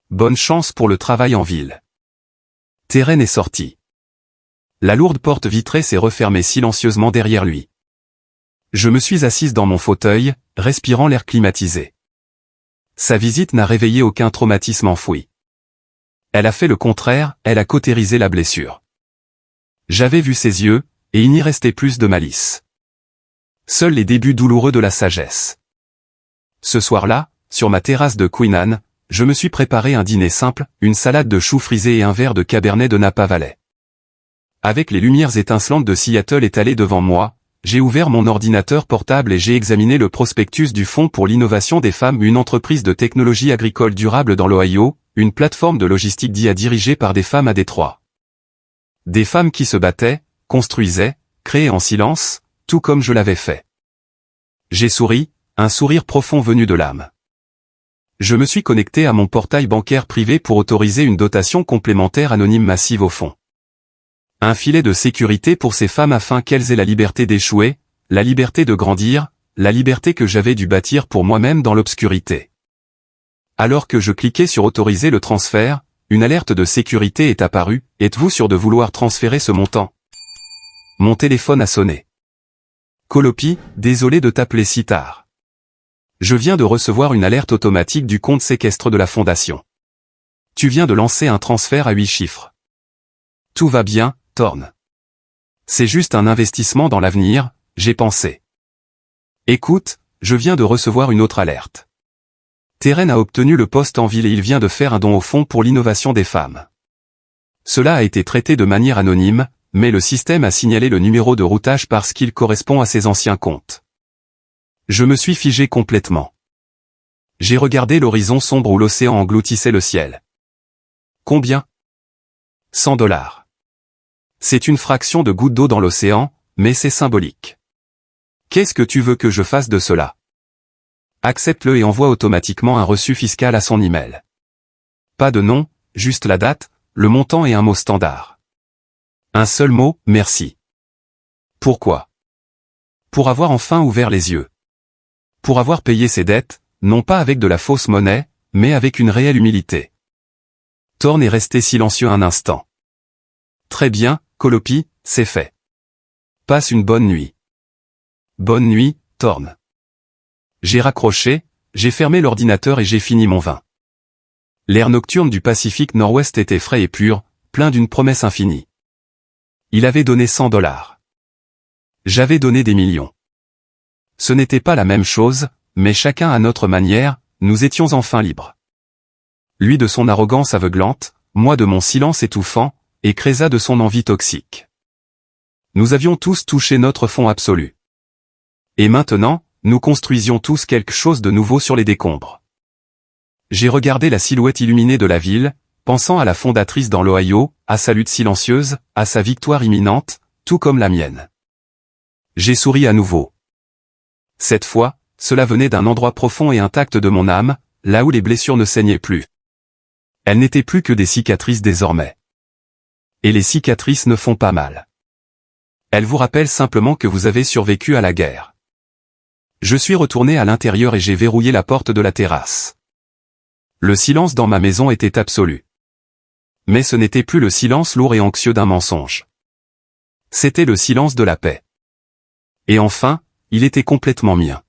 Bonne chance pour le travail en ville. Terren est sorti. La lourde porte vitrée s'est refermée silencieusement derrière lui. Je me suis assise dans mon fauteuil, respirant l'air climatisé. Sa visite n'a réveillé aucun traumatisme enfoui. Elle a fait le contraire, elle a cautérisé la blessure. J'avais vu ses yeux, et il n'y restait plus de malice. Seuls les débuts douloureux de la sagesse. Ce soir-là, sur ma terrasse de Queen Anne, je me suis préparé un dîner simple, une salade de choux frisés et un verre de cabernet de Napa Valley. Avec les lumières étincelantes de Seattle étalées devant moi, j'ai ouvert mon ordinateur portable et j'ai examiné le prospectus du Fonds pour l'innovation des femmes, une entreprise de technologie agricole durable dans l'Ohio, une plateforme de logistique d'IA dirigée par des femmes à Détroit. Des femmes qui se battaient, construisaient, créaient en silence, tout comme je l'avais fait. J'ai souri, un sourire profond venu de l'âme. Je me suis connecté à mon portail bancaire privé pour autoriser une dotation complémentaire anonyme massive au fond. Un filet de sécurité pour ces femmes afin qu'elles aient la liberté d'échouer, la liberté de grandir, la liberté que j'avais dû bâtir pour moi-même dans l'obscurité. Alors que je cliquais sur autoriser le transfert, une alerte de sécurité est apparue. Êtes-vous sûr de vouloir transférer ce montant? Mon téléphone a sonné. Colopi, désolé de t'appeler si tard. Je viens de recevoir une alerte automatique du compte séquestre de la fondation. Tu viens de lancer un transfert à 8 chiffres. Tout va bien, Thorne. C'est juste un investissement dans l'avenir, j'ai pensé. Écoute, je viens de recevoir une autre alerte. Terren a obtenu le poste en ville et il vient de faire un don au Fonds pour l'innovation des femmes. Cela a été traité de manière anonyme, mais le système a signalé le numéro de routage parce qu'il correspond à ses anciens comptes. Je me suis figé complètement. J'ai regardé l'horizon sombre où l'océan engloutissait le ciel. Combien? $100. C'est une fraction de goutte d'eau dans l'océan, mais c'est symbolique. Qu'est-ce que tu veux que je fasse de cela? Accepte-le et envoie automatiquement un reçu fiscal à son email. Pas de nom, juste la date, le montant et un mot standard. Un seul mot, merci. Pourquoi? Pour avoir enfin ouvert les yeux. Pour avoir payé ses dettes, non pas avec de la fausse monnaie, mais avec une réelle humilité. Thorne est resté silencieux un instant. Très bien, Colopi, c'est fait. Passe une bonne nuit. Bonne nuit, Thorne. J'ai raccroché, j'ai fermé l'ordinateur et j'ai fini mon vin. L'air nocturne du Pacifique Nord-Ouest était frais et pur, plein d'une promesse infinie. Il avait donné $100. J'avais donné des millions. Ce n'était pas la même chose, mais chacun à notre manière, nous étions enfin libres. Lui de son arrogance aveuglante, moi de mon silence étouffant, et Kreza de son envie toxique. Nous avions tous touché notre fond absolu. Et maintenant, nous construisions tous quelque chose de nouveau sur les décombres. J'ai regardé la silhouette illuminée de la ville, pensant à la fondatrice dans l'Ohio, à sa lutte silencieuse, à sa victoire imminente, tout comme la mienne. J'ai souri à nouveau. Cette fois, cela venait d'un endroit profond et intact de mon âme, là où les blessures ne saignaient plus. Elles n'étaient plus que des cicatrices désormais. Et les cicatrices ne font pas mal. Elles vous rappellent simplement que vous avez survécu à la guerre. Je suis retourné à l'intérieur et j'ai verrouillé la porte de la terrasse. Le silence dans ma maison était absolu. Mais ce n'était plus le silence lourd et anxieux d'un mensonge. C'était le silence de la paix. Et enfin, il était complètement mien.